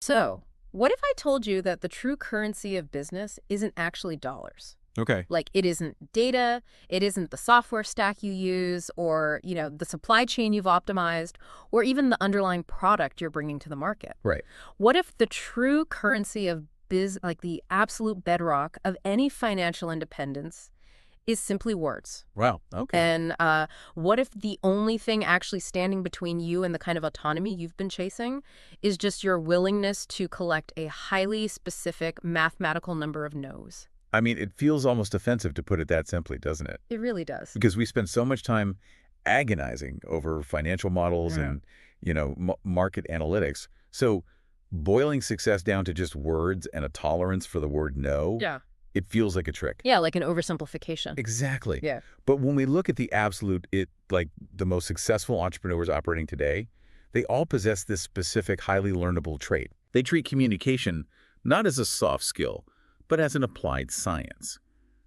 So, what if I told you that the true currency of business isn't actually dollars? Okay. Like, it isn't data, it isn't the software stack you use, or, the supply chain you've optimized, or even the underlying product you're bringing to the market. Right. What if the true currency of like the absolute bedrock of any financial independence, is simply words? Wow. Okay. And what if the only thing actually standing between you and the kind of autonomy you've been chasing is just your willingness to collect a highly specific mathematical number of no's? I mean, it feels almost offensive to put it that simply, doesn't it? It really does. Because we spend so much time agonizing over financial models Yeah. and, market analytics. So boiling success down to just words and a tolerance for the word no, Yeah. it feels like a trick. Yeah, like an oversimplification. Exactly. Yeah. But when we look at the absolute, like the most successful entrepreneurs operating today, they all possess this specific, highly learnable trait. They treat communication not as a soft skill, but as an applied science.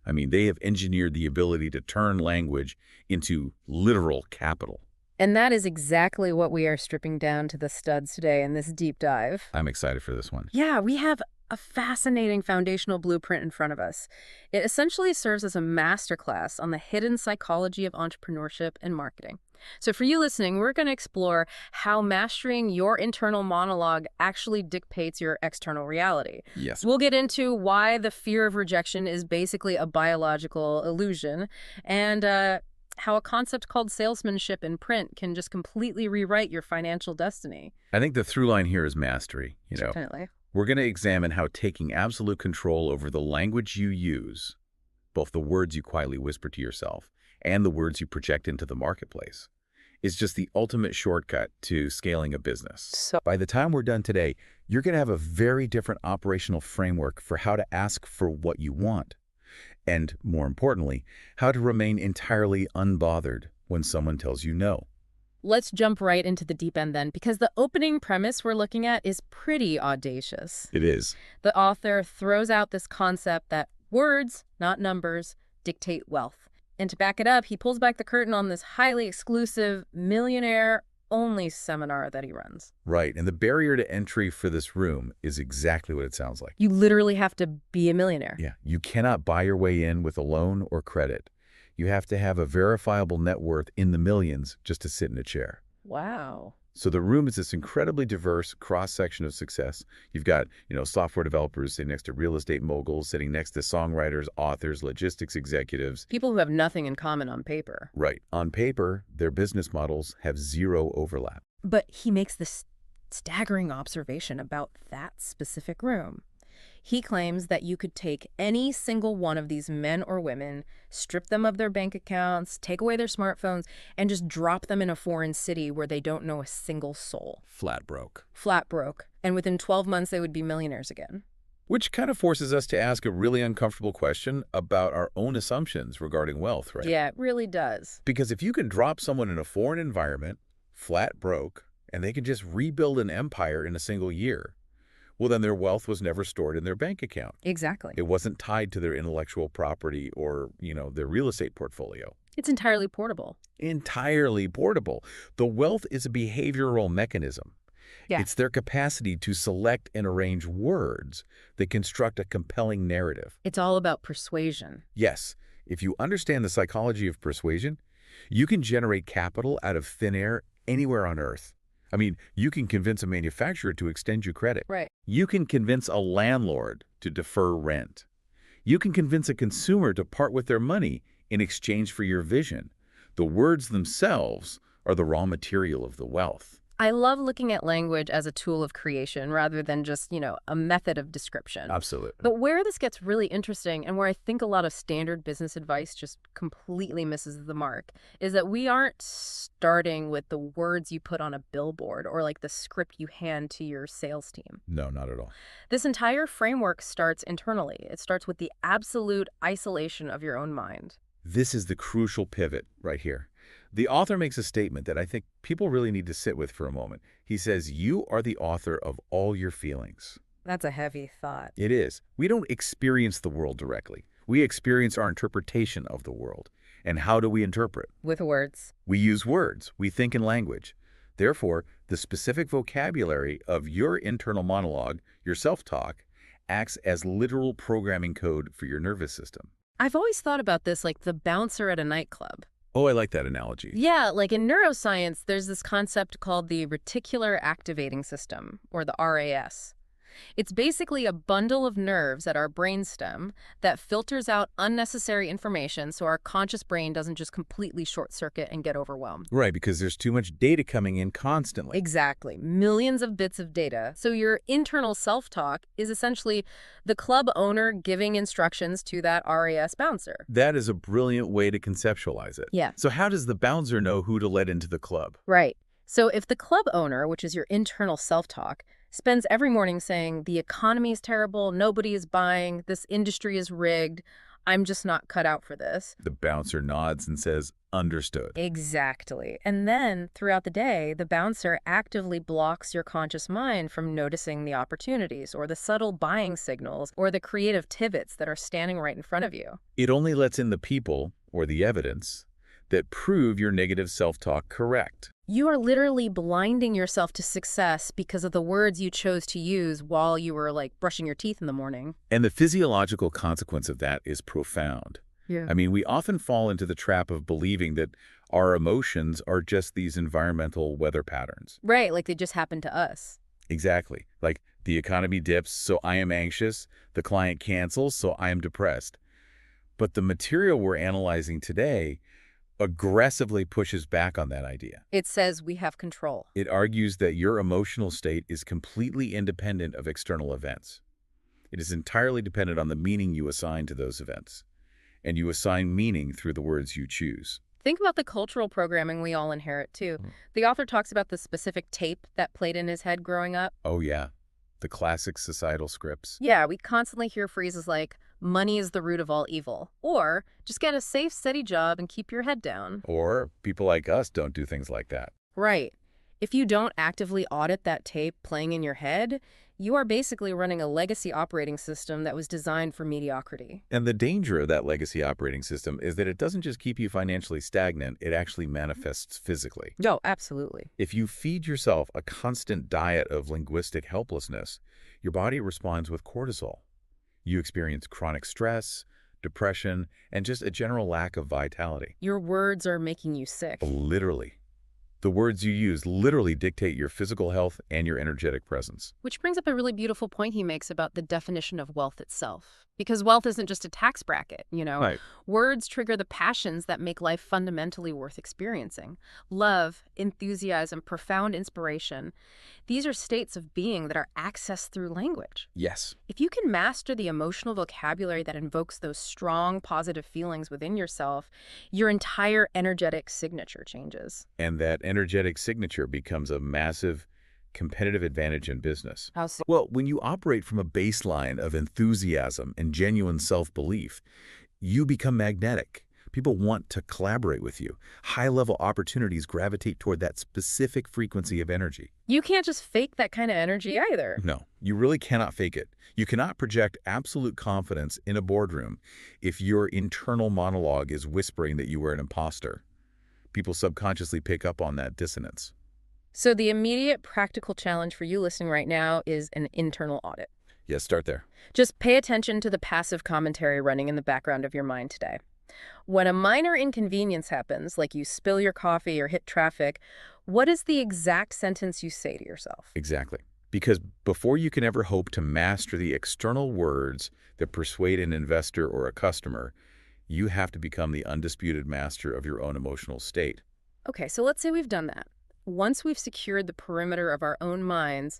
I mean, they have engineered the ability to turn language into literal capital. And that is exactly what we are stripping down to the studs today in this deep dive. I'm excited for this one. Yeah, we have a fascinating foundational blueprint in front of us. It essentially serves as a masterclass on the hidden psychology of entrepreneurship and marketing. So for you listening, we're going to explore how mastering your internal monologue actually dictates your external reality. Yes. We'll get into why the fear of rejection is basically a biological illusion, and how a concept called salesmanship in print can just completely rewrite your financial destiny. I think the through line here is mastery. Definitely. We're going to examine how taking absolute control over the language you use, both the words you quietly whisper to yourself and the words you project into the marketplace, is just the ultimate shortcut to scaling a business. So By the time we're done today, you're going to have a very different operational framework for how to ask for what you want. And more importantly, how to remain entirely unbothered when someone tells you no. let's jump right into the deep end then, because the opening premise we're looking at is pretty audacious. It is. The author throws out this concept that words, not numbers, dictate wealth. And to back it up, he pulls back the curtain on this highly exclusive millionaire-only seminar that he runs. Right. And the barrier to entry for this room is exactly what it sounds like. You literally have to be a millionaire. Yeah. You cannot buy your way in with a loan or credit. You have to have a verifiable net worth in the millions just to sit in a chair. Wow. So the room is this incredibly diverse cross-section of success. You've got, software developers sitting next to real estate moguls, sitting next to songwriters, authors, logistics executives. People who have nothing in common on paper. Right. On paper, their business models have zero overlap. But he makes this staggering observation about that specific room. He claims that you could take any single one of these men or women, strip them of their bank accounts, take away their smartphones, and just drop them in a foreign city where they don't know a single soul. Flat broke. Flat broke. And within 12 months, they would be millionaires again. Which kind of forces us to ask a really uncomfortable question about our own assumptions regarding wealth, right? Yeah, it really does. Because if you can drop someone in a foreign environment, flat broke, and they can just rebuild an empire in a single year, well, then their wealth was never stored in their bank account. Exactly. It wasn't tied to their intellectual property or, their real estate portfolio. It's entirely portable. Entirely portable. The wealth is a behavioral mechanism. Yeah. It's their capacity to select and arrange words that construct a compelling narrative. It's all about persuasion. Yes, if you understand the psychology of persuasion, you can generate capital out of thin air anywhere on Earth. I mean, you can convince a manufacturer to extend you credit. Right. You can convince a landlord to defer rent. You can convince a consumer to part with their money in exchange for your vision. The words themselves are the raw material of the wealth. I love looking at language as a tool of creation rather than just, a method of description. Absolutely. But where this gets really interesting and where I think a lot of standard business advice just completely misses the mark is that we aren't starting with the words you put on a billboard or like the script you hand to your sales team. No, not at all. This entire framework starts internally. It starts with the absolute isolation of your own mind. This is the crucial pivot right here. The author makes a statement that I think people really need to sit with for a moment. He says, you are the author of all your feelings. That's a heavy thought. It is. We don't experience the world directly. We experience our interpretation of the world. And how do we interpret? With words. We use words. We think in language. Therefore, the specific vocabulary of your internal monologue, your self-talk, acts as literal programming code for your nervous system. I've always thought about this like the bouncer at a nightclub. Oh, I like that analogy. Yeah, like in neuroscience, there's this concept called the reticular activating system, or the RAS. It's basically a bundle of nerves at our brainstem that filters out unnecessary information so our conscious brain doesn't just completely short-circuit and get overwhelmed. Right, because there's too much data coming in constantly. Exactly. Millions of bits of data. So your internal self-talk is essentially the club owner giving instructions to that RAS bouncer. That is a brilliant way to conceptualize it. Yeah. So how does the bouncer know who to let into the club? Right. So if the club owner, which is your internal self-talk, spends every morning saying, the economy is terrible, nobody is buying, this industry is rigged, I'm just not cut out for this. The bouncer nods and says, understood. Exactly. And then, throughout the day, the bouncer actively blocks your conscious mind from noticing the opportunities or the subtle buying signals or the creative pivots that are standing right in front of you. It only lets in the people, or the evidence, that prove your negative self-talk correct. You are literally blinding yourself to success because of the words you chose to use while you were, like, brushing your teeth in the morning. And the physiological consequence of that is profound. Yeah. I mean, we often fall into the trap of believing that our emotions are just these environmental weather patterns. Right, like they just happened to us. Exactly. Like, the economy dips, so I am anxious. The client cancels, so I am depressed. But the material we're analyzing today aggressively pushes back on that idea. It says we have control. It argues that your emotional state is completely independent of external events. It is entirely dependent on the meaning you assign to those events. And you assign meaning through the words you choose. Think about the cultural programming we all inherit, too. The author talks about the specific tape that played in his head growing up. Oh, yeah. The classic societal scripts. Yeah, we constantly hear phrases like, money is the root of all evil, or just get a safe, steady job and keep your head down. Or people like us don't do things like that. Right. If you don't actively audit that tape playing in your head, you are basically running a legacy operating system that was designed for mediocrity. And the danger of that legacy operating system is that it doesn't just keep you financially stagnant, it actually manifests physically. No, absolutely. If you feed yourself a constant diet of linguistic helplessness, your body responds with cortisol. You experience chronic stress, depression, and just a general lack of vitality. Your words are making you sick. Literally. The words you use literally dictate your physical health and your energetic presence. Which brings up a really beautiful point he makes about the definition of wealth itself. Because wealth isn't just a tax bracket, you know. Right. Words trigger the passions that make life fundamentally worth experiencing. Love, enthusiasm, profound inspiration. These are states of being that are accessed through language. Yes. If you can master the emotional vocabulary that invokes those strong, positive feelings within yourself, your entire energetic signature changes. And that energetic signature becomes a massive competitive advantage in business. How so? Well, when you operate from a baseline of enthusiasm and genuine self-belief, you become magnetic. People want to collaborate with you. High-level opportunities gravitate toward that specific frequency of energy. You can't just fake that kind of energy either. No, you really cannot fake it. You cannot project absolute confidence in a boardroom if your internal monologue is whispering that you are an imposter. People subconsciously pick up on that dissonance. So the immediate practical challenge for you listening right now is an internal audit. Yes, start there. Just pay attention to the passive commentary running in the background of your mind today. When a minor inconvenience happens, like you spill your coffee or hit traffic, what is the exact sentence you say to yourself? Exactly. Because before you can ever hope to master the external words that persuade an investor or a customer, you have to become the undisputed master of your own emotional state. Okay, so let's say we've done that. Once we've secured the perimeter of our own minds,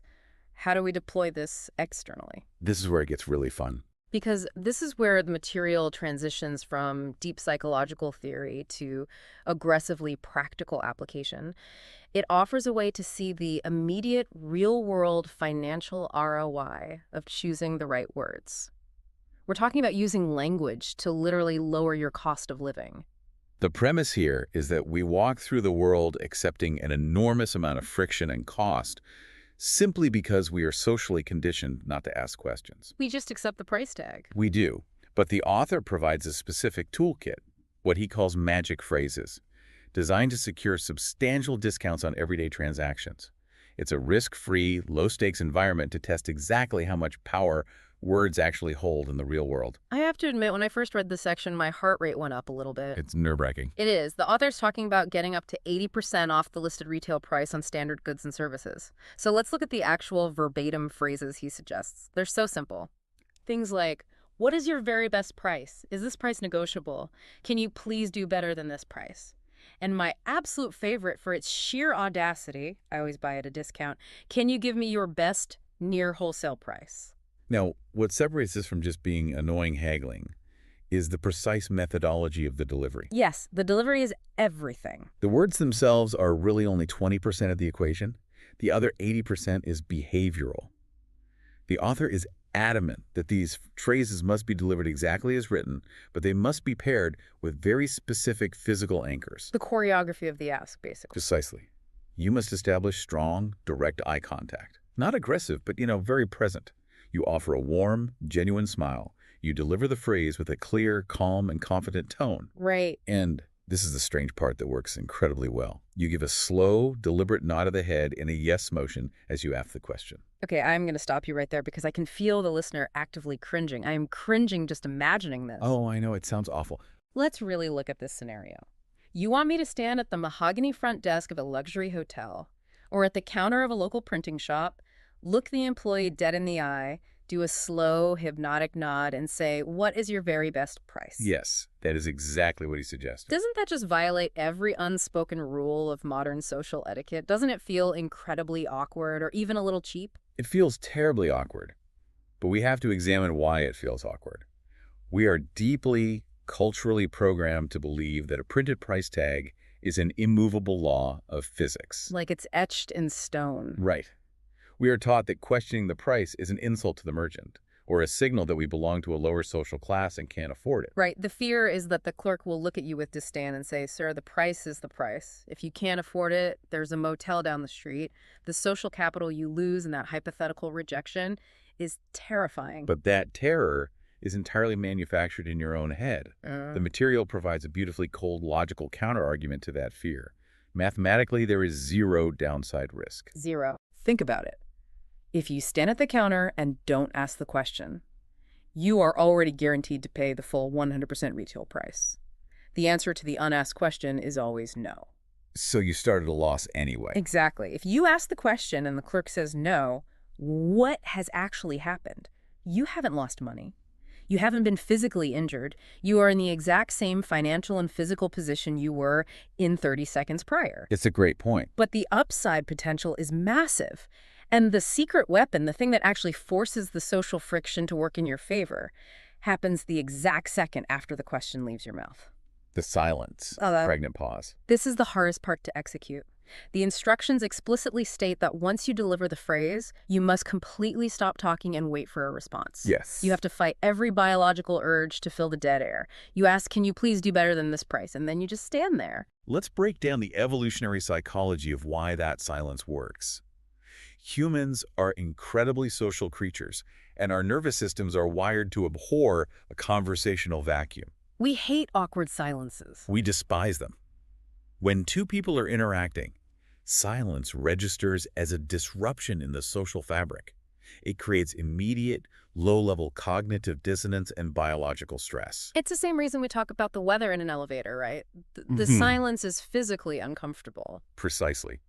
how do we deploy this externally? This is where it gets really fun. Because this is where the material transitions from deep psychological theory to aggressively practical application. It offers a way to see the immediate, real-world financial ROI of choosing the right words. We're talking about using language to literally lower your cost of living. The premise here is that we walk through the world accepting an enormous amount of friction and cost simply because we are socially conditioned not to ask questions. We just accept the price tag. We do, but the author provides a specific toolkit, what he calls magic phrases, designed to secure substantial discounts on everyday transactions. It's a risk-free, low-stakes environment to test exactly how much power words actually hold in the real world. I have to admit, when I first read this section, my heart rate went up a little bit. It's nerve-wracking. It is. The author's talking about getting up to 80% off the listed retail price on standard goods and services. So let's look at the actual verbatim phrases he suggests. They're so simple. Things like, what is your very best price? Is this price negotiable? Can you please do better than this price? And my absolute favorite for its sheer audacity, I always buy at a discount, can you give me your best near wholesale price? Now, what separates this from just being annoying haggling is the precise methodology of the delivery. Yes, the delivery is everything. The words themselves are really only 20% of the equation. The other 80% is behavioral. The author is adamant that these phrases must be delivered exactly as written, but they must be paired with very specific physical anchors. The choreography of the ask, basically. Precisely. You must establish strong, direct eye contact. Not aggressive, but, very present. You offer a warm, genuine smile. You deliver the phrase with a clear, calm, and confident tone. Right. And this is the strange part that works incredibly well. You give a slow, deliberate nod of the head in a yes motion as you ask the question. Okay, I'm going to stop you right there because I can feel the listener actively cringing. I am cringing just imagining this. Oh, I know. It sounds awful. Let's really look at this scenario. You want me to stand at the mahogany front desk of a luxury hotel or at the counter of a local printing shop, look the employee dead in the eye, do a slow, hypnotic nod, and say, what is your very best price? Yes, that is exactly what he suggested. Doesn't that just violate every unspoken rule of modern social etiquette? Doesn't it feel incredibly awkward or even a little cheap? It feels terribly awkward, but we have to examine why it feels awkward. We are deeply culturally programmed to believe that a printed price tag is an immovable law of physics. Like it's etched in stone. Right. We are taught that questioning the price is an insult to the merchant, or a signal that we belong to a lower social class and can't afford it. Right. The fear is that the clerk will look at you with disdain and say, sir, the price is the price. If you can't afford it, there's a motel down the street. The social capital you lose in that hypothetical rejection is terrifying. But that terror is entirely manufactured in your own head. The material provides a beautifully cold, logical counterargument to that fear. Mathematically, there is zero downside risk. Zero. Think about it. If you stand at the counter and don't ask the question, you are already guaranteed to pay the full 100% retail price. The answer to the unasked question is always no. So you start at a loss anyway. Exactly. If you ask the question and the clerk says no, what has actually happened? You haven't lost money. You haven't been physically injured. You are in the exact same financial and physical position you were in 30 seconds prior. It's a great point. But the upside potential is massive. And the secret weapon, the thing that actually forces the social friction to work in your favor, happens the exact second after the question leaves your mouth. The silence, pregnant pause. This is the hardest part to execute. The instructions explicitly state that once you deliver the phrase, you must completely stop talking and wait for a response. Yes. You have to fight every biological urge to fill the dead air. You ask, can you please do better than this price? And then you just stand there. Let's break down the evolutionary psychology of why that silence works. Humans are incredibly social creatures, and our nervous systems are wired to abhor a conversational vacuum. We hate awkward silences. We despise them. When two people are interacting, silence registers as a disruption in the social fabric. It creates immediate, low-level cognitive dissonance and biological stress. It's the same reason we talk about the weather in an elevator, right? The silence is physically uncomfortable. Precisely.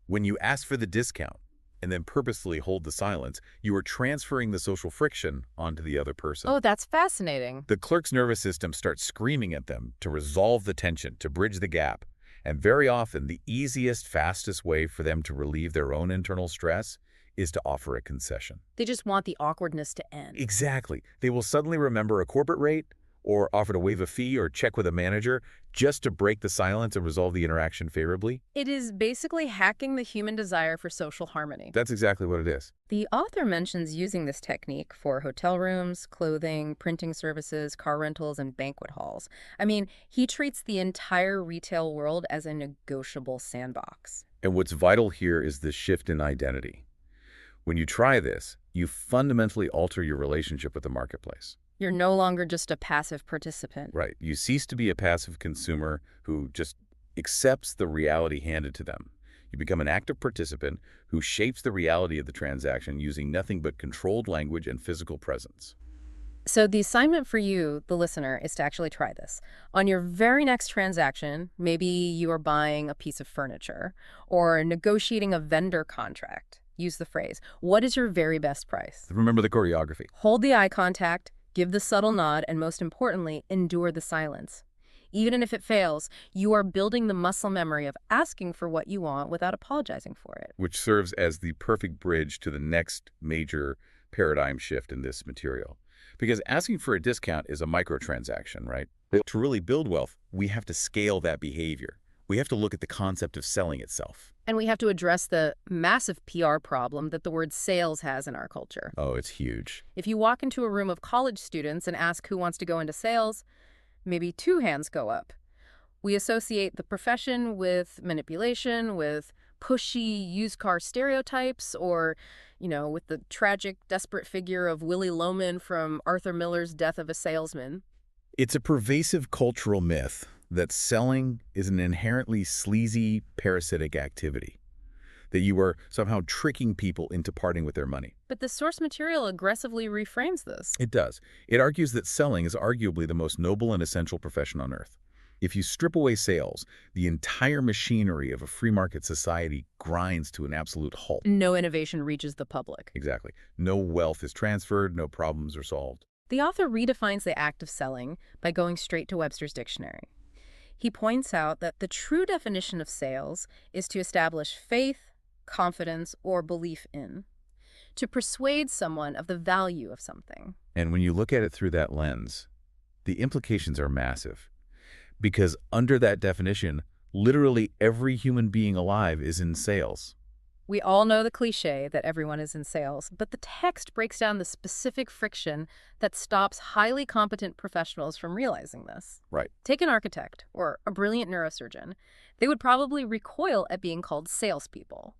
When you ask for the discount, and then purposefully hold the silence, you are transferring the social friction onto the other person. Oh, that's fascinating. The clerk's nervous system starts screaming at them to resolve the tension, to bridge the gap. And very often, the easiest, fastest way for them to relieve their own internal stress is to offer a concession. They just want the awkwardness to end. Exactly. They will suddenly remember a corporate rate, or offer to waive a fee or check with a manager just to break the silence and resolve the interaction favorably. It is basically hacking the human desire for social harmony. That's exactly what it is. The author mentions using this technique for hotel rooms, clothing, printing services, car rentals, and banquet halls. I mean, he treats the entire retail world as a negotiable sandbox. And what's vital here is the shift in identity. When you try this, you fundamentally alter your relationship with the marketplace. You're no longer just a passive participant. Right. You cease to be a passive consumer who just accepts the reality handed to them. You become an active participant who shapes the reality of the transaction using nothing but controlled language and physical presence. So the assignment for you, the listener, is to actually try this. On your very next transaction, maybe you are buying a piece of furniture or negotiating a vendor contract. Use the phrase, "What is your very best price?" Remember the choreography. Hold the eye contact, give the subtle nod, and most importantly, endure the silence. Even if it fails, you are building the muscle memory of asking for what you want without apologizing for it. Which serves as the perfect bridge to the next major paradigm shift in this material. Because asking for a discount is a microtransaction, right? But to really build wealth, we have to scale that behavior. We have to look at the concept of selling itself. And we have to address the massive PR problem that the word sales has in our culture. Oh, it's huge. If you walk into a room of college students and ask who wants to go into sales, maybe 2 hands go up. We associate the profession with manipulation, with pushy used car stereotypes, or, with the tragic, desperate figure of Willy Loman from Arthur Miller's Death of a Salesman. It's a pervasive cultural myth that selling is an inherently sleazy, parasitic activity, that you are somehow tricking people into parting with their money. But the source material aggressively reframes this. It does. It argues that selling is arguably the most noble and essential profession on earth. If you strip away sales, the entire machinery of a free market society grinds to an absolute halt. No innovation reaches the public. Exactly. No wealth is transferred, no problems are solved. The author redefines the act of selling by going straight to Webster's dictionary. He points out that the true definition of sales is to establish faith, confidence, or belief in, to persuade someone of the value of something. And when you look at it through that lens, the implications are massive. Because under that definition, literally every human being alive is in sales. We all know the cliche that everyone is in sales, but the text breaks down the specific friction that stops highly competent professionals from realizing this. Right. Take an architect or a brilliant neurosurgeon. They would probably recoil at being called salespeople.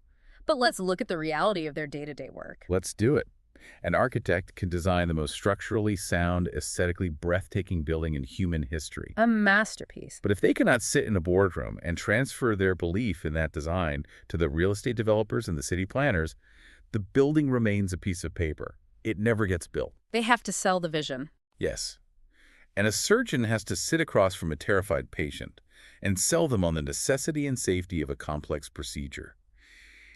But let's look at the reality of their day-to-day work. Let's do it. An architect can design the most structurally sound, aesthetically breathtaking building in human history. A masterpiece. But if they cannot sit in a boardroom and transfer their belief in that design to the real estate developers and the city planners, the building remains a piece of paper. It never gets built. They have to sell the vision. Yes. And a surgeon has to sit across from a terrified patient and sell them on the necessity and safety of a complex procedure.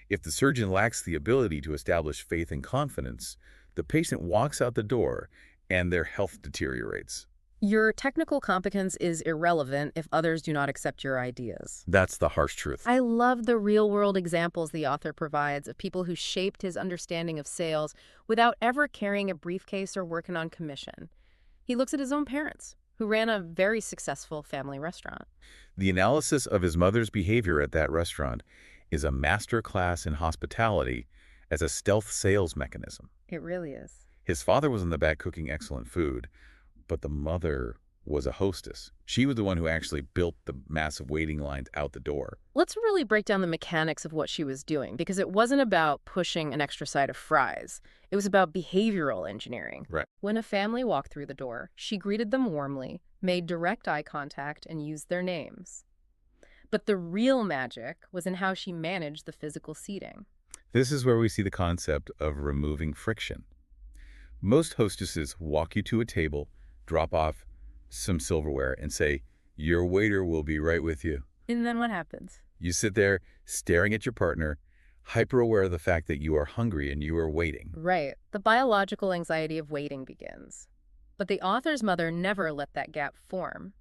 If the surgeon lacks the ability to establish faith and confidence, the patient walks out the door and their health deteriorates. Your technical competence is irrelevant if others do not accept your ideas. That's the harsh truth. I love the real-world examples the author provides of people who shaped his understanding of sales without ever carrying a briefcase or working on commission. He looks at his own parents, who ran a very successful family restaurant. The analysis of his mother's behavior at that restaurant is a master class in hospitality as a stealth sales mechanism. It really is. His father was in the back cooking excellent food, but the mother was a hostess. She was the one who actually built the massive waiting lines out the door. Let's really break down the mechanics of what she was doing, because it wasn't about pushing an extra side of fries. It was about behavioral engineering. Right. When a family walked through the door, she greeted them warmly, made direct eye contact, and used their names. But the real magic was in how she managed the physical seating. This is where we see the concept of removing friction. Most hostesses walk you to a table, drop off some silverware, and say, "Your waiter will be right with you." And then what happens? You sit there staring at your partner, hyper-aware of the fact that you are hungry and you are waiting. Right. The biological anxiety of waiting begins. But the author's mother never let that gap form.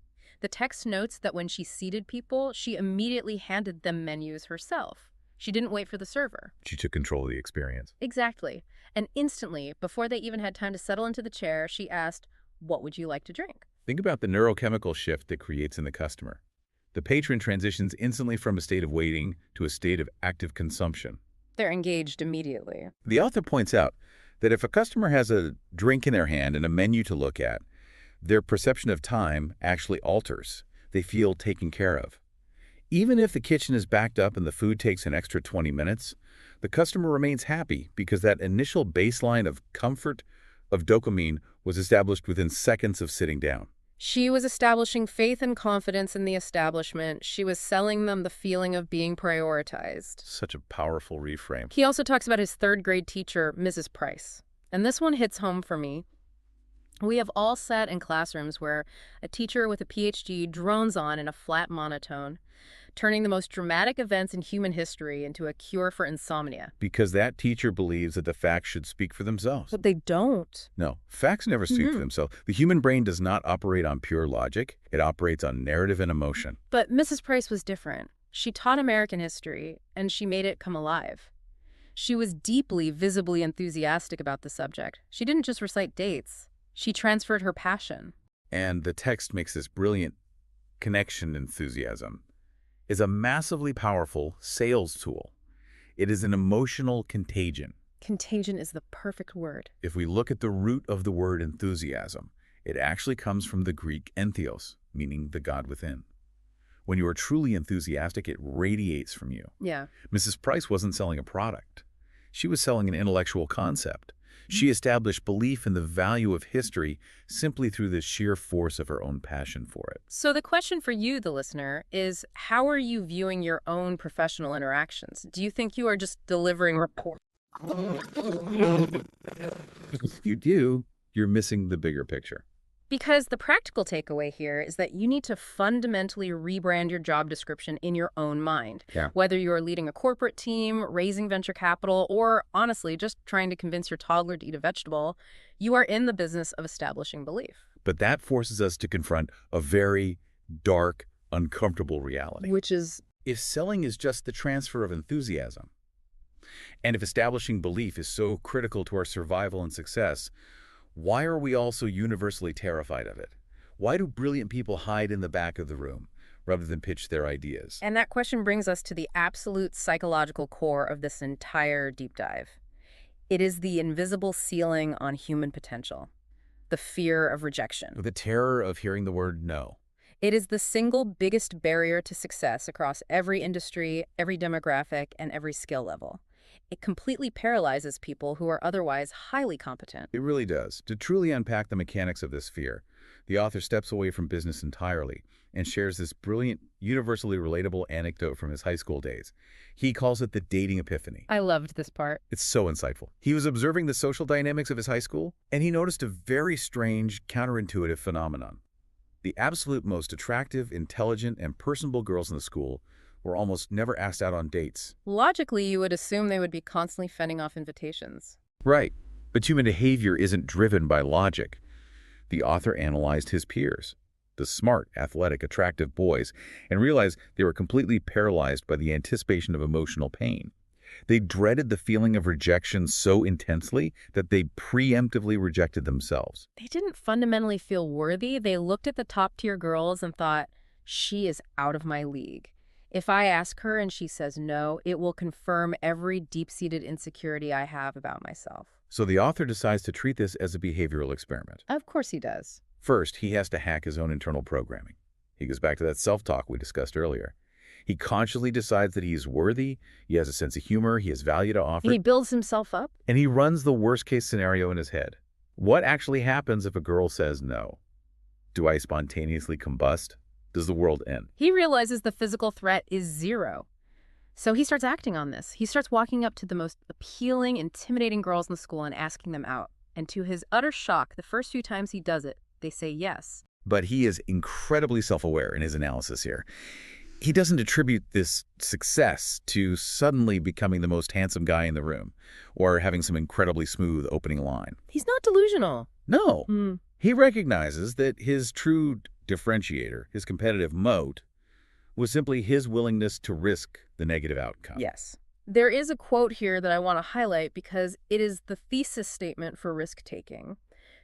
The text notes that when she seated people, she immediately handed them menus herself. She didn't wait for the server. She took control of the experience. Exactly. And instantly, before they even had time to settle into the chair, she asked, "What would you like to drink?" Think about the neurochemical shift that creates in the customer. The patron transitions instantly from a state of waiting to a state of active consumption. They're engaged immediately. The author points out that if a customer has a drink in their hand and a menu to look at, their perception of time actually alters. They feel taken care of. Even if the kitchen is backed up and the food takes an extra 20 minutes, the customer remains happy because that initial baseline of comfort, of dopamine, was established within seconds of sitting down. She was establishing faith and confidence in the establishment. She was selling them the feeling of being prioritized. Such a powerful reframe. He also talks about his third-grade teacher, Mrs. Price. And this one hits home for me. We have all sat in classrooms where a teacher with a PhD drones on in a flat monotone, turning the most dramatic events in human history into a cure for insomnia. Because that teacher believes that the facts should speak for themselves. But they don't. No, facts never speak for themselves. The human brain does not operate on pure logic. It operates on narrative and emotion. But Mrs. Price was different. She taught American history, and she made it come alive. She was deeply, visibly enthusiastic about the subject. She didn't just recite dates. She transferred her passion. And the text makes this brilliant connection. Enthusiasm is a massively powerful sales tool. It is an emotional contagion. Contagion is the perfect word. If we look at the root of the word enthusiasm, it actually comes from the Greek entheos, meaning the God within. When you are truly enthusiastic, it radiates from you. Yeah. Mrs. Price wasn't selling a product. She was selling an intellectual concept. She established belief in the value of history simply through the sheer force of her own passion for it. So the question for you, the listener, is how are you viewing your own professional interactions? Do you think you are just delivering reports? If you do, you're missing the bigger picture. Because the practical takeaway here is that you need to fundamentally rebrand your job description in your own mind. Yeah. Whether you're leading a corporate team, raising venture capital, or honestly, just trying to convince your toddler to eat a vegetable, you are in the business of establishing belief. But that forces us to confront a very dark, uncomfortable reality. Which is, if selling is just the transfer of enthusiasm, and if establishing belief is so critical to our survival and success, why are we all so universally terrified of it? Why do brilliant people hide in the back of the room rather than pitch their ideas? and that question brings us to the absolute psychological core of this entire deep dive. It is the invisible ceiling on human potential, the fear of rejection. The terror of hearing the word no. It is the single biggest barrier to success across every industry, every demographic, and every skill level. It completely paralyzes people who are otherwise highly competent. It really does. To truly unpack the mechanics of this fear, the author steps away from business entirely and shares this brilliant, universally relatable anecdote from his high school days. He calls it the dating epiphany. I loved this part. It's so insightful. He was observing the social dynamics of his high school, and he noticed a very strange, counterintuitive phenomenon. The absolute most attractive, intelligent, and personable girls in the school were almost never asked out on dates. Logically, you would assume they would be constantly fending off invitations. Right. But human behavior isn't driven by logic. The author analyzed his peers, the smart, athletic, attractive boys, and realized they were completely paralyzed by the anticipation of emotional pain. They dreaded the feeling of rejection so intensely that they preemptively rejected themselves. They didn't fundamentally feel worthy. They looked at the top-tier girls and thought, she is out of my league. If I ask her and she says no, it will confirm every deep-seated insecurity I have about myself. So the author decides to treat this as a behavioral experiment. Of course he does. First, he has to hack his own internal programming. He goes back to that self-talk we discussed earlier. He consciously decides that he is worthy, he has a sense of humor, he has value to offer. He builds himself up. And he runs the worst-case scenario in his head. What actually happens if a girl says no? Do I spontaneously combust? Does the world end? He realizes the physical threat is zero. So he starts acting on this. He starts walking up to the most appealing, intimidating girls in the school and asking them out. And to his utter shock, the first few times he does it, they say yes. But he is incredibly self-aware in his analysis here. He doesn't attribute this success to suddenly becoming the most handsome guy in the room or having some incredibly smooth opening line. He's not delusional. No. He recognizes that his true differentiator, his competitive moat, was simply his willingness to risk the negative outcome. Yes. There is a quote here that I want to highlight because it is the thesis statement for risk-taking.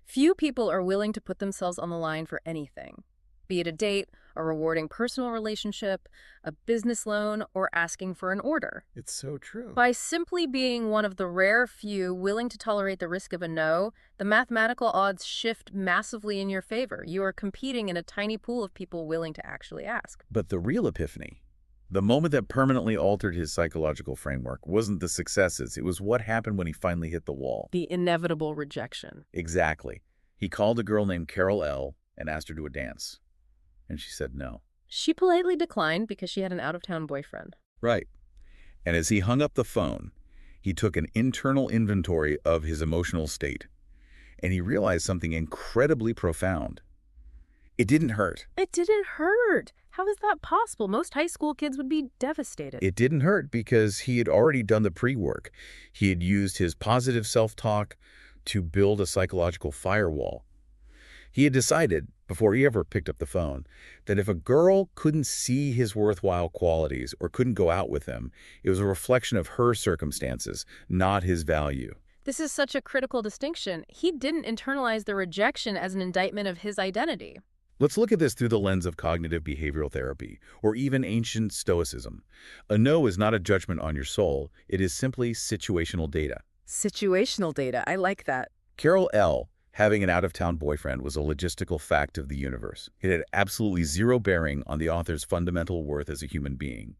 Few people are willing to put themselves on the line for anything, be it a date, a rewarding personal relationship, a business loan, or asking for an order. It's so true. By simply being one of the rare few willing to tolerate the risk of a no, the mathematical odds shift massively in your favor. You are competing in a tiny pool of people willing to actually ask. But the real epiphany, the moment that permanently altered his psychological framework, wasn't the successes. It was what happened when he finally hit the wall. The inevitable rejection. Exactly. He called a girl named Carol L., and asked her to a dance. And she said no. She politely declined because she had an out-of-town boyfriend. Right. And as he hung up the phone, he took an internal inventory of his emotional state, and he realized something incredibly profound. It didn't hurt. It didn't hurt. How is that possible? Most high school kids would be devastated. It didn't hurt because he had already done the pre-work. He had used his positive self-talk to build a psychological firewall. He had decided, before he ever picked up the phone, that if a girl couldn't see his worthwhile qualities or couldn't go out with him, it was a reflection of her circumstances, not his value. This is such a critical distinction. He didn't internalize the rejection as an indictment of his identity. Let's look at this through the lens of cognitive behavioral therapy, or even ancient Stoicism. A no is not a judgment on your soul. It is simply situational data. Situational data. I like that. Carol L., having an out-of-town boyfriend, was a logistical fact of the universe. It had absolutely zero bearing on the author's fundamental worth as a human being.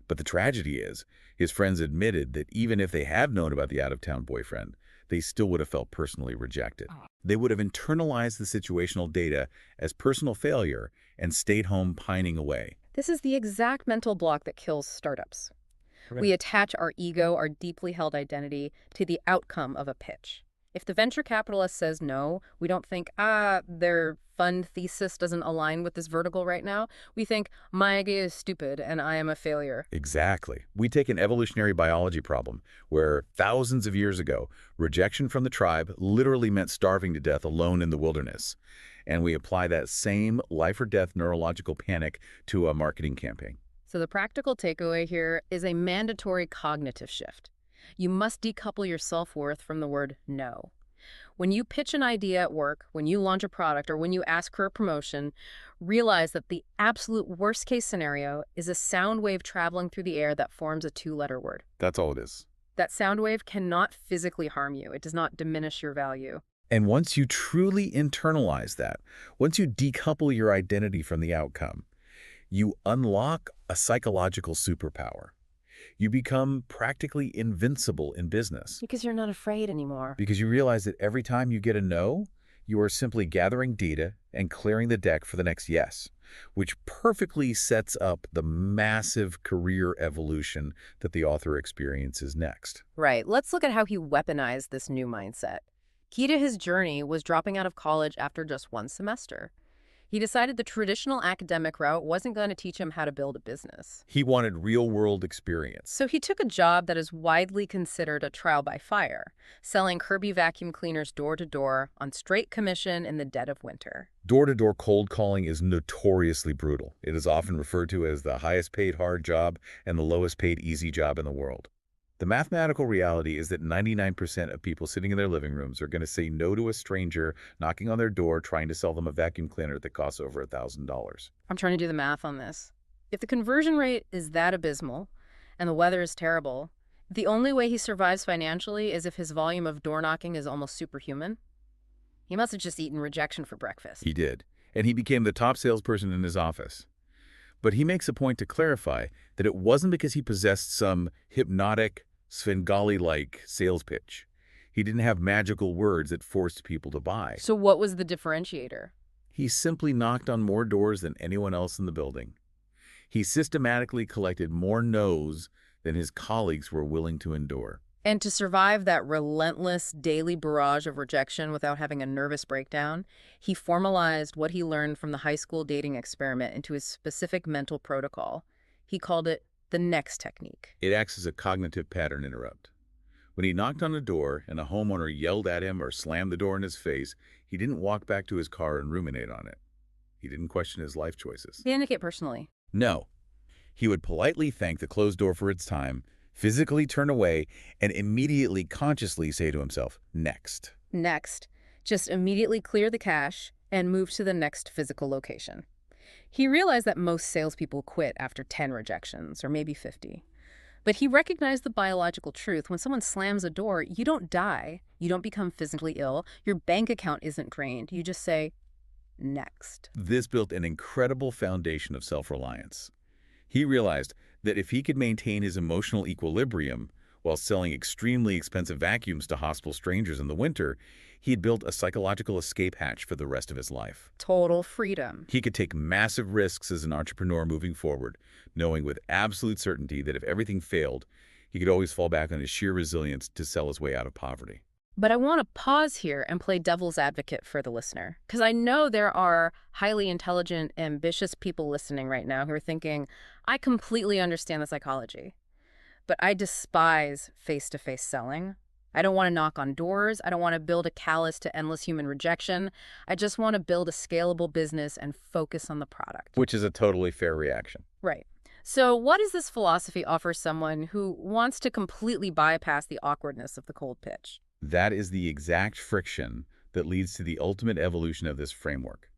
But the tragedy is, his friends admitted that even if they had known about the out-of-town boyfriend, they still would have felt personally rejected. They would have internalized the situational data as personal failure and stayed home pining away. This is the exact mental block that kills startups. Correct. We attach our ego, our deeply held identity, to the outcome of a pitch. If the venture capitalist says no, we don't think, their fund thesis doesn't align with this vertical right now. We think, my idea is stupid and I am a failure. Exactly. We take an evolutionary biology problem where thousands of years ago, rejection from the tribe literally meant starving to death alone in the wilderness. And we apply that same life-or-death neurological panic to a marketing campaign. So the practical takeaway here is a mandatory cognitive shift. You must decouple your self-worth from the word no. When you pitch an idea at work, when you launch a product, or when you ask for a promotion, realize that the absolute worst-case scenario is a sound wave traveling through the air that forms a two-letter word. That's all it is. That sound wave cannot physically harm you. It does not diminish your value. And once you truly internalize that, once you decouple your identity from the outcome, you unlock a psychological superpower. You become practically invincible in business. Because you're not afraid anymore. Because you realize that every time you get a no, you are simply gathering data and clearing the deck for the next yes, which perfectly sets up the massive career evolution that the author experiences next. Right. Let's look at how he weaponized this new mindset. Key to his journey was dropping out of college after just one semester. He decided the traditional academic route wasn't going to teach him how to build a business. He wanted real-world experience. So he took a job that is widely considered a trial by fire, selling Kirby vacuum cleaners door-to-door on straight commission in the dead of winter. Door-to-door cold calling is notoriously brutal. It is often referred to as the highest-paid hard job and the lowest-paid easy job in the world. The mathematical reality is that 99% of people sitting in their living rooms are going to say no to a stranger knocking on their door trying to sell them a vacuum cleaner that costs over $1,000. I'm trying to do the math on this. If the conversion rate is that abysmal and the weather is terrible, the only way he survives financially is if his volume of door knocking is almost superhuman. He must have just eaten rejection for breakfast. He did, and he became the top salesperson in his office. But he makes a point to clarify that it wasn't because he possessed some hypnotic, Svengali-like sales pitch. He didn't have magical words that forced people to buy. So what was the differentiator? He simply knocked on more doors than anyone else in the building. He systematically collected more no's than his colleagues were willing to endure. And to survive that relentless daily barrage of rejection without having a nervous breakdown, he formalized what he learned from the high school dating experiment into his specific mental protocol. He called it the next technique. It acts as a cognitive pattern interrupt. When he knocked on a door and a homeowner yelled at him or slammed the door in his face, he didn't walk back to his car and ruminate on it. He didn't question his life choices. He didn't take it personally. No. He would politely thank the closed door for its time, physically turn away, and immediately consciously say to himself, next. Next. Just immediately clear the cache and move to the next physical location. He realized that most salespeople quit after 10 rejections, or maybe 50. But he recognized the biological truth. When someone slams a door, you don't die. You don't become physically ill. Your bank account isn't drained. You just say, next. This built an incredible foundation of self-reliance. He realized that if he could maintain his emotional equilibrium While selling extremely expensive vacuums to hospital strangers in the winter, he had built a psychological escape hatch for the rest of his life. Total freedom. He could take massive risks as an entrepreneur moving forward, knowing with absolute certainty that if everything failed, he could always fall back on his sheer resilience to sell his way out of poverty. But I want to pause here and play devil's advocate for the listener, because I know there are highly intelligent, ambitious people listening right now who are thinking, I completely understand the psychology, but I despise face-to-face selling. I don't want to knock on doors. I don't want to build a callous to endless human rejection. I just want to build a scalable business and focus on the product. Which is a totally fair reaction. Right. So what does this philosophy offer someone who wants to completely bypass the awkwardness of the cold pitch? That is the exact friction that leads to the ultimate evolution of this framework.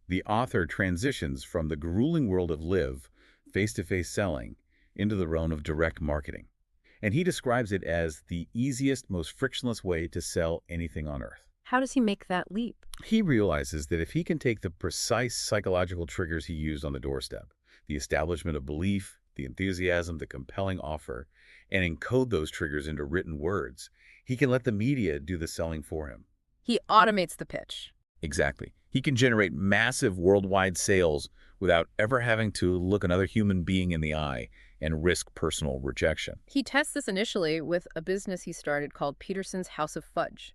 The author transitions from the grueling world of live, face-to-face selling into the realm of direct marketing. And he describes it as the easiest, most frictionless way to sell anything on earth. How does he make that leap? He realizes that if he can take the precise psychological triggers he used on the doorstep, the establishment of belief, the enthusiasm, the compelling offer, and encode those triggers into written words, he can let the media do the selling for him. He automates the pitch. Exactly. He can generate massive worldwide sales without ever having to look another human being in the eye and risk personal rejection. He tests this initially with a business he started called Peterson's House of Fudge.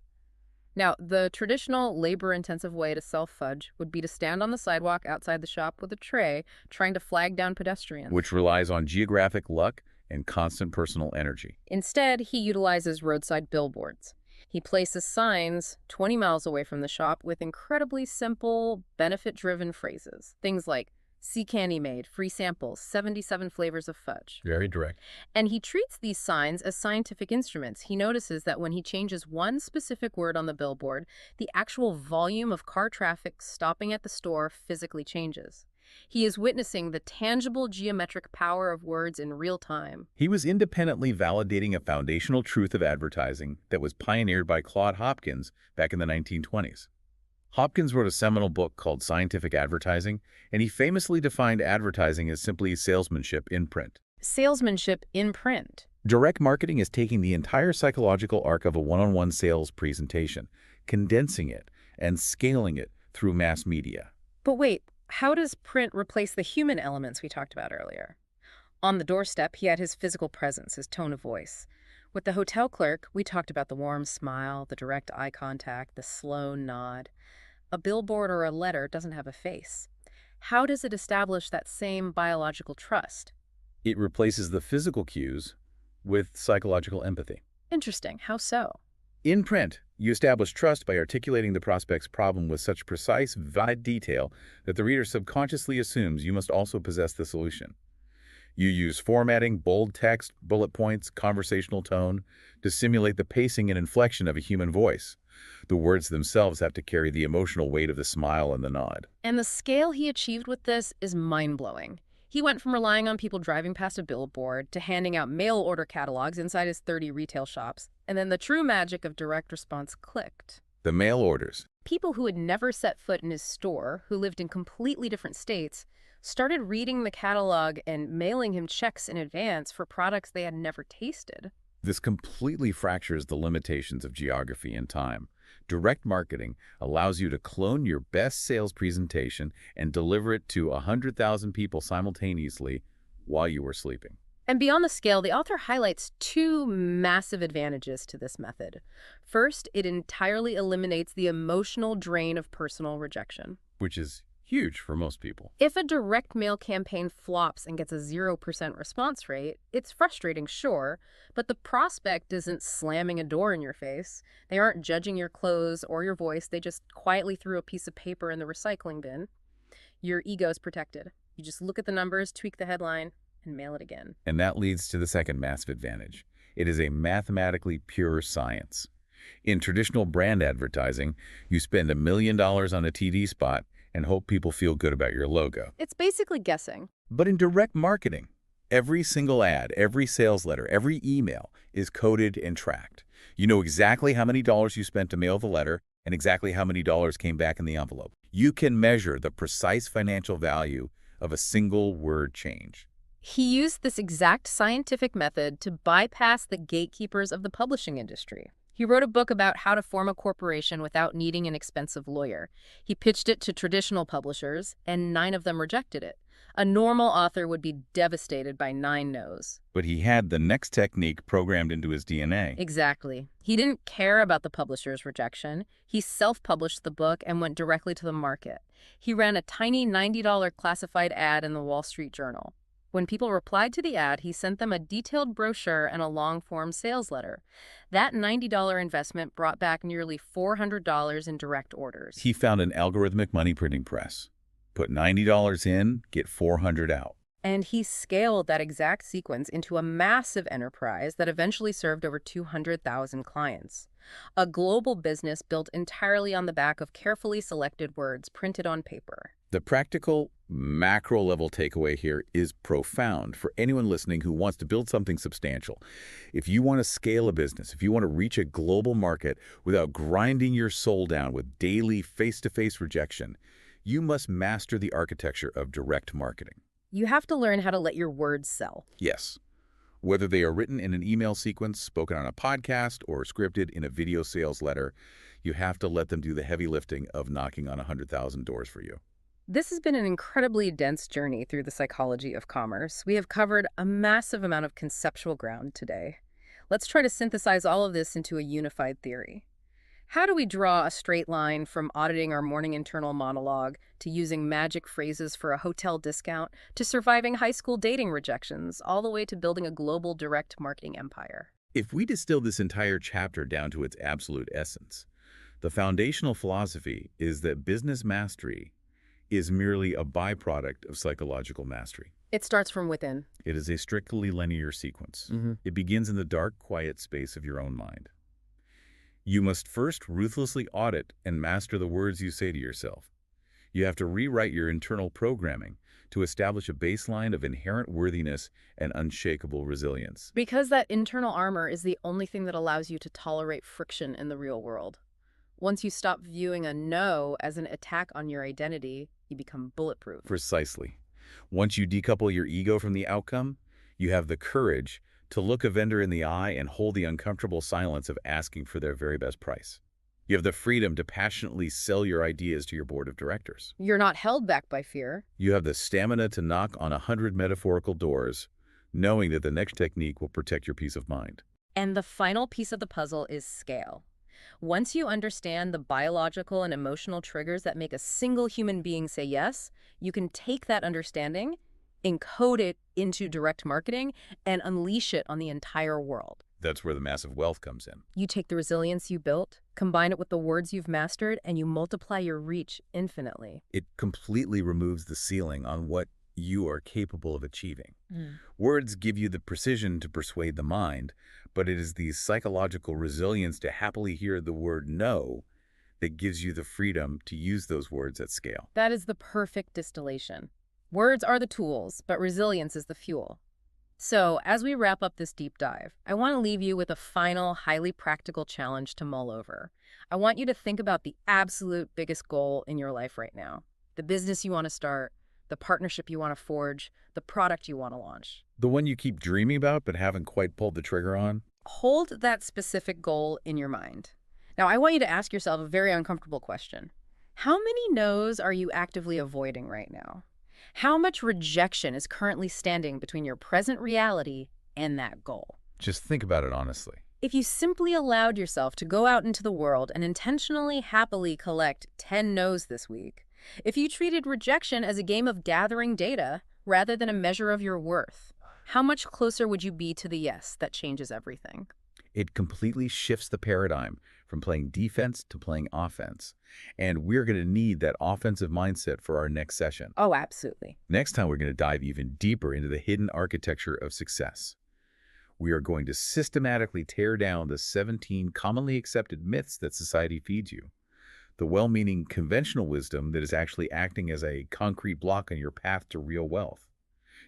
Now, the traditional labor-intensive way to sell fudge would be to stand on the sidewalk outside the shop with a tray trying to flag down pedestrians. Which relies on geographic luck and constant personal energy. Instead, he utilizes roadside billboards. He places signs 20 miles away from the shop with incredibly simple, benefit-driven phrases. Things like, see candy made, free samples, 77 flavors of fudge. Very direct. And he treats these signs as scientific instruments. He notices that when he changes one specific word on the billboard, the actual volume of car traffic stopping at the store physically changes. He is witnessing the tangible geometric power of words in real time. He was independently validating a foundational truth of advertising that was pioneered by Claude Hopkins back in the 1920s. Hopkins wrote a seminal book called Scientific Advertising, and he famously defined advertising as simply salesmanship in print. Salesmanship in print. Direct marketing is taking the entire psychological arc of a one-on-one sales presentation, condensing it, and scaling it through mass media. But wait, how does print replace the human elements we talked about earlier? On the doorstep, he had his physical presence, his tone of voice. With the hotel clerk, we talked about the warm smile, the direct eye contact, the slow nod. A billboard or a letter doesn't have a face. How does it establish that same biological trust? It replaces the physical cues with psychological empathy. Interesting. How so? In print, you establish trust by articulating the prospect's problem with such precise, vivid detail that the reader subconsciously assumes you must also possess the solution. You use formatting, bold text, bullet points, conversational tone to simulate the pacing and inflection of a human voice. The words themselves have to carry the emotional weight of the smile and the nod. And the scale he achieved with this is mind-blowing. He went from relying on people driving past a billboard to handing out mail order catalogs inside his 30 retail shops. And then the true magic of direct response clicked. The mail orders. People who had never set foot in his store, who lived in completely different states, started reading the catalog and mailing him checks in advance for products they had never tasted. This completely fractures the limitations of geography and time. Direct marketing allows you to clone your best sales presentation and deliver it to 100,000 people simultaneously while you were sleeping. And beyond the scale, the author highlights two massive advantages to this method. First, it entirely eliminates the emotional drain of personal rejection, Which is huge for most people. If a direct mail campaign flops and gets a 0% response rate, it's frustrating, sure, but the prospect isn't slamming a door in your face. They aren't judging your clothes or your voice. They just quietly threw a piece of paper in the recycling bin. Your ego's protected. You just look at the numbers, tweak the headline, and mail it again. And that leads to the second massive advantage. It is a mathematically pure science. In traditional brand advertising, you spend $1 million on a TV spot and hope people feel good about your logo. It's basically guessing. But in direct marketing, every single ad, every sales letter, every email is coded and tracked. You know exactly how many dollars you spent to mail the letter and exactly how many dollars came back in the envelope. You can measure the precise financial value of a single word change. He used this exact scientific method to bypass the gatekeepers of the publishing industry. He wrote a book about how to form a corporation without needing an expensive lawyer. He pitched it to traditional publishers, and 9 of them rejected it. A normal author would be devastated by 9 no's. But he had the next technique programmed into his DNA. Exactly. He didn't care about the publisher's rejection. He self-published the book and went directly to the market. He ran a tiny $90 classified ad in the Wall Street Journal. When people replied to the ad, he sent them a detailed brochure and a long-form sales letter. That $90 investment brought back nearly $400 in direct orders. He found an algorithmic money printing press. Put $90 in, get $400 out. And he scaled that exact sequence into a massive enterprise that eventually served over 200,000 clients. A global business built entirely on the back of carefully selected words printed on paper. The practical, macro-level takeaway here is profound for anyone listening who wants to build something substantial. If you want to scale a business, if you want to reach a global market without grinding your soul down with daily face-to-face rejection, you must master the architecture of direct marketing. You have to learn how to let your words sell. Yes. Whether they are written in an email sequence, spoken on a podcast, or scripted in a video sales letter, you have to let them do the heavy lifting of knocking on 100,000 doors for you. This has been an incredibly dense journey through the psychology of commerce. We have covered a massive amount of conceptual ground today. Let's try to synthesize all of this into a unified theory. How do we draw a straight line from auditing our morning internal monologue to using magic phrases for a hotel discount to surviving high school dating rejections, all the way to building a global direct marketing empire? If we distill this entire chapter down to its absolute essence, the foundational philosophy is that business mastery is merely a byproduct of psychological mastery. It starts from within. It is a strictly linear sequence. It begins in the dark, quiet space of your own mind. You must first ruthlessly audit and master the words you say to yourself. You have to rewrite your internal programming to establish a baseline of inherent worthiness and unshakable resilience. Because that internal armor is the only thing that allows you to tolerate friction in the real world. Once you stop viewing a no as an attack on your identity, you become bulletproof. Precisely. Once you decouple your ego from the outcome, you have the courage to look a vendor in the eye and hold the uncomfortable silence of asking for their very best price. You have the freedom to passionately sell your ideas to your board of directors. You're not held back by fear. You have the stamina to knock on 100 metaphorical doors, knowing that the next technique will protect your peace of mind. And the final piece of the puzzle is scale. Once you understand the biological and emotional triggers that make a single human being say yes, you can take that understanding, encode it into direct marketing, and unleash it on the entire world. That's where the massive wealth comes in. You take the resilience you built, combine it with the words you've mastered, and you multiply your reach infinitely. It completely removes the ceiling on what you are capable of achieving. Words give you the precision to persuade the mind, but it is the psychological resilience to happily hear the word no that gives you the freedom to use those words at scale. That is the perfect distillation. Words are the tools, but resilience is the fuel. So, as we wrap up this deep dive, I want to leave you with a final, highly practical challenge to mull over. I want you to think about the absolute biggest goal in your life right now. The business you want to start, the partnership you want to forge, the product you want to launch. The one you keep dreaming about but haven't quite pulled the trigger on? Hold that specific goal in your mind. Now, I want you to ask yourself a very uncomfortable question. How many no's are you actively avoiding right now? How much rejection is currently standing between your present reality and that goal? Just think about it honestly. If you simply allowed yourself to go out into the world and intentionally, happily collect 10 no's this week, if you treated rejection as a game of gathering data rather than a measure of your worth, how much closer would you be to the yes that changes everything? It completely shifts the paradigm from playing defense to playing offense. And we're going to need that offensive mindset for our next session. Oh, absolutely. Next time, we're going to dive even deeper into the hidden architecture of success. We are going to systematically tear down the 17 commonly accepted myths that society feeds you. The well-meaning conventional wisdom that is actually acting as a concrete block on your path to real wealth.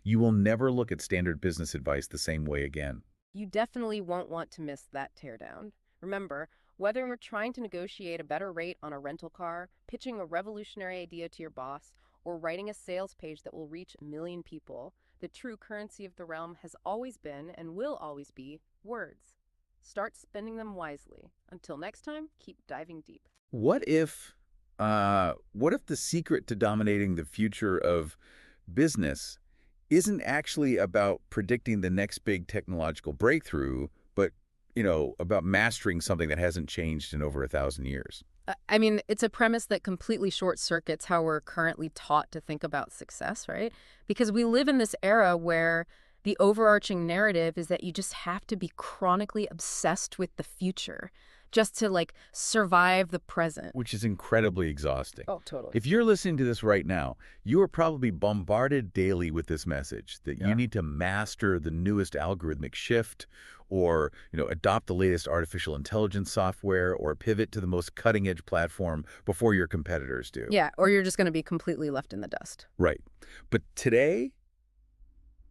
You will never look at standard business advice the same way again. You definitely won't want to miss that teardown. Remember, whether we're trying to negotiate a better rate on a rental car, pitching a revolutionary idea to your boss, or writing a sales page that will reach 1 million people, The true currency of the realm has always been and will always be words. Start spending them wisely. Until next time, keep diving deep. What if the secret to dominating the future of business isn't actually about predicting the next big technological breakthrough, but, about mastering something that hasn't changed in over 1,000 years? I mean, it's a premise that completely short circuits how we're currently taught to think about success, right? Because we live in this era where the overarching narrative is that you just have to be chronically obsessed with the future just to, like, survive the present. Which is incredibly exhausting. Oh, totally. If you're listening to this right now, you are probably bombarded daily with this message that you need to master the newest algorithmic shift or, adopt the latest artificial intelligence software or pivot to the most cutting-edge platform before your competitors do. Yeah, or you're just going to be completely left in the dust. Right. But today,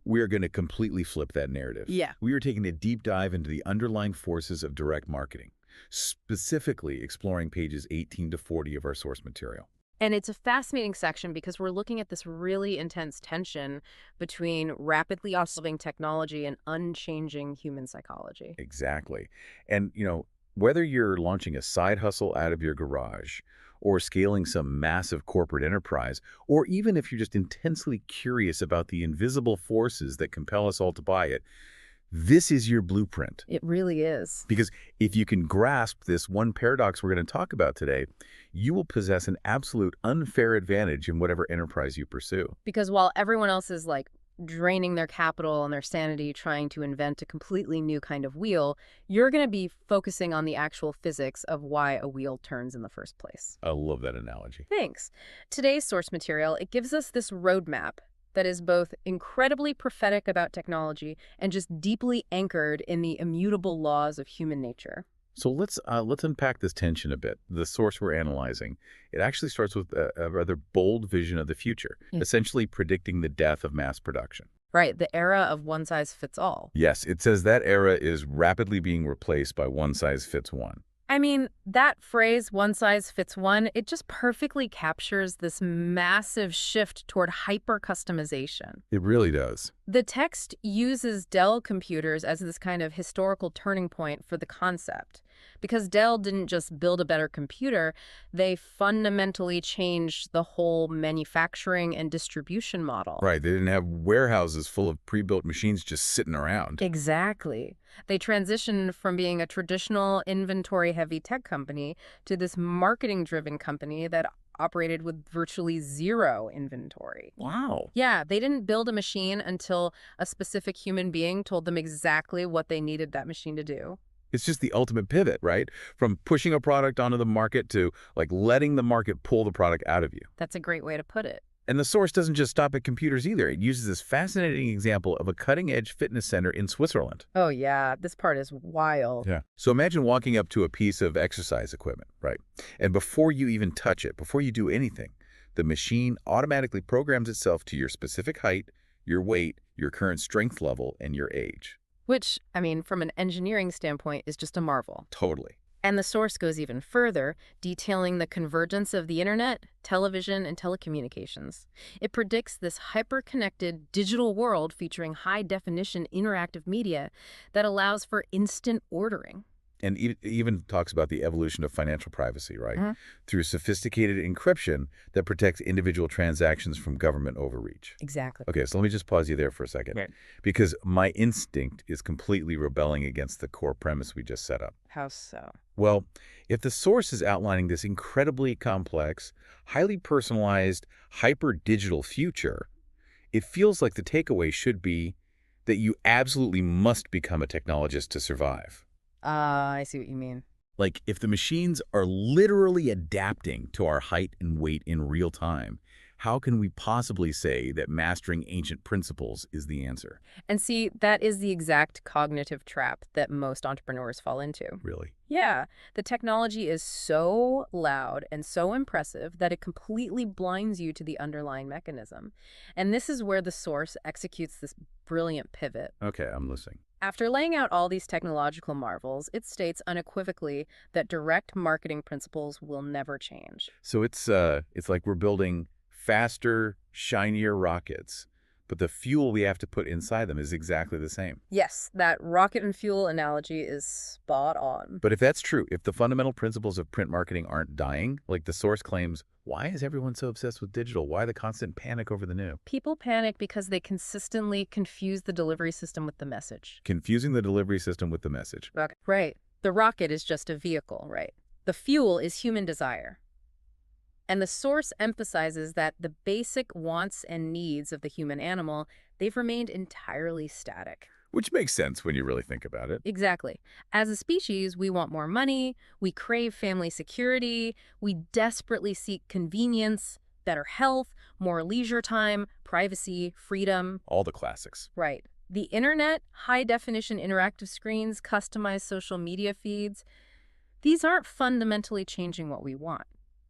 we are going to completely flip that narrative. Yeah. We are taking a deep dive into the underlying forces of direct marketing, specifically exploring pages 18 to 40 of our source material. And it's a fascinating section because we're looking at this really intense tension between rapidly evolving technology and unchanging human psychology. Exactly. And, whether you're launching a side hustle out of your garage or scaling some massive corporate enterprise, or even if you're just intensely curious about the invisible forces that compel us all to buy it, this is your blueprint. It really is. Because if you can grasp this one paradox we're going to talk about today, you will possess an absolute unfair advantage in whatever enterprise you pursue. Because while everyone else is like draining their capital and their sanity trying to invent a completely new kind of wheel, you're going to be focusing on the actual physics of why a wheel turns in the first place. I love that analogy. Thanks. Today's source material, it gives us this roadmap that is both incredibly prophetic about technology and just deeply anchored in the immutable laws of human nature. So let's unpack this tension a bit. The source we're analyzing, it actually starts with a rather bold vision of the future, essentially predicting the death of mass production. Right, the era of one size fits all. Yes, it says that era is rapidly being replaced by one size fits one. I mean, that phrase, one size fits one, it just perfectly captures this massive shift toward hyper-customization. It really does. The text uses Dell computers as this kind of historical turning point for the concept. Because Dell didn't just build a better computer, they fundamentally changed the whole manufacturing and distribution model. Right, they didn't have warehouses full of pre-built machines just sitting around. Exactly. They transitioned from being a traditional inventory-heavy tech company to this marketing-driven company that operated with virtually zero inventory. Wow. Yeah, they didn't build a machine until a specific human being told them exactly what they needed that machine to do. It's just the ultimate pivot, right? From pushing a product onto the market to letting the market pull the product out of you. That's a great way to put it. And the source doesn't just stop at computers either. It uses this fascinating example of a cutting-edge fitness center in Switzerland. Oh yeah, this part is wild. Yeah. So imagine walking up to a piece of exercise equipment, right? And before you even touch it, before you do anything, the machine automatically programs itself to your specific height, your weight, your current strength level, and your age. Which, I mean, from an engineering standpoint, is just a marvel. Totally. And the source goes even further, detailing the convergence of the internet, television, and telecommunications. It predicts this hyper-connected digital world featuring high-definition interactive media that allows for instant ordering. And even talks about the evolution of financial privacy, right? Mm-hmm. Through sophisticated encryption that protects individual transactions from government overreach. Exactly. Okay, so let me just pause you there for a second. Right. Because my instinct is completely rebelling against the core premise we just set up. How so? Well, if the source is outlining this incredibly complex, highly personalized, hyper-digital future, it feels like the takeaway should be that you absolutely must become a technologist to survive. I see what you mean. Like, if the machines are literally adapting to our height and weight in real time, how can we possibly say that mastering ancient principles is the answer? And see, that is the exact cognitive trap that most entrepreneurs fall into. Really? Yeah, the technology is so loud and so impressive that it completely blinds you to the underlying mechanism. And this is where the source executes this brilliant pivot. Okay, I'm listening. After laying out all these technological marvels, it states unequivocally that direct marketing principles will never change. So it's like we're building faster, shinier rockets, But the fuel we have to put inside them is exactly the same. Yes, that rocket and fuel analogy is spot on. But if that's true, if the fundamental principles of print marketing aren't dying, like the source claims, why is everyone so obsessed with digital? Why the constant panic over the new? People panic because they consistently confuse the delivery system with the message. Confusing the delivery system with the message. Okay. Right. The rocket is just a vehicle, right? The fuel is human desire. And the source emphasizes that the basic wants and needs of the human animal, they've remained entirely static. Which makes sense when you really think about it. Exactly. As a species, we want more money, we crave family security, we desperately seek convenience, better health, more leisure time, privacy, freedom. All the classics. Right. The internet, high-definition interactive screens, customized social media feeds, these aren't fundamentally changing what we want.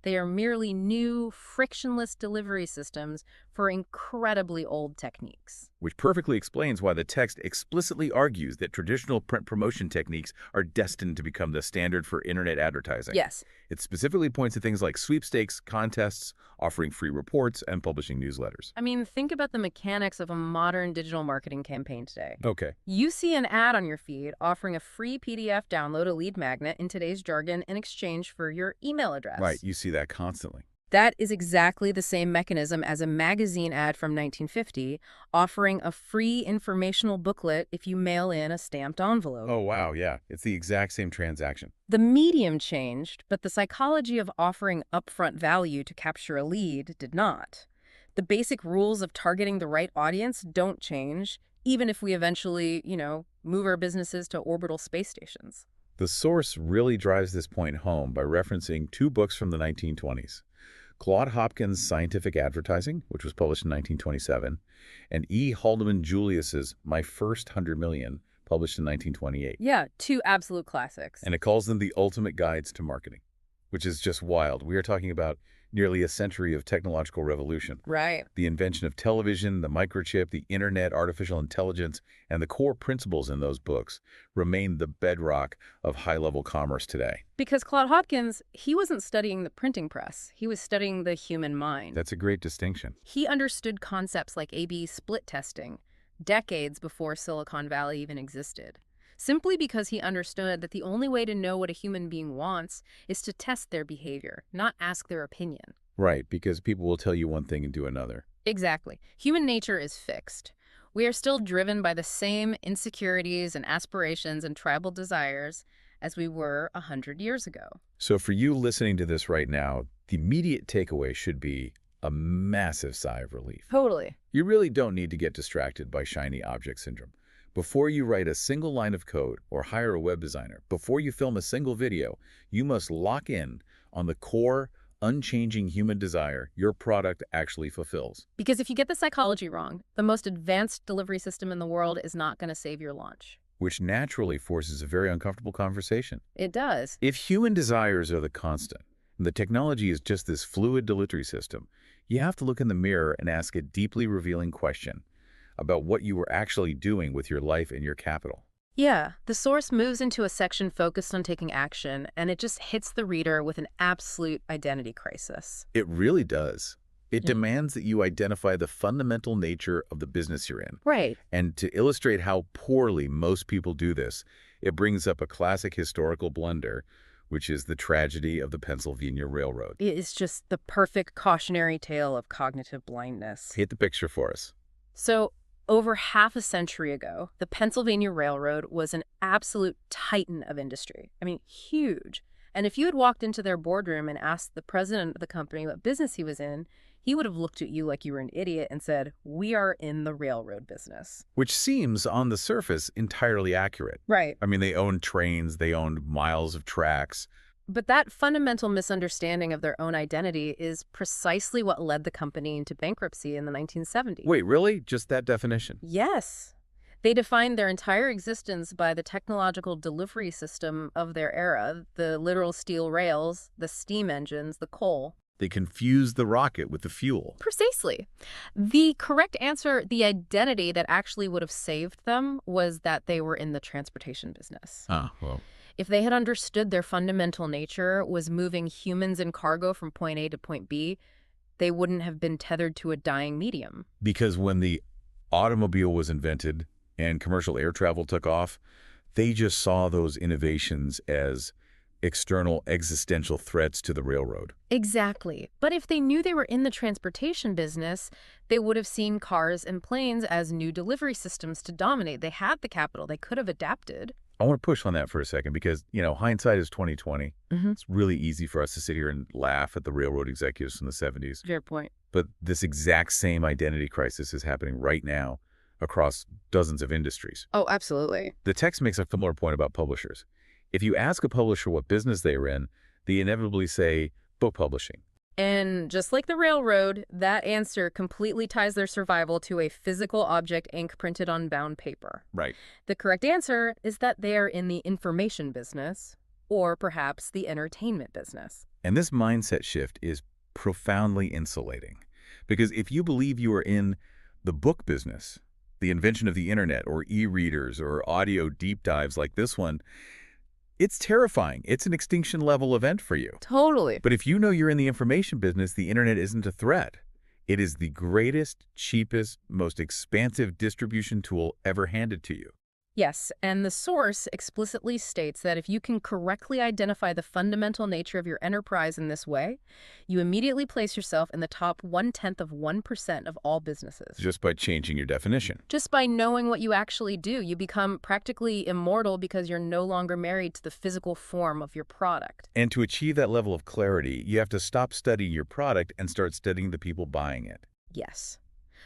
They are merely new, frictionless delivery systems for incredibly old techniques. Which perfectly explains why the text explicitly argues that traditional print promotion techniques are destined to become the standard for internet advertising. Yes. It specifically points to things like sweepstakes, contests, offering free reports, and publishing newsletters. I mean, think about the mechanics of a modern digital marketing campaign today. Okay. You see an ad on your feed offering a free PDF download, a lead magnet in today's jargon, in exchange for your email address. Right, you see that constantly. That is exactly the same mechanism as a magazine ad from 1950 offering a free informational booklet if you mail in a stamped envelope. Oh, wow, yeah. It's the exact same transaction. The medium changed, but the psychology of offering upfront value to capture a lead did not. The basic rules of targeting the right audience don't change, even if we eventually, move our businesses to orbital space stations. The source really drives this point home by referencing two books from the 1920s. Claude Hopkins' Scientific Advertising, which was published in 1927, and E. Haldeman Julius's My First 100 Million, published in 1928. Yeah, two absolute classics. And it calls them the ultimate guides to marketing, which is just wild. We are talking about nearly a century of technological revolution. Right. The invention of television, the microchip, the internet, artificial intelligence, and the core principles in those books remain the bedrock of high-level commerce today. Because Claude Hopkins, he wasn't studying the printing press. He was studying the human mind. That's a great distinction. He understood concepts like A/B split testing decades before Silicon Valley even existed. Simply because he understood that the only way to know what a human being wants is to test their behavior, not ask their opinion. Right, because people will tell you one thing and do another. Exactly. Human nature is fixed. We are still driven by the same insecurities and aspirations and tribal desires as we were 100 years ago. So for you listening to this right now, the immediate takeaway should be a massive sigh of relief. Totally. You really don't need to get distracted by shiny object syndrome. Before you write a single line of code or hire a web designer, before you film a single video, you must lock in on the core, unchanging human desire your product actually fulfills. Because if you get the psychology wrong, the most advanced delivery system in the world is not going to save your launch. Which naturally forces a very uncomfortable conversation. It does. If human desires are the constant, and the technology is just this fluid delivery system, you have to look in the mirror and ask a deeply revealing question about what you were actually doing with your life and your capital. Yeah, the source moves into a section focused on taking action, and it just hits the reader with an absolute identity crisis. It really does. It demands that you identify the fundamental nature of the business you're in. Right. And to illustrate how poorly most people do this, it brings up a classic historical blunder, which is the tragedy of the Pennsylvania Railroad. It is just the perfect cautionary tale of cognitive blindness. Paint the picture for us. So, over half a century ago, the Pennsylvania Railroad was an absolute titan of industry. I mean, huge. And if you had walked into their boardroom and asked the president of the company what business he was in, he would have looked at you like you were an idiot and said, "We are in the railroad business." Which seems, on the surface, entirely accurate. Right. I mean, they owned trains, they owned miles of tracks. But that fundamental misunderstanding of their own identity is precisely what led the company into bankruptcy in the 1970s. Wait, really? Just that definition? Yes. They defined their entire existence by the technological delivery system of their era, the literal steel rails, the steam engines, the coal. They confused the rocket with the fuel. Precisely. The correct answer, the identity that actually would have saved them, was that they were in the transportation business. Well. If they had understood their fundamental nature was moving humans and cargo from point A to point B, they wouldn't have been tethered to a dying medium. Because when the automobile was invented and commercial air travel took off, they just saw those innovations as external existential threats to the railroad. Exactly. But if they knew they were in the transportation business, they would have seen cars and planes as new delivery systems to dominate. They had the capital. They could have adapted. I want to push on that for a second because, hindsight is 20/20. It's really easy for us to sit here and laugh at the railroad executives from the 70s. Fair point. But this exact same identity crisis is happening right now across dozens of industries. Oh, absolutely. The text makes a similar point about publishers. If you ask a publisher what business they are in, they inevitably say book publishing. And just like the railroad, that answer completely ties their survival to a physical object ink printed on bound paper. Right. The correct answer is that they are in the information business, or perhaps the entertainment business. And this mindset shift is profoundly insulating. Because if you believe you are in the book business, the invention of the internet or e-readers or audio deep dives like this one, it's terrifying. It's an extinction level event for you. Totally. But if you know you're in the information business, the internet isn't a threat. It is the greatest, cheapest, most expansive distribution tool ever handed to you. Yes, and the source explicitly states that if you can correctly identify the fundamental nature of your enterprise in this way, you immediately place yourself in the top 0.1% of all businesses. Just by changing your definition. Just by knowing what you actually do, you become practically immortal because you're no longer married to the physical form of your product. And to achieve that level of clarity, you have to stop studying your product and start studying the people buying it. Yes.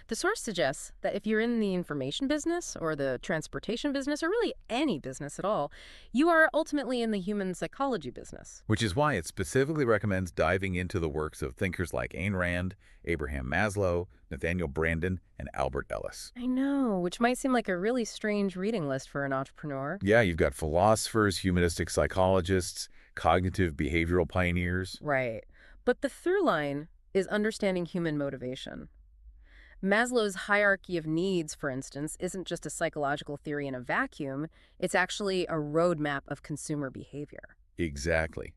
The source suggests that if you're in the information business or the transportation business or really any business at all, you are ultimately in the human psychology business. Which is why it specifically recommends diving into the works of thinkers like Ayn Rand, Abraham Maslow, Nathaniel Branden, and Albert Ellis. I know, which might seem like a really strange reading list for an entrepreneur. Yeah, you've got philosophers, humanistic psychologists, cognitive behavioral pioneers. Right. But the through line is understanding human motivation. Maslow's hierarchy of needs, for instance, isn't just a psychological theory in a vacuum. It's actually a roadmap of consumer behavior. Exactly.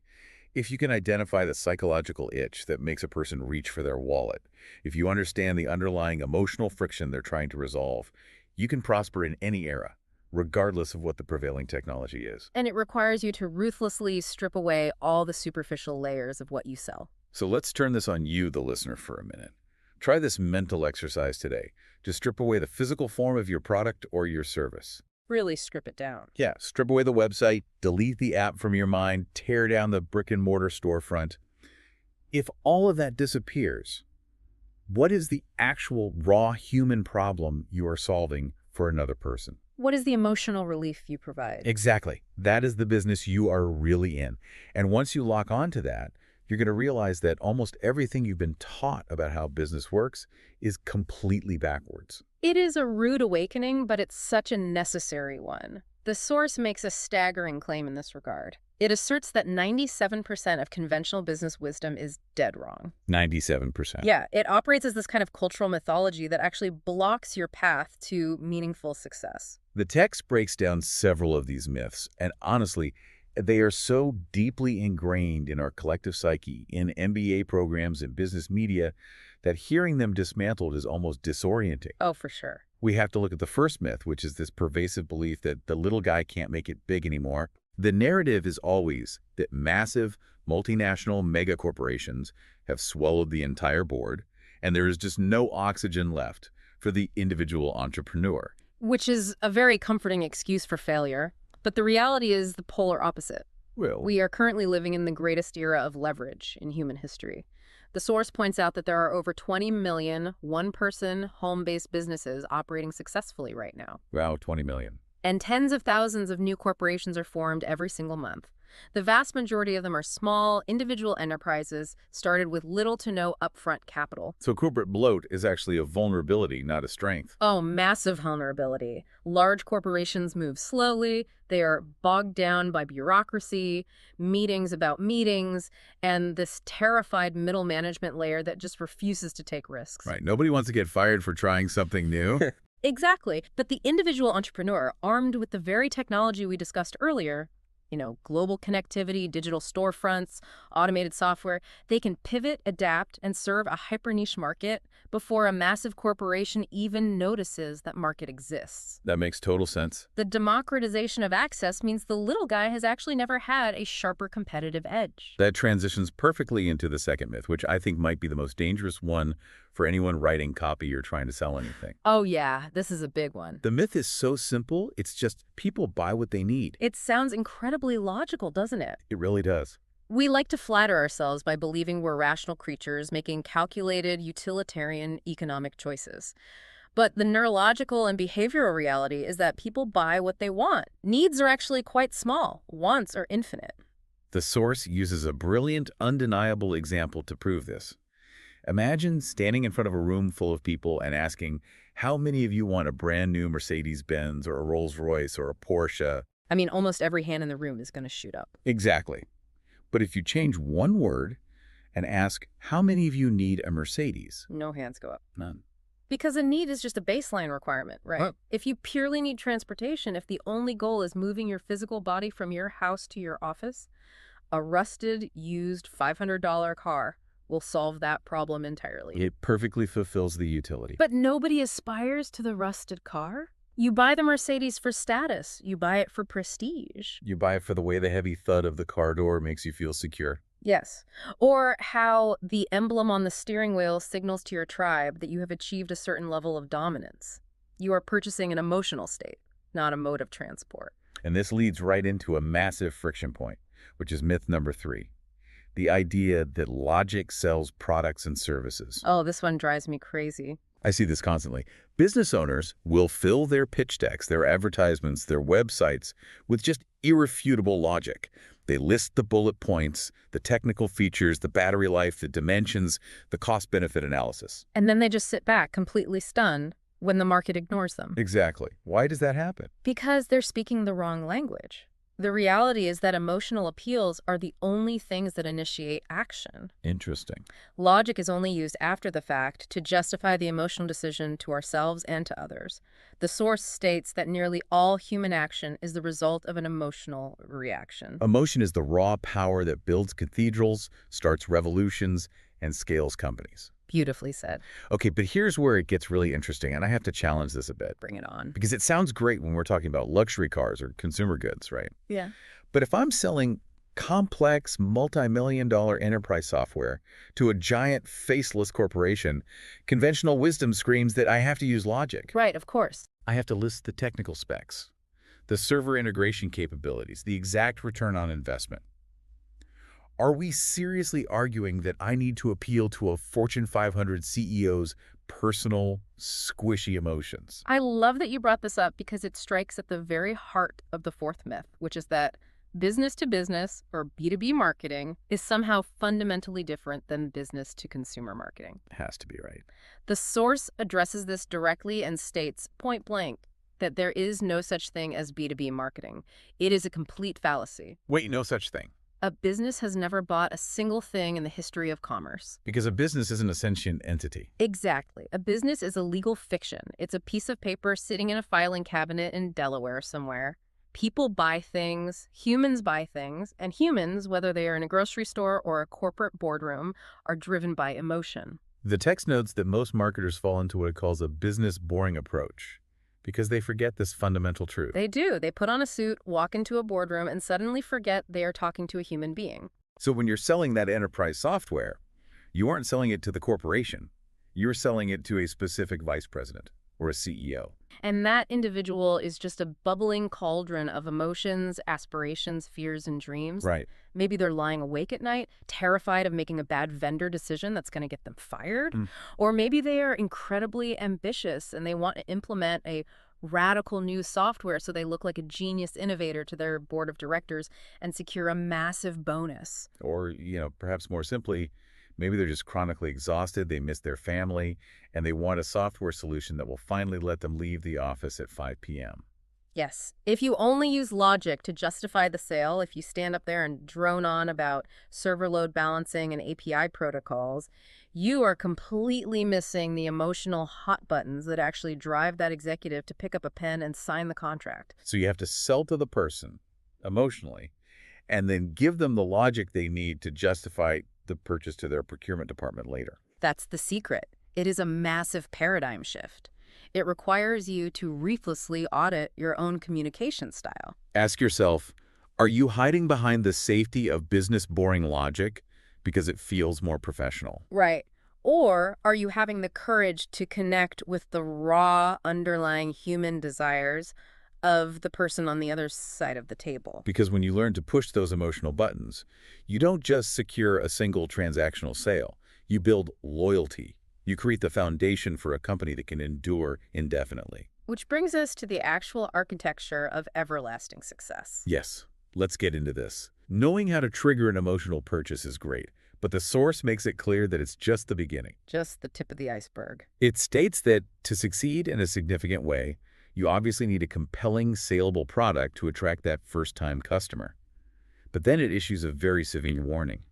If you can identify the psychological itch that makes a person reach for their wallet, if you understand the underlying emotional friction they're trying to resolve, you can prosper in any era, regardless of what the prevailing technology is. And it requires you to ruthlessly strip away all the superficial layers of what you sell. So let's turn this on you, the listener, for a minute. Try this mental exercise today. Just strip away the physical form of your product or your service. Really strip it down. Yeah, strip away the website, delete the app from your mind, tear down the brick-and-mortar storefront. If all of that disappears, what is the actual raw human problem you are solving for another person? What is the emotional relief you provide? Exactly. That is the business you are really in. And once you lock onto that, you're going to realize that almost everything you've been taught about how business works is completely backwards. It is a rude awakening, but it's such a necessary one. The source makes a staggering claim in this regard. It asserts that 97% of conventional business wisdom is dead wrong. 97%. Yeah, it operates as this kind of cultural mythology that actually blocks your path to meaningful success. The text breaks down several of these myths, and honestly, they are so deeply ingrained in our collective psyche, in MBA programs and business media, that hearing them dismantled is almost disorienting. Oh, for sure. We have to look at the first myth, which is this pervasive belief that the little guy can't make it big anymore. The narrative is always that massive, multinational megacorporations have swallowed the entire board, and there is just no oxygen left for the individual entrepreneur. Which is a very comforting excuse for failure. But the reality is the polar opposite. Well, We are currently living in the greatest era of leverage in human history. The source points out that there are over 20 million one-person, home-based businesses operating successfully right now. wow, 20 million. And tens of thousands of new corporations are formed every single month. The vast majority of them are small, individual enterprises started with little to no upfront capital. So corporate bloat is actually a vulnerability, not a strength. Oh, massive vulnerability. Large corporations move slowly. They are bogged down by bureaucracy, meetings about meetings, and this terrified middle management layer that just refuses to take risks. Right. Nobody wants to get fired for trying something new. Exactly. But the individual entrepreneur, armed with the very technology we discussed earlier, global connectivity, digital storefronts, automated software. They can pivot, adapt, and serve a hyper-niche market before a massive corporation even notices that market exists. That makes total sense. The democratization of access means the little guy has actually never had a sharper competitive edge. That transitions perfectly into the second myth, which I think might be the most dangerous one for anyone writing copy or trying to sell anything. Oh yeah, this is a big one. The myth is so simple, it's just people buy what they need. It sounds incredibly logical, doesn't it? It really does. We like to flatter ourselves by believing we're rational creatures making calculated, utilitarian economic choices. But the neurological and behavioral reality is that people buy what they want. Needs are actually quite small. Wants are infinite. The source uses a brilliant, undeniable example to prove this. Imagine standing in front of a room full of people and asking, how many of you want a brand new Mercedes-Benz or a Rolls-Royce or a Porsche? I mean, almost every hand in the room is going to shoot up. Exactly. But if you change one word and ask, how many of you need a Mercedes? No hands go up. None. Because a need is just a baseline requirement, right? Huh. If you purely need transportation, if the only goal is moving your physical body from your house to your office, a rusted, used $500 car will solve that problem entirely. It perfectly fulfills the utility. But nobody aspires to the rusted car. You buy the Mercedes for status. You buy it for prestige. You buy it for the way the heavy thud of the car door makes you feel secure. Yes. Or how the emblem on the steering wheel signals to your tribe that you have achieved a certain level of dominance. You are purchasing an emotional state, not a mode of transport. And this leads right into a massive friction point, which is myth number 3. The idea that logic sells products and services. Oh, this one drives me crazy. I see this constantly. Business owners will fill their pitch decks, their advertisements, their websites with just irrefutable logic. They list the bullet points, the technical features, the battery life, the dimensions, the cost-benefit analysis. And then they just sit back, completely stunned, when the market ignores them. Exactly. Why does that happen? Because they're speaking the wrong language. The reality is that emotional appeals are the only things that initiate action. Interesting. Logic is only used after the fact to justify the emotional decision to ourselves and to others. The source states that nearly all human action is the result of an emotional reaction. Emotion is the raw power that builds cathedrals, starts revolutions, and scales companies. Beautifully said. Okay, but here's where it gets really interesting, and I have to challenge this a bit. Bring it on. Because it sounds great when we're talking about luxury cars or consumer goods, right? Yeah. But if I'm selling complex, multi-million-dollar enterprise software to a giant, faceless corporation, conventional wisdom screams that I have to use logic. Right, of course. I have to list the technical specs, the server integration capabilities, the exact return on investment. Are we seriously arguing that I need to appeal to a Fortune 500 CEO's personal, squishy emotions? I love that you brought this up because it strikes at the very heart of the fourth myth, which is that business to business, or B2B marketing, is somehow fundamentally different than business to consumer marketing. Has to be right. The source addresses this directly and states, point blank, that there is no such thing as B2B marketing. It is a complete fallacy. Wait, no such thing. A business has never bought a single thing in the history of commerce. Because a business isn't a sentient entity. Exactly. A business is a legal fiction. It's a piece of paper sitting in a filing cabinet in Delaware somewhere. People buy things, humans buy things, and humans, whether they are in a grocery store or a corporate boardroom, are driven by emotion. The text notes that most marketers fall into what it calls a business boring approach, because they forget this fundamental truth. They do. They put on a suit, walk into a boardroom, and suddenly forget they are talking to a human being. So when you're selling that enterprise software, you aren't selling it to the corporation. You're selling it to a specific vice president or a CEO. And that individual is just a bubbling cauldron of emotions, aspirations, fears, and dreams. Right. Maybe they're lying awake at night, terrified of making a bad vendor decision that's going to get them fired. Or maybe they are incredibly ambitious and they want to implement a radical new software so they look like a genius innovator to their board of directors and secure a massive bonus. Or, perhaps more simply, maybe they're just chronically exhausted, they miss their family, and they want a software solution that will finally let them leave the office at 5 p.m. Yes. If you only use logic to justify the sale, if you stand up there and drone on about server load balancing and API protocols, you are completely missing the emotional hot buttons that actually drive that executive to pick up a pen and sign the contract. So you have to sell to the person, emotionally, and then give them the logic they need to justify the purchase to their procurement department later. That's the secret. It is a massive paradigm shift. It requires you to ruthlessly audit your own communication style. Ask yourself, are you hiding behind the safety of business boring logic because it feels more professional? Right. Or are you having the courage to connect with the raw underlying human desires of the person on the other side of the table? Because when you learn to push those emotional buttons, you don't just secure a single transactional sale. You build loyalty. You create the foundation for a company that can endure indefinitely. Which brings us to the actual architecture of everlasting success. Yes, let's get into this. Knowing how to trigger an emotional purchase is great, but the source makes it clear that it's just the beginning. Just the tip of the iceberg. It states that to succeed in a significant way, you obviously need a compelling, saleable product to attract that first-time customer. But then it issues a very severe warning.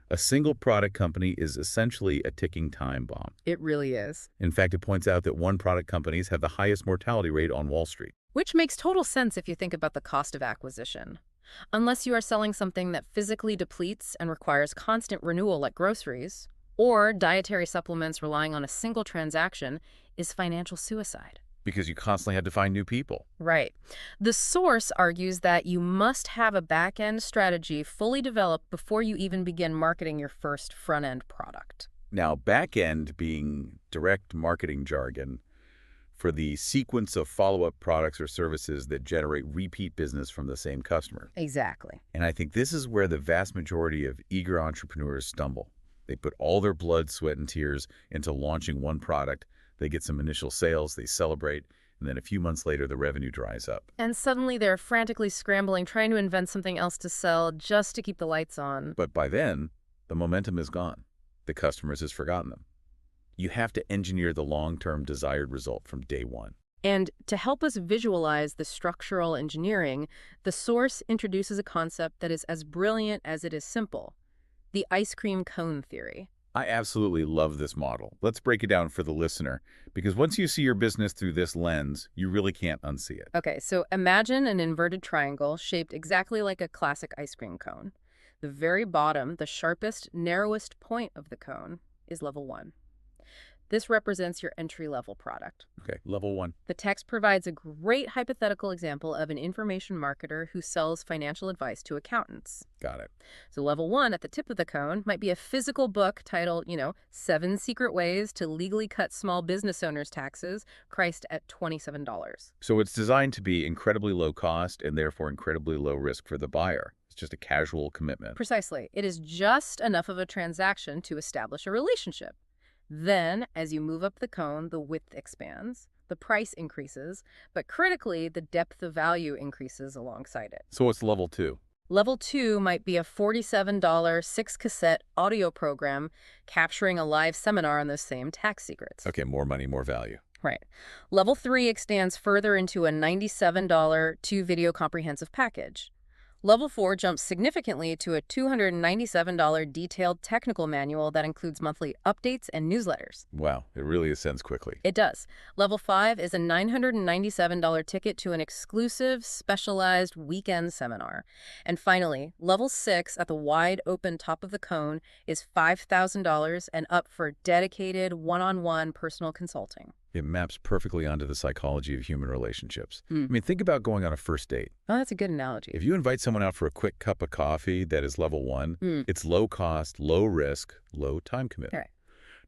A single product company is essentially a ticking time bomb. It really is. In fact, it points out that one-product companies have the highest mortality rate on Wall Street. Which makes total sense if you think about the cost of acquisition. Unless you are selling something that physically depletes and requires constant renewal like groceries, or dietary supplements relying on a single transaction is financial suicide. Because you constantly had to find new people. Right. The source argues that you must have a back-end strategy fully developed before you even begin marketing your first front-end product. Now, back-end being direct marketing jargon for the sequence of follow-up products or services that generate repeat business from the same customer. Exactly. And I think this is where the vast majority of eager entrepreneurs stumble. They put all their blood, sweat, and tears into launching one product. They get some initial sales, they celebrate, and then a few months later, the revenue dries up. And suddenly they're frantically scrambling, trying to invent something else to sell just to keep the lights on. But by then, the momentum is gone. The customers has forgotten them. You have to engineer the long-term desired result from day one. And to help us visualize the structural engineering, the source introduces a concept that is as brilliant as it is simple: the ice cream cone theory. I absolutely love this model. Let's break it down for the listener, because once you see your business through this lens, you really can't unsee it. Okay, so imagine an inverted triangle shaped exactly like a classic ice cream cone. The very bottom, the sharpest, narrowest point of the cone, is level 1. This represents your entry-level product. Okay, level 1. The text provides a great hypothetical example of an information marketer who sells financial advice to accountants. Got it. So level 1 at the tip of the cone might be a physical book titled, 7 Secret Ways to Legally Cut Small Business Owners' Taxes, priced at $27. So it's designed to be incredibly low cost and therefore incredibly low risk for the buyer. It's just a casual commitment. Precisely. It is just enough of a transaction to establish a relationship. Then, as you move up the cone, the width expands, the price increases, but critically, the depth of value increases alongside it. So what's level 2? Level 2 might be a $47 6-cassette audio program capturing a live seminar on those same tax secrets. Okay, more money, more value. Right. Level 3 extends further into a $97 2-video comprehensive package. Level 4 jumps significantly to a $297 detailed technical manual that includes monthly updates and newsletters. Wow, it really ascends quickly. It does. Level 5 is a $997 ticket to an exclusive, specialized weekend seminar. And finally, Level 6 at the wide open top of the cone is $5,000 and up for dedicated one-on-one personal consulting. It maps perfectly onto the psychology of human relationships. I mean, think about going on a first date. Oh, that's a good analogy. If you invite someone out for a quick cup of coffee that is level 1, it's low cost, low risk, low time commitment. Right.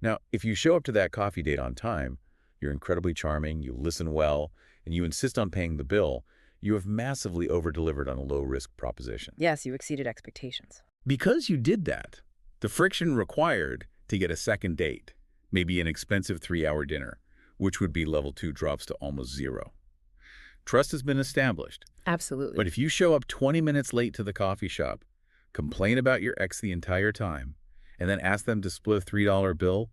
Now, if you show up to that coffee date on time, you're incredibly charming, you listen well, and you insist on paying the bill, you have massively over-delivered on a low-risk proposition. Yes, you exceeded expectations. Because you did that, the friction required to get a second date, maybe an expensive 3-hour dinner, which would be level 2, drops to almost 0. Trust has been established. Absolutely. But if you show up 20 minutes late to the coffee shop, complain about your ex the entire time, and then ask them to split a $3 bill,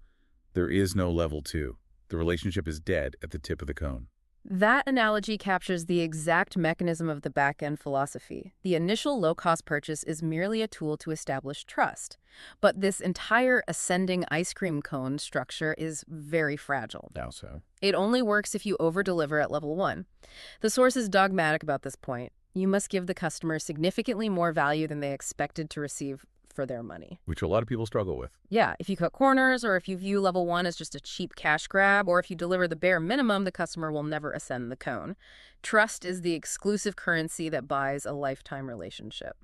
there is no level 2. The relationship is dead at the tip of the cone. That analogy captures the exact mechanism of the back-end philosophy. The initial low-cost purchase is merely a tool to establish trust. But this entire ascending ice cream cone structure is very fragile. How so? It only works if you over-deliver at level 1. The source is dogmatic about this point. You must give the customer significantly more value than they expected to receive for their money. Which a lot of people struggle with. Yeah, if you cut corners, or if you view level 1 as just a cheap cash grab, or if you deliver the bare minimum, the customer will never ascend the cone. Trust is the exclusive currency that buys a lifetime relationship.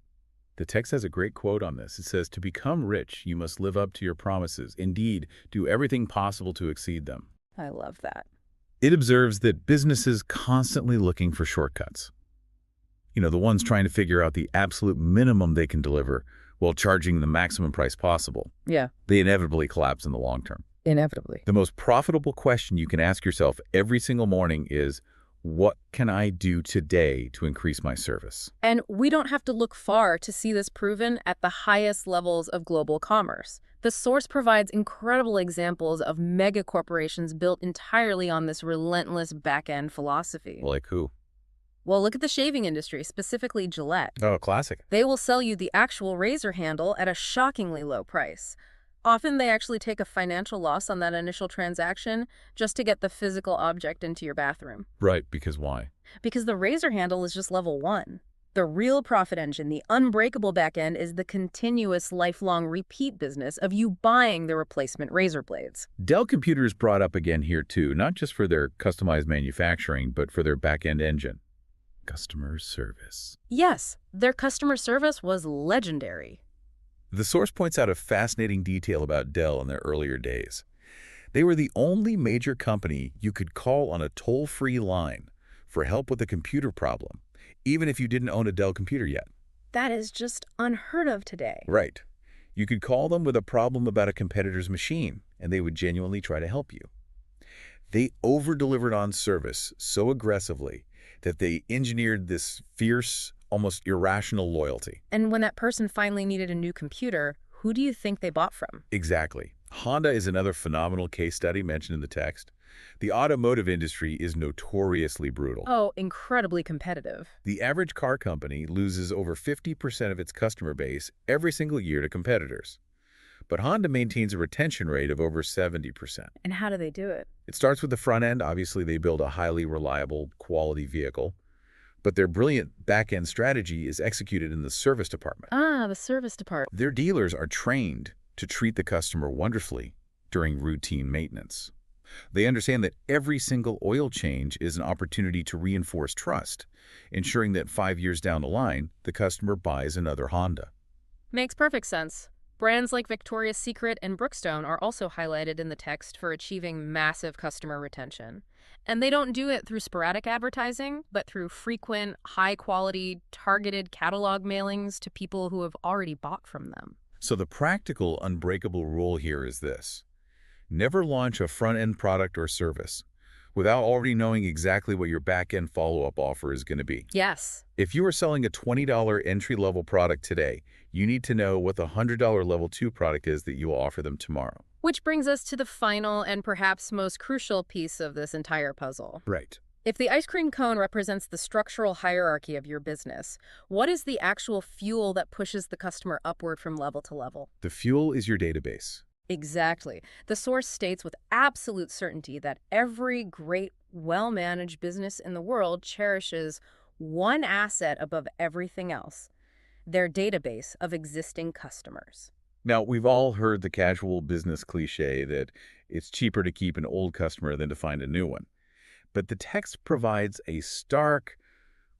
The text has a great quote on this. It says, "To become rich, you must live up to your promises. Indeed, do everything possible to exceed them." I love that. It observes that businesses constantly looking for shortcuts. The ones trying to figure out the absolute minimum they can deliver while charging the maximum price possible. Yeah, They inevitably collapse in the long term. inevitably. The most profitable question you can ask yourself every single morning is, what can I do today to increase my service? And we don't have to look far to see this proven at the highest levels of global commerce. The source provides incredible examples of mega corporations built entirely on this relentless back-end philosophy. Like who? Well, look at the shaving industry, specifically Gillette. Oh, classic. They will sell you the actual razor handle at a shockingly low price. Often they actually take a financial loss on that initial transaction just to get the physical object into your bathroom. Right, because why? Because the razor handle is just level 1. The real profit engine, the unbreakable back end, is the continuous lifelong repeat business of you buying the replacement razor blades. Dell Computers brought up again here too, not just for their customized manufacturing, but for their back-end engine. Customer service. Yes, their customer service was legendary. The source points out a fascinating detail about Dell in their earlier days. They were the only major company you could call on a toll-free line for help with a computer problem, even if you didn't own a Dell computer yet. That is just unheard of today. Right. You could call them with a problem about a competitor's machine, and they would genuinely try to help you. They over-delivered on service so aggressively that they engineered this fierce, almost irrational loyalty. And when that person finally needed a new computer, who do you think they bought from? Exactly. Honda is another phenomenal case study mentioned in the text. The automotive industry is notoriously brutal. Oh, incredibly competitive. The average car company loses over 50% of its customer base every single year to competitors. But Honda maintains a retention rate of over 70%. And how do they do it? It starts with the front end. Obviously, they build a highly reliable, quality vehicle. But their brilliant back-end strategy is executed in the service department. Ah, the service department. Their dealers are trained to treat the customer wonderfully during routine maintenance. They understand that every single oil change is an opportunity to reinforce trust, ensuring that 5 years down the line, the customer buys another Honda. Makes perfect sense. Brands like Victoria's Secret and Brookstone are also highlighted in the text for achieving massive customer retention. And they don't do it through sporadic advertising, but through frequent, high-quality, targeted catalog mailings to people who have already bought from them. So the practical, unbreakable rule here is this. Never launch a front-end product or service without already knowing exactly what your back-end follow-up offer is going to be. Yes. If you are selling a $20 entry-level product today, you need to know what the $100 level 2 product is that you will offer them tomorrow. Which brings us to the final and perhaps most crucial piece of this entire puzzle. Right. If the ice cream cone represents the structural hierarchy of your business, what is the actual fuel that pushes the customer upward from level to level? The fuel is your database. Exactly. The source states with absolute certainty that every great, well-managed business in the world cherishes one asset above everything else: their database of existing customers. Now, we've all heard the casual business cliche that it's cheaper to keep an old customer than to find a new one. But the text provides a stark,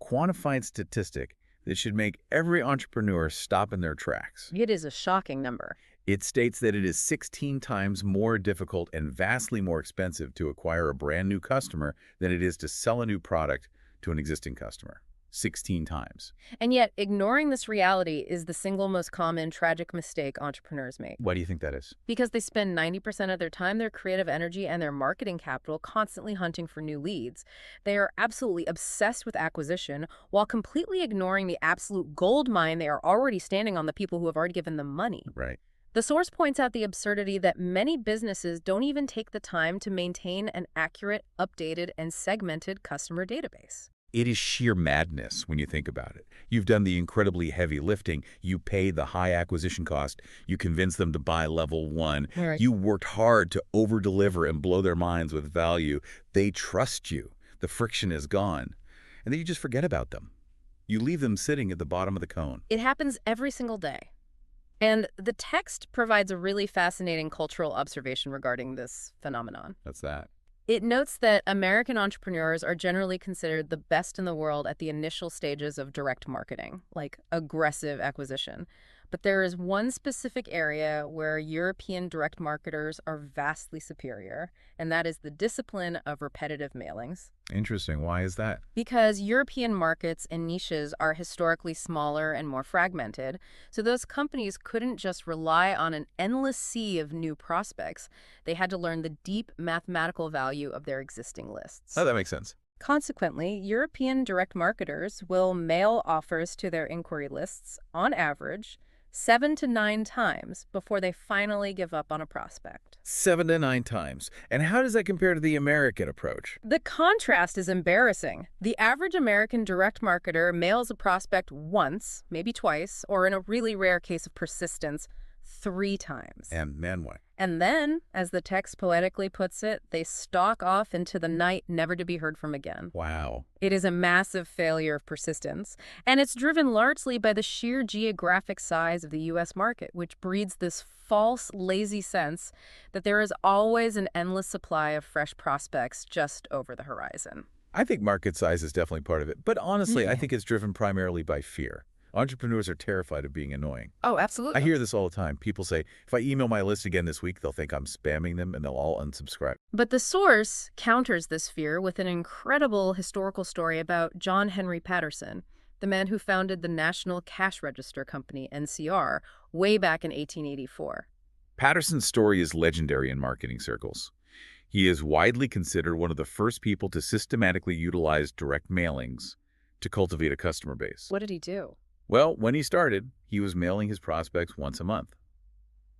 quantified statistic that should make every entrepreneur stop in their tracks. It is a shocking number. It states that it is 16 times more difficult and vastly more expensive to acquire a brand new customer than it is to sell a new product to an existing customer. 16 times. And yet, ignoring this reality is the single most common tragic mistake entrepreneurs make. Why do you think that is? Because they spend 90% of their time, their creative energy, and their marketing capital constantly hunting for new leads. They are absolutely obsessed with acquisition while completely ignoring the absolute gold mine they are already standing on, the people who have already given them money. Right. The source points out the absurdity that many businesses don't even take the time to maintain an accurate, updated, and segmented customer database. It is sheer madness when you think about it. You've done the incredibly heavy lifting. You pay the high acquisition cost. You convince them to buy level 1. Right. You worked hard to over-deliver and blow their minds with value. They trust you. The friction is gone. And then you just forget about them. You leave them sitting at the bottom of the cone. It happens every single day. And the text provides a really fascinating cultural observation regarding this phenomenon. That's that. It notes that American entrepreneurs are generally considered the best in the world at the initial stages of direct marketing, like aggressive acquisition. But there is one specific area where European direct marketers are vastly superior, and that is the discipline of repetitive mailings. Interesting. Why is that? Because European markets and niches are historically smaller and more fragmented, so those companies couldn't just rely on an endless sea of new prospects. They had to learn the deep mathematical value of their existing lists. Oh, that makes sense. Consequently, European direct marketers will mail offers to their inquiry lists, on average, 7 to 9 times before they finally give up on a prospect. 7 to 9 times. And how does that compare to the American approach? The contrast is embarrassing. The average American direct marketer mails a prospect once, maybe twice, or in a really rare case of persistence, 3 times. And man, why? And then, as the text poetically puts it, they stalk off into the night, never to be heard from again. Wow. It is a massive failure of persistence, and it's driven largely by the sheer geographic size of the U.S. market, which breeds this false, lazy sense that there is always an endless supply of fresh prospects just over the horizon. I think market size is definitely part of it, but honestly, I think it's driven primarily by fear. Entrepreneurs are terrified of being annoying. Oh, absolutely. I hear this all the time. People say, if I email my list again this week, they'll think I'm spamming them and they'll all unsubscribe. But the source counters this fear with an incredible historical story about John Henry Patterson, the man who founded the National Cash Register Company, NCR, way back in 1884. Patterson's story is legendary in marketing circles. He is widely considered one of the first people to systematically utilize direct mailings to cultivate a customer base. What did he do? Well, when he started, he was mailing his prospects once a month.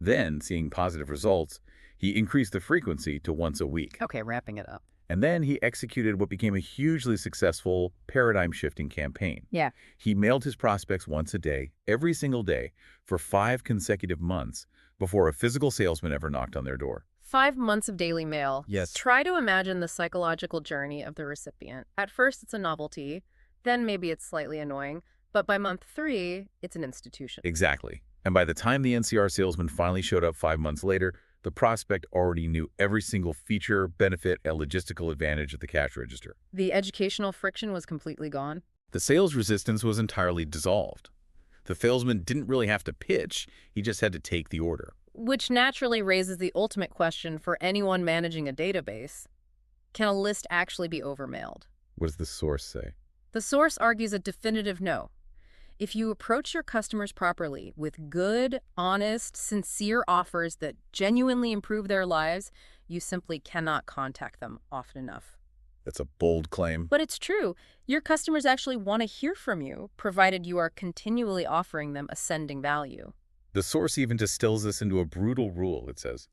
Then, seeing positive results, he increased the frequency to once a week. Okay, wrapping it up. And then he executed what became a hugely successful paradigm-shifting campaign. Yeah. He mailed his prospects once a day, every single day, for 5 consecutive months before a physical salesman ever knocked on their door. 5 months of daily mail. Yes. Try to imagine the psychological journey of the recipient. At first, it's a novelty. Then maybe it's slightly annoying. But by month 3, it's an institution. Exactly. And by the time the NCR salesman finally showed up 5 months later, the prospect already knew every single feature, benefit, and logistical advantage of the cash register. The educational friction was completely gone. The sales resistance was entirely dissolved. The salesman didn't really have to pitch, he just had to take the order. Which naturally raises the ultimate question for anyone managing a database. Can a list actually be overmailed? What does the source say? The source argues a definitive no. If you approach your customers properly with good, honest, sincere offers that genuinely improve their lives, you simply cannot contact them often enough. That's a bold claim. But it's true. Your customers actually want to hear from you, provided you are continually offering them ascending value. The source even distills this into a brutal rule, it says.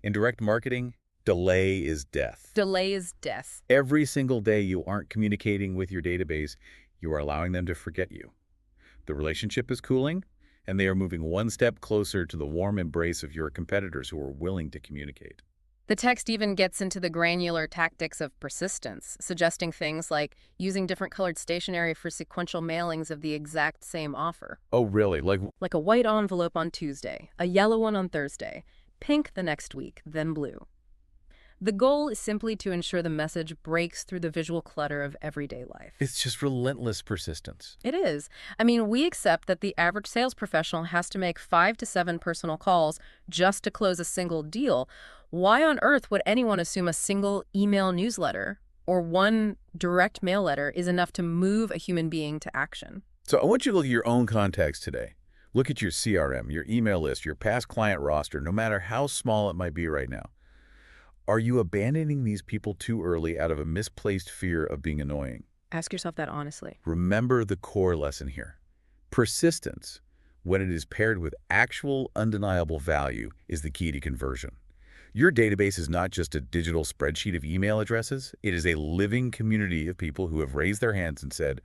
In direct marketing, delay is death. Delay is death. Every single day you aren't communicating with your database, you are allowing them to forget you. The relationship is cooling, and they are moving one step closer to the warm embrace of your competitors who are willing to communicate. The text even gets into the granular tactics of persistence, suggesting things like using different colored stationery for sequential mailings of the exact same offer. Oh, really? Like a white envelope on Tuesday, a yellow one on Thursday, pink the next week, then blue. The goal is simply to ensure the message breaks through the visual clutter of everyday life. It's just relentless persistence. It is. I mean, we accept that the average sales professional has to make 5 to 7 personal calls just to close a single deal. Why on earth would anyone assume a single email newsletter or one direct mail letter is enough to move a human being to action? So I want you to look at your own contacts today. Look at your CRM, your email list, your past client roster, no matter how small it might be right now. Are you abandoning these people too early out of a misplaced fear of being annoying? Ask yourself that honestly. Remember the core lesson here. Persistence, when it is paired with actual undeniable value, is the key to conversion. Your database is not just a digital spreadsheet of email addresses. It is a living community of people who have raised their hands and said,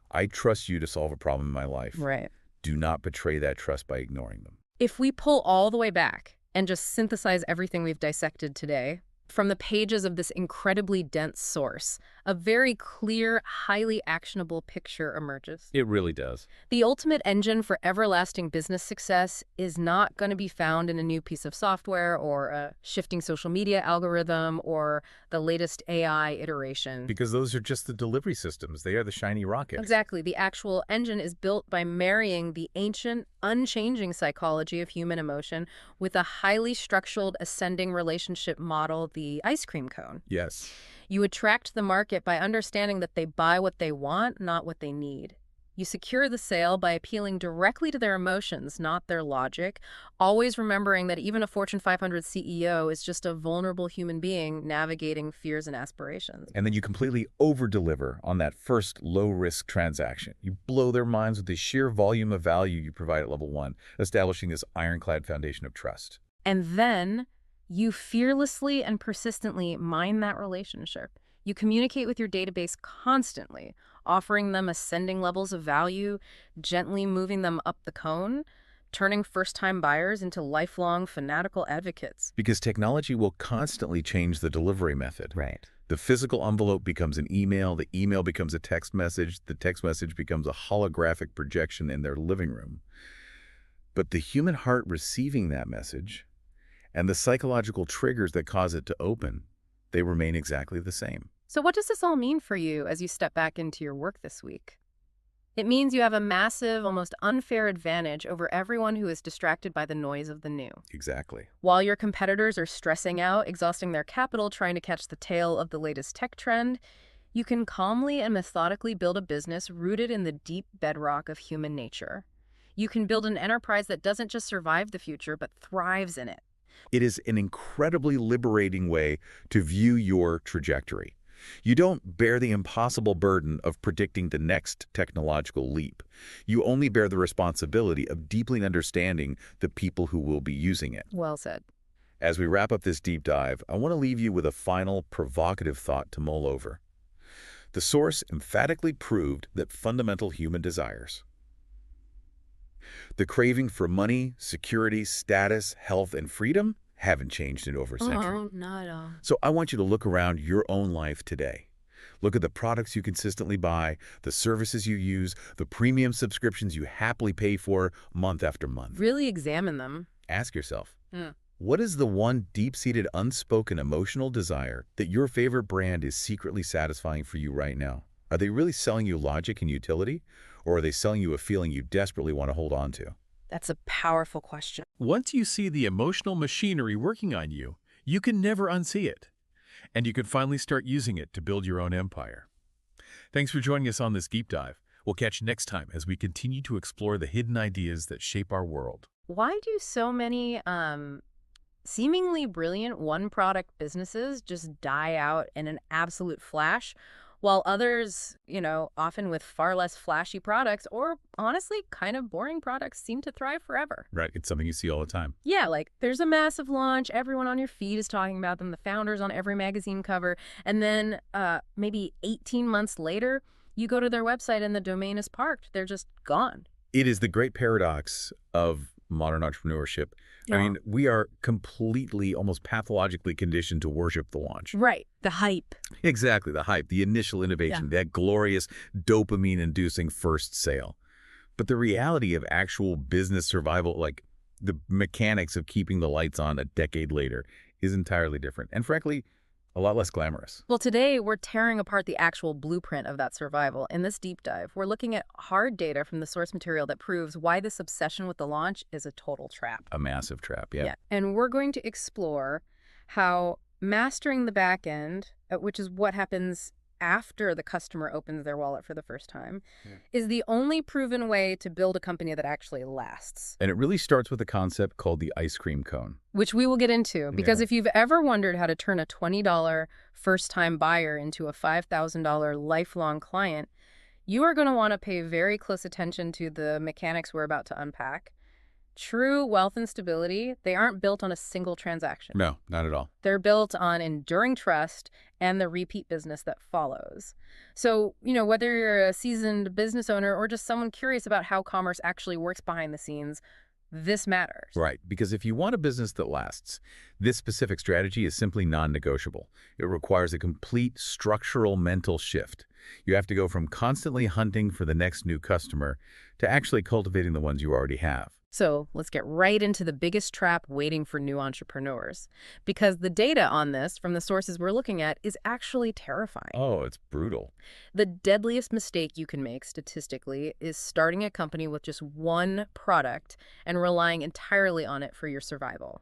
I trust you to solve a problem in my life. Right. Do not betray that trust by ignoring them. If we pull all the way back and just synthesize everything we've dissected today, from the pages of this incredibly dense source, a very clear, highly actionable picture emerges. It really does. The ultimate engine for everlasting business success is not going to be found in a new piece of software or a shifting social media algorithm or the latest AI iteration. Because those are just the delivery systems. They are the shiny rockets. Exactly. The actual engine is built by marrying the ancient, unchanging psychology of human emotion with a highly structured ascending relationship model, the ice cream cone. Yes. You attract the market by understanding that they buy what they want, not what they need. You secure the sale by appealing directly to their emotions, not their logic, always remembering that even a Fortune 500 CEO is just a vulnerable human being navigating fears and aspirations. And then you completely over-deliver on that first low-risk transaction. You blow their minds with the sheer volume of value you provide at level 1, establishing this ironclad foundation of trust. And then you fearlessly and persistently mine that relationship. You communicate with your database constantly, offering them ascending levels of value, gently moving them up the cone, turning first-time buyers into lifelong fanatical advocates. Because technology will constantly change the delivery method. Right. The physical envelope becomes an email, the email becomes a text message, the text message becomes a holographic projection in their living room. But the human heart receiving that message and the psychological triggers that cause it to open, they remain exactly the same. So what does this all mean for you as you step back into your work this week? It means you have a massive, almost unfair advantage over everyone who is distracted by the noise of the new. Exactly. While your competitors are stressing out, exhausting their capital, trying to catch the tail of the latest tech trend, you can calmly and methodically build a business rooted in the deep bedrock of human nature. You can build an enterprise that doesn't just survive the future, but thrives in it. It is an incredibly liberating way to view your trajectory. You don't bear the impossible burden of predicting the next technological leap. You only bear the responsibility of deeply understanding the people who will be using it. Well said. As we wrap up this deep dive, I want to leave you with a final provocative thought to mull over. The source emphatically proved that fundamental human desires, the craving for money, security, status, health, and freedom, haven't changed in over a century. Oh, not at all. So I want you to look around your own life today. Look at the products you consistently buy, the services you use, the premium subscriptions you happily pay for month after month. Really examine them. Ask yourself, what is the one deep-seated, unspoken emotional desire that your favorite brand is secretly satisfying for you right now? Are they really selling you logic and utility, or are they selling you a feeling you desperately want to hold on to? That's a powerful question. Once you see the emotional machinery working on you, you can never unsee it. And you can finally start using it to build your own empire. Thanks for joining us on this deep dive. We'll catch you next time as we continue to explore the hidden ideas that shape our world. Why do so many seemingly brilliant one-product businesses just die out in an absolute flash, while others, often with far less flashy products or honestly kind of boring products seem to thrive forever? Right, it's something you see all the time. Yeah, like there's a massive launch, everyone on your feed is talking about them, the founders on every magazine cover, and then maybe 18 months later, you go to their website and the domain is parked. They're just gone. It is the great paradox of modern entrepreneurship. I mean, we are completely, almost pathologically conditioned to worship the launch. Right. The hype. Exactly, the hype, the initial innovation, that glorious dopamine-inducing first sale. But the reality of actual business survival, like the mechanics of keeping the lights on a decade later, is entirely different. And frankly, a lot less glamorous. Well, today we're tearing apart the actual blueprint of that survival. In this deep dive, we're looking at hard data from the source material that proves why this obsession with the launch is a total trap. A massive trap, yeah. And we're going to explore how mastering the back end, which is what happens after the customer opens their wallet for the first time, is the only proven way to build a company that actually lasts. And it really starts with a concept called the ice cream cone. Which we will get into, because if you've ever wondered how to turn a $20 first-time buyer into a $5,000 lifelong client, you are going to want to pay very close attention to the mechanics we're about to unpack. True wealth and stability, they aren't built on a single transaction. No, not at all. They're built on enduring trust and the repeat business that follows. So, whether you're a seasoned business owner or just someone curious about how commerce actually works behind the scenes, this matters. Right, because if you want a business that lasts, this specific strategy is simply non-negotiable. It requires a complete structural mental shift. You have to go from constantly hunting for the next new customer to actually cultivating the ones you already have. So let's get right into the biggest trap waiting for new entrepreneurs. Because the data on this from the sources we're looking at is actually terrifying. Oh, it's brutal. The deadliest mistake you can make statistically is starting a company with just one product and relying entirely on it for your survival.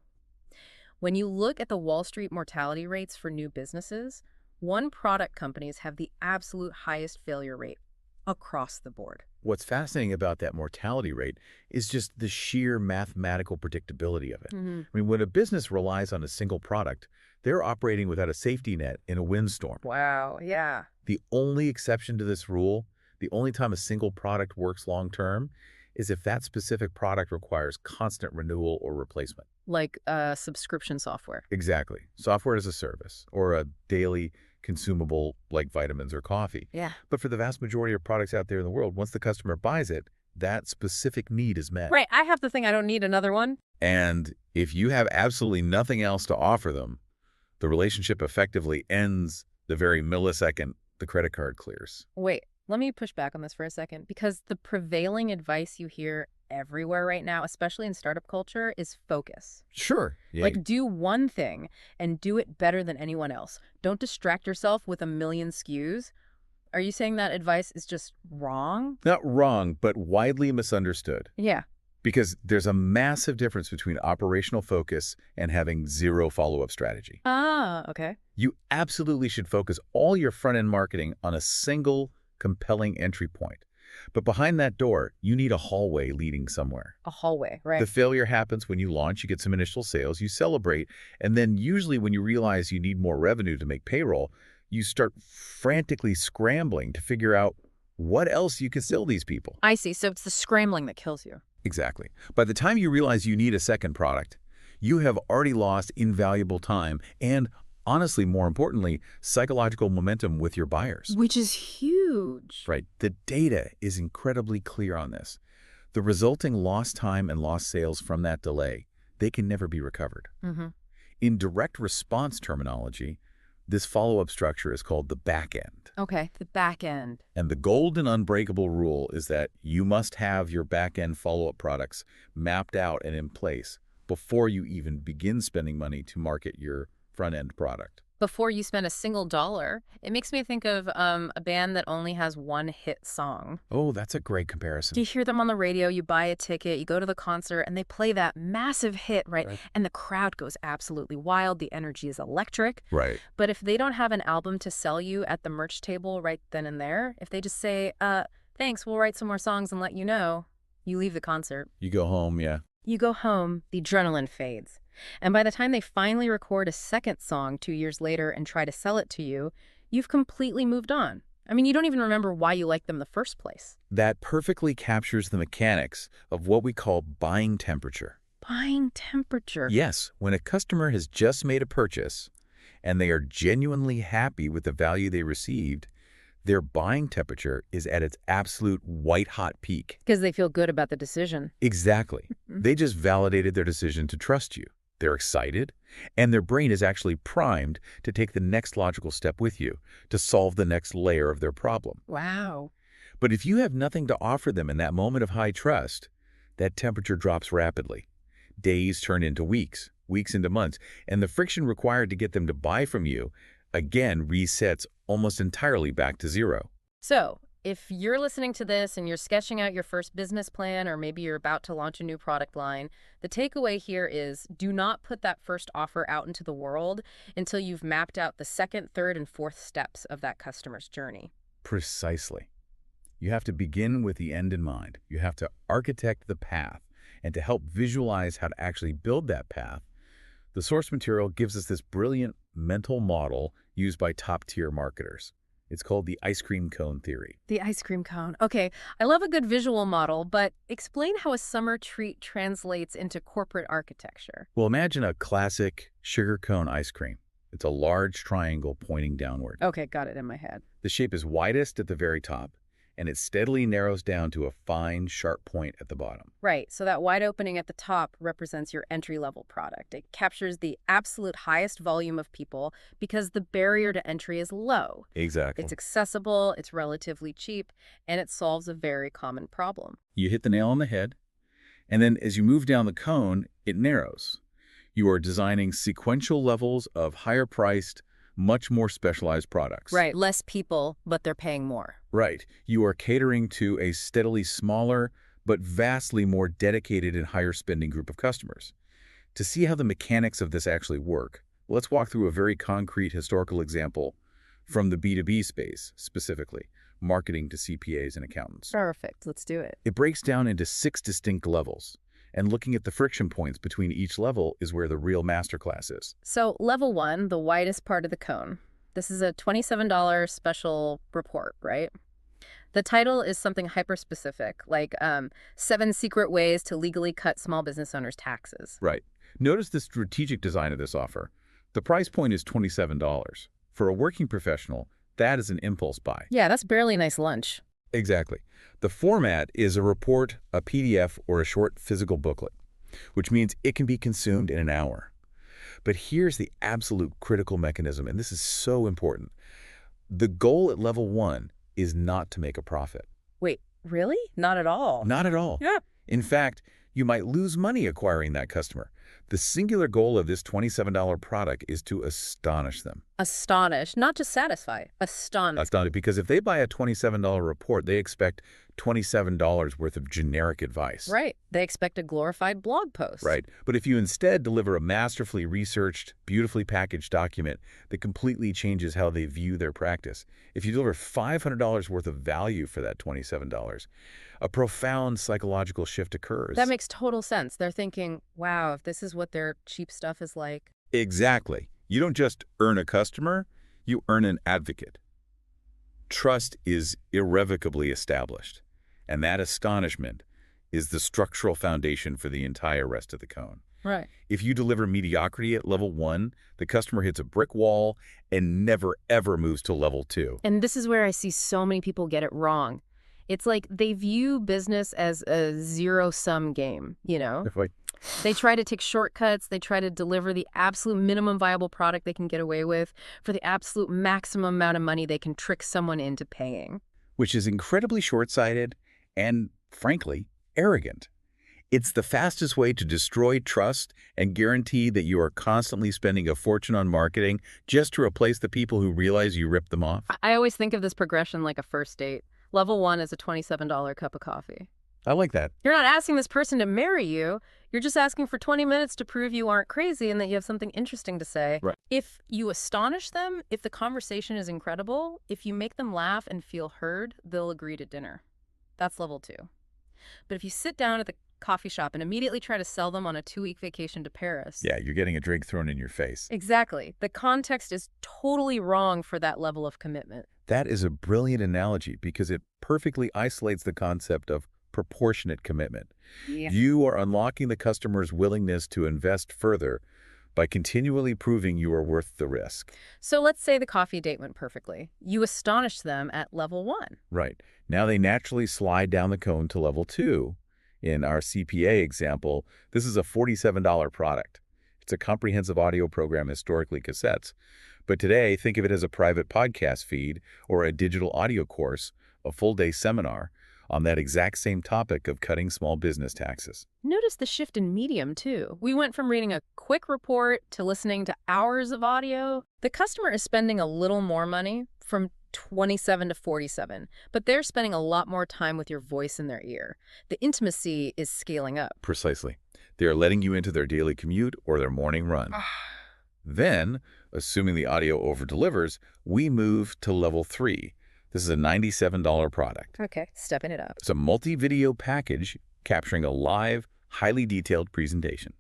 When you look at the Wall Street mortality rates for new businesses, one-product companies have the absolute highest failure rate across the board. What's fascinating about that mortality rate is just the sheer mathematical predictability of it. I mean, when a business relies on a single product, they're operating without a safety net in a windstorm. Wow, yeah. The only exception to this rule, the only time a single product works long-term, is if that specific product requires constant renewal or replacement. Like subscription software. Exactly. Software as a service or a daily consumable like vitamins or coffee. Yeah. But for the vast majority of products out there in the world, once the customer buys it, that specific need is met. Right. I have the thing. I don't need another one. And if you have absolutely nothing else to offer them, the relationship effectively ends the very millisecond the credit card clears. Wait, let me push back on this for a second, because the prevailing advice you hear everywhere right now, especially in startup culture, is focus. Sure. Yeah. Like, do one thing and do it better than anyone else. Don't distract yourself with a million SKUs. Are you saying that advice is just wrong? Not wrong, but widely misunderstood. Yeah. Because there's a massive difference between operational focus and having zero follow-up strategy. Ah, okay. You absolutely should focus all your front-end marketing on a single compelling entry point. But behind that door, you need a hallway leading somewhere. A hallway, right? The failure happens when you launch, you get some initial sales, you celebrate, and then usually when you realize you need more revenue to make payroll, you start frantically scrambling to figure out what else you can sell these people. I see. So it's the scrambling that kills you. Exactly. By the time you realize you need a second product, you have already lost invaluable time and, honestly, more importantly, psychological momentum with your buyers. Which is huge. Right. The data is incredibly clear on this. The resulting lost time and lost sales from that delay, they can never be recovered. In direct response terminology, this follow-up structure is called the back end. Okay, the back end. And the golden unbreakable rule is that you must have your back-end follow-up products mapped out and in place before you even begin spending money to market your front-end product. Before you spend a single dollar, it makes me think of a band that only has one hit song. Oh, that's a great comparison. You hear them on the radio, you buy a ticket, you go to the concert, and they play that massive hit, right? And the crowd goes absolutely wild. The energy is electric. Right. But if they don't have an album to sell you at the merch table right then and there, if they just say, thanks, we'll write some more songs and let you know, you leave the concert. You go home, yeah. You go home, the adrenaline fades. And by the time they finally record a second song 2 years later and try to sell it to you, you've completely moved on. I mean, you don't even remember why you liked them in the first place. That perfectly captures the mechanics of what we call buying temperature. Buying temperature? Yes, when a customer has just made a purchase and they are genuinely happy with the value they received, their buying temperature is at its absolute white-hot peak. Because they feel good about the decision. Exactly. They just validated their decision to trust you. They're excited, and their brain is actually primed to take the next logical step with you to solve the next layer of their problem. Wow. But if you have nothing to offer them in that moment of high trust, that temperature drops rapidly. Days turn into weeks, weeks into months, and the friction required to get them to buy from you, again, resets almost entirely back to zero. So, if you're listening to this and you're sketching out your first business plan, or maybe you're about to launch a new product line, the takeaway here is do not put that first offer out into the world until you've mapped out the second, third, and fourth steps of that customer's journey. Precisely. You have to begin with the end in mind. You have to architect the path. And to help visualize how to actually build that path, the source material gives us this brilliant mental model used by top-tier marketers. It's called the ice cream cone theory. The ice cream cone. Okay, I love a good visual model, but explain how a summer treat translates into corporate architecture. Well, imagine a classic sugar cone ice cream. It's a large triangle pointing downward. Okay, got it in my head. The shape is widest at the very top, and it steadily narrows down to a fine, sharp point at the bottom. Right, so that wide opening at the top represents your entry-level product. It captures the absolute highest volume of people because the barrier to entry is low. Exactly. It's accessible, it's relatively cheap, and it solves a very common problem. You hit the nail on the head, and then as you move down the cone, it narrows. You are designing sequential levels of higher-priced, much more specialized products. Right, less people, but they're paying more. Right. You are catering to a steadily smaller, but vastly more dedicated and higher-spending group of customers. To see how the mechanics of this actually work, let's walk through a very concrete historical example from the B2B space, specifically, marketing to CPAs and accountants. Perfect, let's do it. It breaks down into 6 distinct levels, and looking at the friction points between each level is where the real masterclass is. So level 1, the widest part of the cone. This is a $27 special report, right? The title is something hyper-specific, like 7 secret ways to legally cut small business owners' taxes. Right. Notice the strategic design of this offer. The price point is $27. For a working professional, that is an impulse buy. Yeah, that's barely a nice lunch. Exactly. The format is a report, a PDF, or a short physical booklet, which means it can be consumed in an hour. But here's the absolute critical mechanism, and this is so important. The goal at level 1 is not to make a profit. Wait, really? Not at all? Not at all. Yeah. In fact, you might lose money acquiring that customer. The singular goal of this $27 product is to astonish them. Astonish, not just satisfy, astonish. Astonish, because if they buy a $27 report, they expect $27 worth of generic advice. Right. They expect a glorified blog post. Right. But if you instead deliver a masterfully researched, beautifully packaged document that completely changes how they view their practice, if you deliver $500 worth of value for that $27, a profound psychological shift occurs. That makes total sense. They're thinking, wow, if this is what their cheap stuff is like. Exactly. You don't just earn a customer, you earn an advocate. Trust is irrevocably established, and that astonishment is the structural foundation for the entire rest of the cone. Right. If you deliver mediocrity at level 1, the customer hits a brick wall and never, ever moves to level 2. And this is where I see so many people get it wrong. It's like they view business as a zero-sum game, you know? They try to take shortcuts. They try to deliver the absolute minimum viable product they can get away with for the absolute maximum amount of money they can trick someone into paying. Which is incredibly short-sighted and, frankly, arrogant. It's the fastest way to destroy trust and guarantee that you are constantly spending a fortune on marketing just to replace the people who realize you ripped them off. I always think of this progression like a first date. Level 1 is a $27 cup of coffee. I like that. You're not asking this person to marry you. You're just asking for 20 minutes to prove you aren't crazy and that you have something interesting to say. Right. If you astonish them, if the conversation is incredible, if you make them laugh and feel heard, they'll agree to dinner. That's level 2. But if you sit down at the coffee shop and immediately try to sell them on a 2-week vacation to Paris. Yeah, you're getting a drink thrown in your face. Exactly. The context is totally wrong for that level of commitment. That is a brilliant analogy because it perfectly isolates the concept of proportionate commitment. Yeah. You are unlocking the customer's willingness to invest further by continually proving you are worth the risk. So let's say the coffee date went perfectly. You astonished them at level 1. Right. Now they naturally slide down the cone to level 2. In our CPA example, this is a $47 product. It's a comprehensive audio program, historically cassettes. But today, think of it as a private podcast feed or a digital audio course, a full-day seminar on that exact same topic of cutting small business taxes. Notice the shift in medium, too. We went from reading a quick report to listening to hours of audio. The customer is spending a little more money, from 27 to 47, but they're spending a lot more time with your voice in their ear. The intimacy is scaling up. Precisely. They are letting you into their daily commute or their morning run. Then, assuming the audio over-delivers, we move to level 3. This is a $97 product. Okay, stepping it up. It's a multi-video package capturing a live, highly detailed presentation.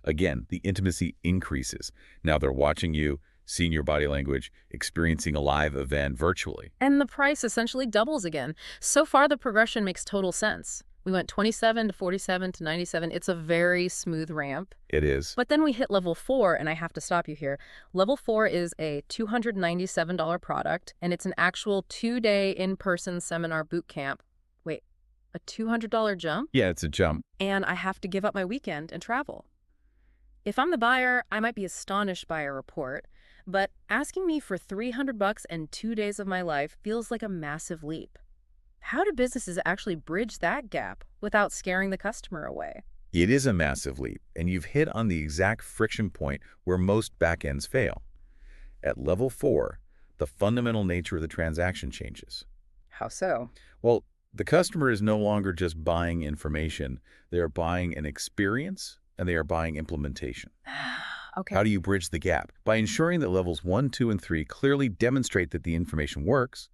Again, the intimacy increases. Now they're watching you, seeing your body language, experiencing a live event virtually. And the price essentially doubles again. So far, the progression makes total sense. We went 27 to 47 to 97. It's a very smooth ramp. It is. But then we hit level 4, and I have to stop you here. Level 4 is a $297 product, and it's an actual 2-day in-person seminar boot camp. Wait, a $200 jump? Yeah, it's a jump. And I have to give up my weekend and travel. If I'm the buyer, I might be astonished by a report, but asking me for $300 and 2 days of my life feels like a massive leap. How do businesses actually bridge that gap without scaring the customer away? It is a massive leap, and you've hit on the exact friction point where most backends fail. At level 4, the fundamental nature of the transaction changes. How so? Well, the customer is no longer just buying information. They are buying an experience, and they are buying implementation. Okay. How do you bridge the gap? By ensuring that levels 1, 2, and 3 clearly demonstrate that the information works,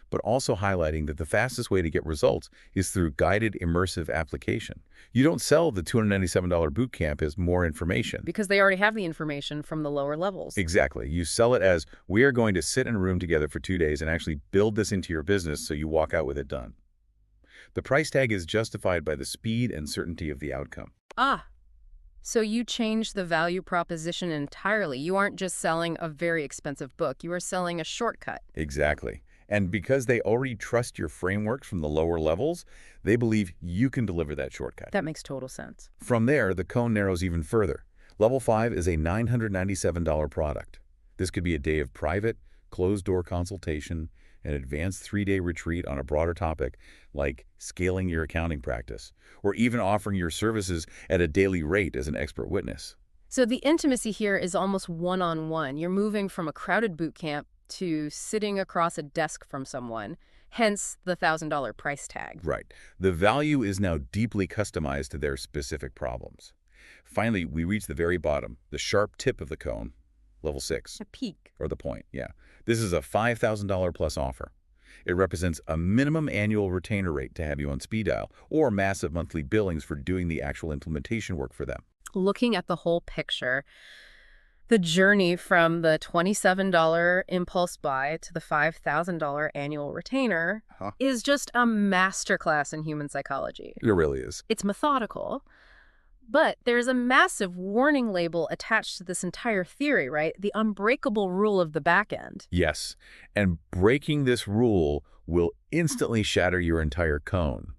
but also highlighting that the fastest way to get results is through guided, immersive application. You don't sell the $297 boot camp as more information. Because they already have the information from the lower levels. Exactly. You sell it as, we are going to sit in a room together for 2 days and actually build this into your business so you walk out with it done. The price tag is justified by the speed and certainty of the outcome. So you change the value proposition entirely. You aren't just selling a very expensive book. You are selling a shortcut. Exactly. And because they already trust your frameworks from the lower levels, they believe you can deliver that shortcut. That makes total sense. From there, the cone narrows even further. Level 5 is a $997 product. This could be a day of private, closed-door consultation, an advanced 3-day retreat on a broader topic like scaling your accounting practice, or even offering your services at a daily rate as an expert witness. So the intimacy here is almost one-on-one. You're moving from a crowded boot camp to sitting across a desk from someone, hence the $1,000 price tag. Right. The value is now deeply customized to their specific problems. Finally, we reach the very bottom, the sharp tip of the cone, level 6. A peak. Or the point, yeah. This is a $5,000 plus offer. It represents a minimum annual retainer rate to have you on speed dial, or massive monthly billings for doing the actual implementation work for them. Looking at the whole picture, the journey from the $27 impulse buy to the $5,000 annual retainer is just a masterclass in human psychology. It really is. It's methodical, but there's a massive warning label attached to this entire theory, right? The unbreakable rule of the back end. Yes, and breaking this rule will instantly shatter your entire cone.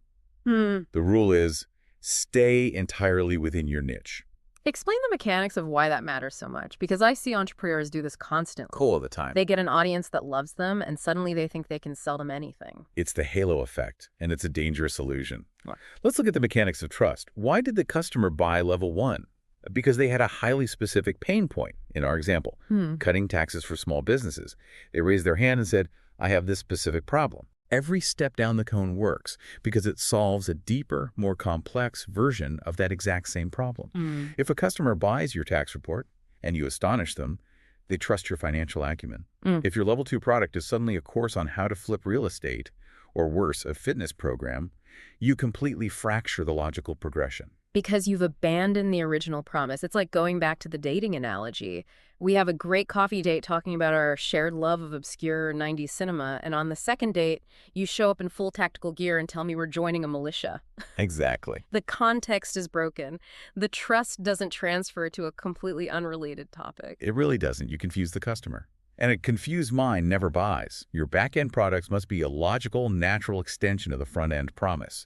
The rule is, stay entirely within your niche. Explain the mechanics of why that matters so much, because I see entrepreneurs do this constantly. All the time. They get an audience that loves them, and suddenly they think they can sell them anything. It's the halo effect, and it's a dangerous illusion. What? Let's look at the mechanics of trust. Why did the customer buy level 1? Because they had a highly specific pain point. In our example, cutting taxes for small businesses. They raised their hand and said, I have this specific problem. Every step down the cone works because it solves a deeper, more complex version of that exact same problem. If a customer buys your tax report and you astonish them, they trust your financial acumen. If your level 2 product is suddenly a course on how to flip real estate, or worse, a fitness program, you completely fracture the logical progression. Because you've abandoned the original promise. It's like going back to the dating analogy. We have a great coffee date talking about our shared love of obscure 90s cinema, and on the second date, you show up in full tactical gear and tell me we're joining a militia. Exactly. The context is broken. The trust doesn't transfer to a completely unrelated topic. It really doesn't. You confuse the customer. And a confused mind never buys. Your back-end products must be a logical, natural extension of the front-end promise.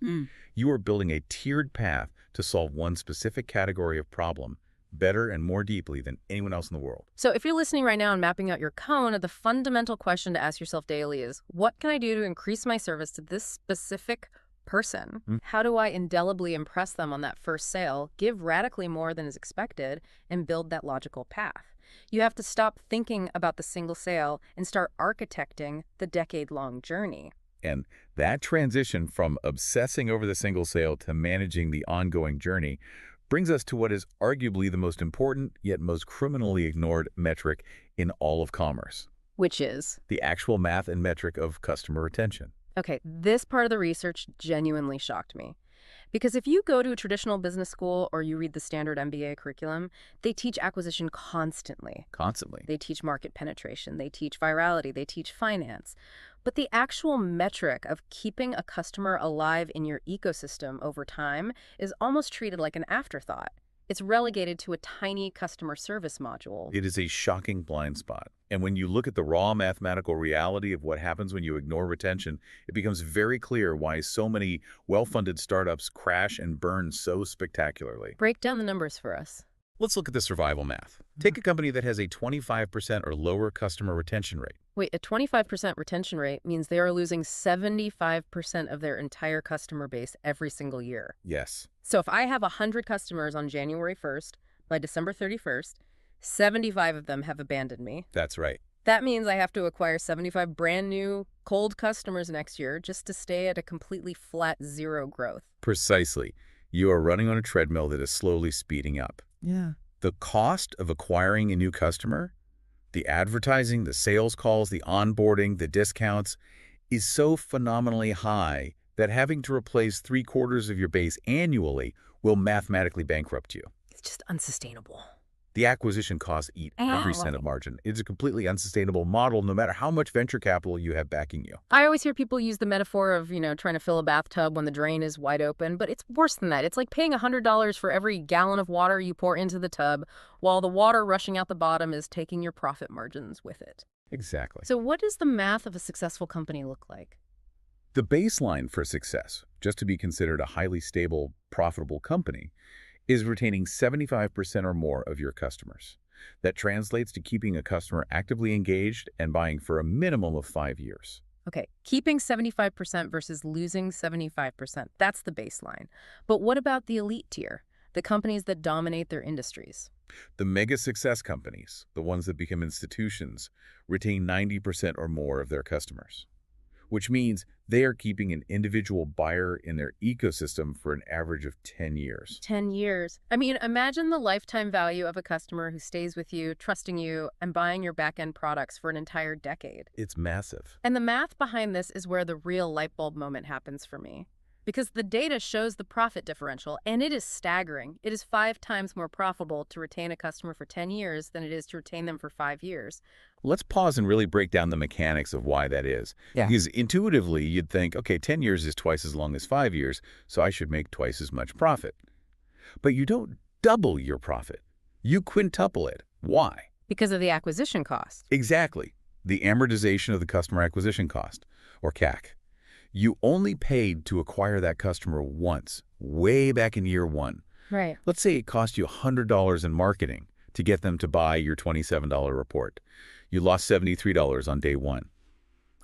You are building a tiered path to solve one specific category of problem better and more deeply than anyone else in the world. So if you're listening right now and mapping out your cone, the fundamental question to ask yourself daily is, what can I do to increase my service to this specific person? How do I indelibly impress them on that first sale, give radically more than is expected, and build that logical path? You have to stop thinking about the single sale and start architecting the decade-long journey. And that transition from obsessing over the single sale to managing the ongoing journey brings us to what is arguably the most important yet most criminally ignored metric in all of commerce. Which is? The actual math and metric of customer retention. Okay, this part of the research genuinely shocked me. Because if you go to a traditional business school or you read the standard MBA curriculum, they teach acquisition constantly. Constantly. They teach market penetration, they teach virality, they teach finance. But the actual metric of keeping a customer alive in your ecosystem over time is almost treated like an afterthought. It's relegated to a tiny customer service module. It is a shocking blind spot. And when you look at the raw mathematical reality of what happens when you ignore retention, it becomes very clear why so many well-funded startups crash and burn so spectacularly. Break down the numbers for us. Let's look at the survival math. Take a company that has a 25% or lower customer retention rate. Wait, a 25% retention rate means they are losing 75% of their entire customer base every single year. Yes. So if I have 100 customers on January 1st, by December 31st, 75 of them have abandoned me. That's right. That means I have to acquire 75 brand new cold customers next year just to stay at a completely flat zero growth. Precisely. You are running on a treadmill that is slowly speeding up. Yeah. The cost of acquiring a new customer, the advertising, the sales calls, the onboarding, the discounts, is so phenomenally high that having to replace 3/4 of your base annually will mathematically bankrupt you. It's just unsustainable. The acquisition costs eat every cent of margin. It's a completely unsustainable model no matter how much venture capital you have backing you. I always hear people use the metaphor of, trying to fill a bathtub when the drain is wide open, but it's worse than that. It's like paying $100 for every gallon of water you pour into the tub, while the water rushing out the bottom is taking your profit margins with it. Exactly. So what does the math of a successful company look like? The baseline for success, just to be considered a highly stable, profitable company, is retaining 75% or more of your customers. That translates to keeping a customer actively engaged and buying for a minimum of 5 years. Okay, keeping 75% versus losing 75%, that's the baseline. But what about the elite tier, the companies that dominate their industries? The mega success companies, the ones that become institutions, retain 90% or more of their customers, which means they are keeping an individual buyer in their ecosystem for an average of 10 years. 10 years. I mean, imagine the lifetime value of a customer who stays with you, trusting you, and buying your back-end products for an entire decade. It's massive. And the math behind this is where the real light bulb moment happens for me. Because the data shows the profit differential, and it is staggering. It is 5 times more profitable to retain a customer for 10 years than it is to retain them for 5 years. Let's pause and really break down the mechanics of why that is. Yeah. Because intuitively, you'd think, okay, 10 years is twice as long as 5 years, so I should make twice as much profit. But you don't double your profit. You quintuple it. Why? Because of the acquisition cost. Exactly. The amortization of the customer acquisition cost, or CAC. You only paid to acquire that customer once, way back in year 1. Right. Let's say it cost you $100 in marketing to get them to buy your $27 report. You lost $73 on day 1.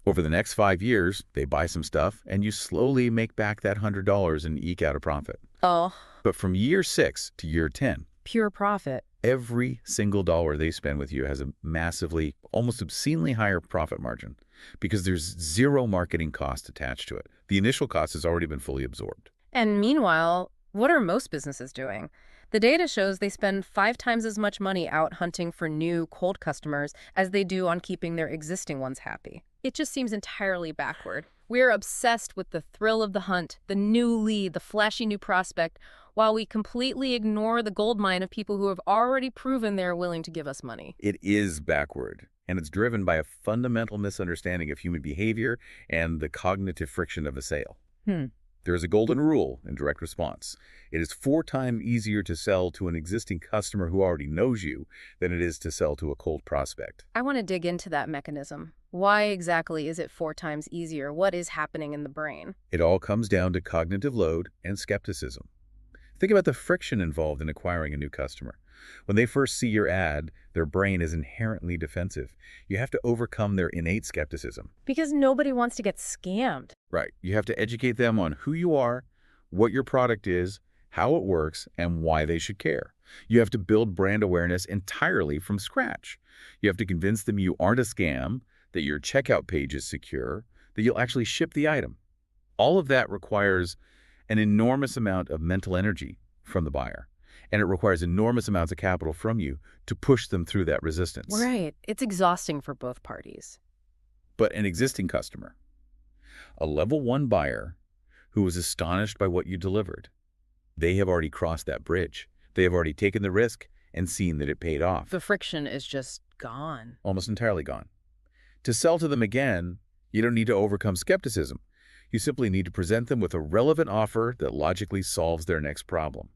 Over the next 5 years, they buy some stuff, and you slowly make back that $100 and eke out a profit. Oh. But from year 6 to year 10, Pure profit. every single dollar they spend with you has a massively, almost obscenely higher profit margin because there's zero marketing cost attached to it. The initial cost has already been fully absorbed. And meanwhile, what are most businesses doing? The data shows they spend 5 times as much money out hunting for new cold customers as they do on keeping their existing ones happy. It just seems entirely backward. We're obsessed with the thrill of the hunt, the new lead, the flashy new prospect, while we completely ignore the goldmine of people who have already proven they're willing to give us money. It is backward, and it's driven by a fundamental misunderstanding of human behavior and the cognitive friction of a sale. There is a golden rule in direct response. It is 4 times easier to sell to an existing customer who already knows you than it is to sell to a cold prospect. I want to dig into that mechanism. Why exactly is it 4 times easier? What is happening in the brain? It all comes down to cognitive load and skepticism. Think about the friction involved in acquiring a new customer. When they first see your ad, their brain is inherently defensive. You have to overcome their innate skepticism. Because nobody wants to get scammed. Right. You have to educate them on who you are, what your product is, how it works, and why they should care. You have to build brand awareness entirely from scratch. You have to convince them you aren't a scam, that your checkout page is secure, that you'll actually ship the item. All of that requires an enormous amount of mental energy from the buyer, and it requires enormous amounts of capital from you to push them through that resistance. Right. It's exhausting for both parties. But an existing customer, a level 1 buyer who was astonished by what you delivered, They have already crossed that bridge. They have already taken the risk and seen that it paid off. The friction is just gone. Almost entirely gone. To sell to them again, you don't need to overcome skepticism. You simply need to present them with a relevant offer that logically solves their next problem.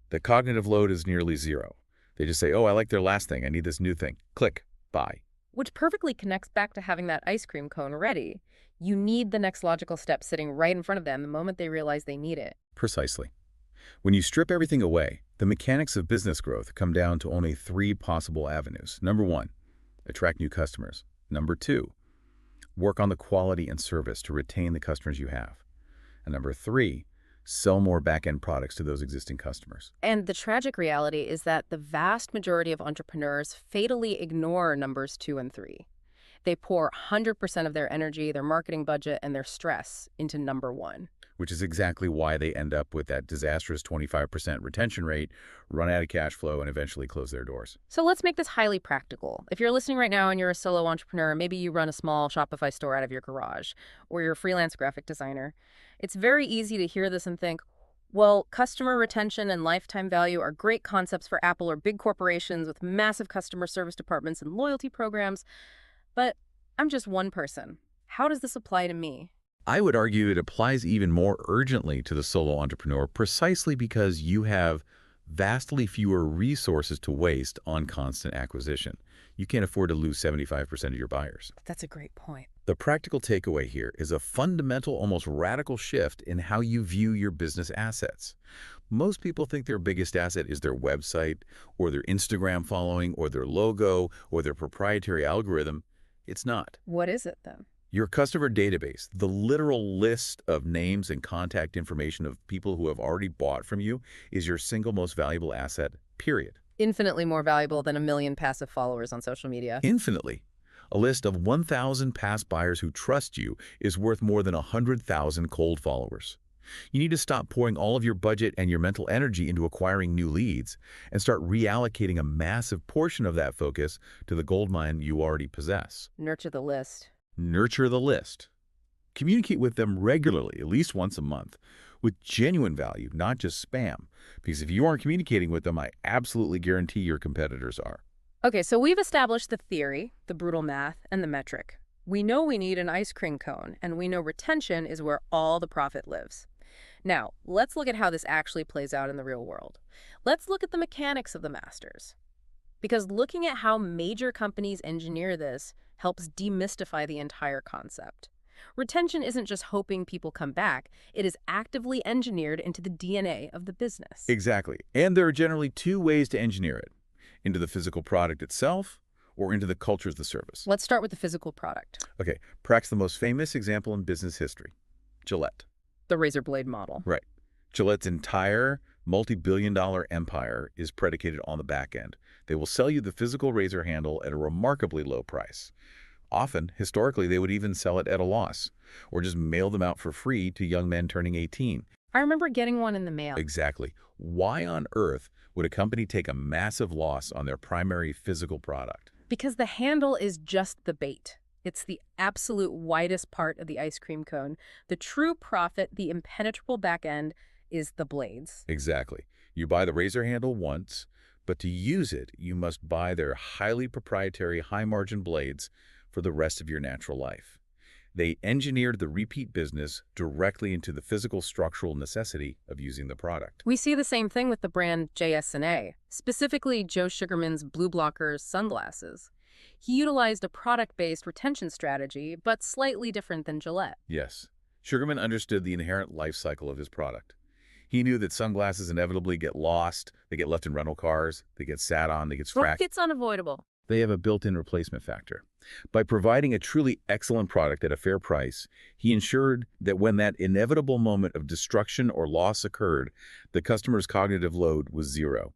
The cognitive load is nearly zero. They just say, oh, I like their last thing. I need this new thing. Click. Buy. Which perfectly connects back to having that ice cream cone ready. You need the next logical step sitting right in front of them the moment they realize they need it. Precisely. When you strip everything away, the mechanics of business growth come down to only 3 possible avenues. Number 1, attract new customers. Number 2, work on the quality and service to retain the customers you have. And number 3, sell more back-end products to those existing customers. And the tragic reality is that the vast majority of entrepreneurs fatally ignore numbers 2 and 3. They pour 100% of their energy, their marketing budget, and their stress into number 1. Which is exactly why they end up with that disastrous 25% retention rate, run out of cash flow, and eventually close their doors. So let's make this highly practical. If you're listening right now and you're a solo entrepreneur, maybe you run a small Shopify store out of your garage, or you're a freelance graphic designer, it's very easy to hear this and think, well, customer retention and lifetime value are great concepts for Apple or big corporations with massive customer service departments and loyalty programs, but I'm just one person. How does this apply to me? I would argue it applies even more urgently to the solo entrepreneur precisely because you have vastly fewer resources to waste on constant acquisition. You can't afford to lose 75% of your buyers. That's a great point. The practical takeaway here is a fundamental, almost radical shift in how you view your business assets. Most people think their biggest asset is their website, or their Instagram following, or their logo, or their proprietary algorithm. It's not. What is it then? Your customer database, the literal list of names and contact information of people who have already bought from you, is your single most valuable asset, period. Infinitely more valuable than 1 million passive followers on social media. Infinitely. A list of 1,000 past buyers who trust you is worth more than 100,000 cold followers. You need to stop pouring all of your budget and your mental energy into acquiring new leads and start reallocating a massive portion of that focus to the goldmine you already possess. Nurture the list. Nurture the list. Communicate with them regularly, at least once a month, with genuine value, not just spam. Because if you aren't communicating with them, I absolutely guarantee your competitors are. Okay, so we've established the theory, the brutal math, and the metric. We know we need an ice cream cone, and we know retention is where all the profit lives. Now, let's look at how this actually plays out in the real world. Let's look at the mechanics of the masters. Because looking at how major companies engineer this helps demystify the entire concept. Retention isn't just hoping people come back, it is actively engineered into the DNA of the business. Exactly. And there are generally 2 ways to engineer it. Into the physical product itself, or into the culture of the service. Let's start with the physical product. Okay, perhaps the most famous example in business history, Gillette. The razor blade model. Right. Gillette's entire multi-billion-dollar empire is predicated on the back end. They will sell you the physical razor handle at a remarkably low price. Often, historically, they would even sell it at a loss, or just mail them out for free to young men turning 18. I remember getting one in the mail. Exactly. Why on earth would a company take a massive loss on their primary physical product? Because the handle is just the bait. It's the absolute widest part of the ice cream cone. The true profit, the impenetrable back end, is the blades. Exactly. You buy the razor handle once, but to use it, you must buy their highly proprietary high-margin blades for the rest of your natural life. They engineered the repeat business directly into the physical structural necessity of using the product. We see the same thing with the brand JS&A, specifically Joe Sugarman's Blue Blockers sunglasses. He utilized a product-based retention strategy, but slightly different than Gillette. Yes. Sugarman understood the inherent life cycle of his product. He knew that sunglasses inevitably get lost, they get left in rental cars, they get sat on, they get scratched. It's unavoidable. They have a built-in replacement factor. By providing a truly excellent product at a fair price, he ensured that when that inevitable moment of destruction or loss occurred, the customer's cognitive load was zero.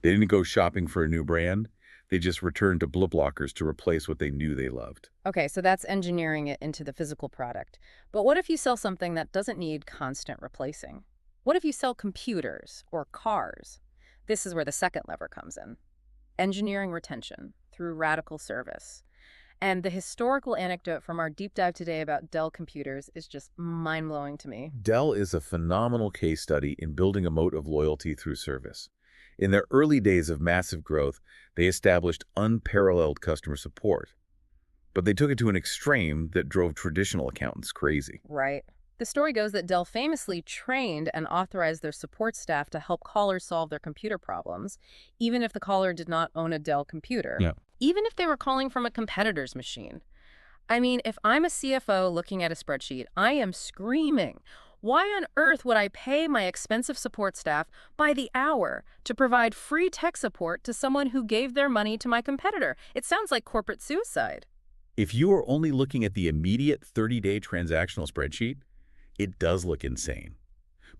They didn't go shopping for a new brand. They just returned to Blue Blockers to replace what they knew they loved. Okay, so that's engineering it into the physical product. But what if you sell something that doesn't need constant replacing? What if you sell computers or cars? This is where the second lever comes in. Engineering retention through radical service. And the historical anecdote from our deep dive today about Dell computers is just mind-blowing to me. Dell is a phenomenal case study in building a moat of loyalty through service. In their early days of massive growth, they established unparalleled customer support. But they took it to an extreme that drove traditional accountants crazy. Right. The story goes that Dell famously trained and authorized their support staff to help callers solve their computer problems, even if the caller did not own a Dell computer. Yeah. Even if they were calling from a competitor's machine. I mean, if I'm a CFO looking at a spreadsheet, I am screaming, why on earth would I pay my expensive support staff by the hour to provide free tech support to someone who gave their money to my competitor? It sounds like corporate suicide. If you are only looking at the immediate 30-day transactional spreadsheet, it does look insane.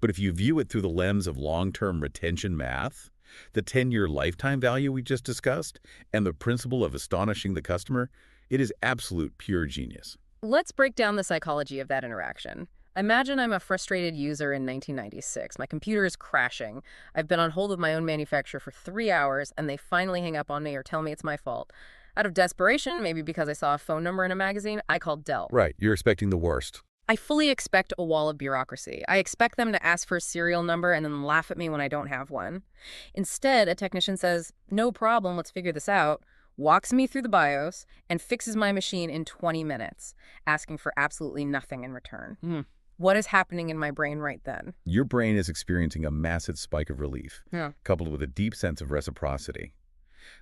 But if you view it through the lens of long-term retention math, the 10-year lifetime value we just discussed, and the principle of astonishing the customer, it is absolute pure genius. Let's break down the psychology of that interaction. Imagine I'm a frustrated user in 1996. My computer is crashing. I've been on hold with my own manufacturer for 3 hours, and they finally hang up on me or tell me it's my fault. Out of desperation, maybe because I saw a phone number in a magazine, I called Dell. Right, you're expecting the worst. I fully expect a wall of bureaucracy. I expect them to ask for a serial number and then laugh at me when I don't have one. Instead, a technician says, no problem, let's figure this out, walks me through the BIOS, and fixes my machine in 20 minutes, asking for absolutely nothing in return. What is happening in my brain right then? Your brain is experiencing a massive spike of relief, coupled with a deep sense of reciprocity.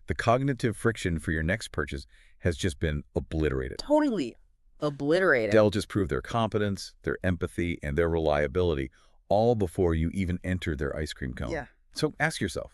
The cognitive friction for your next purchase has just been obliterated. Totally obliterated. Dell just proved their competence, their empathy, and their reliability, all before you even enter their ice cream cone. Yeah. So ask yourself,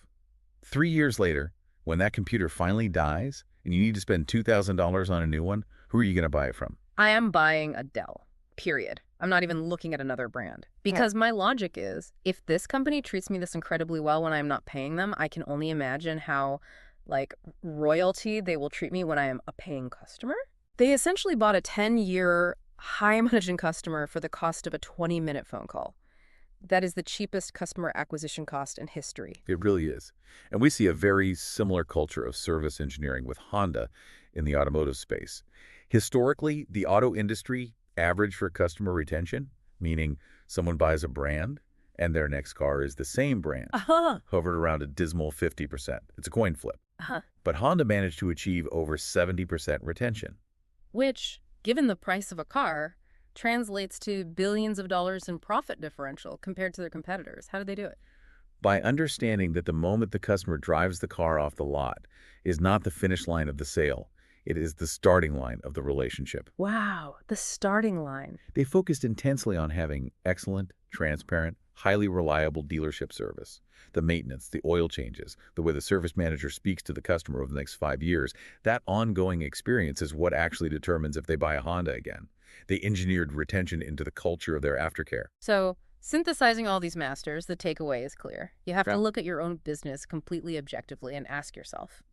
3 years later, when that computer finally dies and you need to spend $2,000 on a new one, who are you going to buy it from? I am buying a Dell, period. I'm not even looking at another brand. Because my logic is, if this company treats me this incredibly well when I'm not paying them, I can only imagine how, like, royalty they will treat me when I am a paying customer. They essentially bought a 10-year high-margin customer for the cost of a 20-minute phone call. That is the cheapest customer acquisition cost in history. It really is. And we see a very similar culture of service engineering with Honda in the automotive space. Historically, the auto industry average for customer retention, meaning someone buys a brand and their next car is the same brand, hovered around a dismal 50%. It's a coin flip. But Honda managed to achieve over 70% retention. Which, given the price of a car, translates to billions of dollars in profit differential compared to their competitors. How did they do it? By understanding that the moment the customer drives the car off the lot is not the finish line of the sale, it is the starting line of the relationship. Wow, the starting line. They focused intensely on having excellent, transparent, highly reliable dealership service. The maintenance, the oil changes, the way the service manager speaks to the customer over the next 5 years, that ongoing experience is what actually determines if they buy a Honda again. They engineered retention into the culture of their aftercare. So, synthesizing all these masters, the takeaway is clear. You have to look at your own business completely objectively and ask yourself,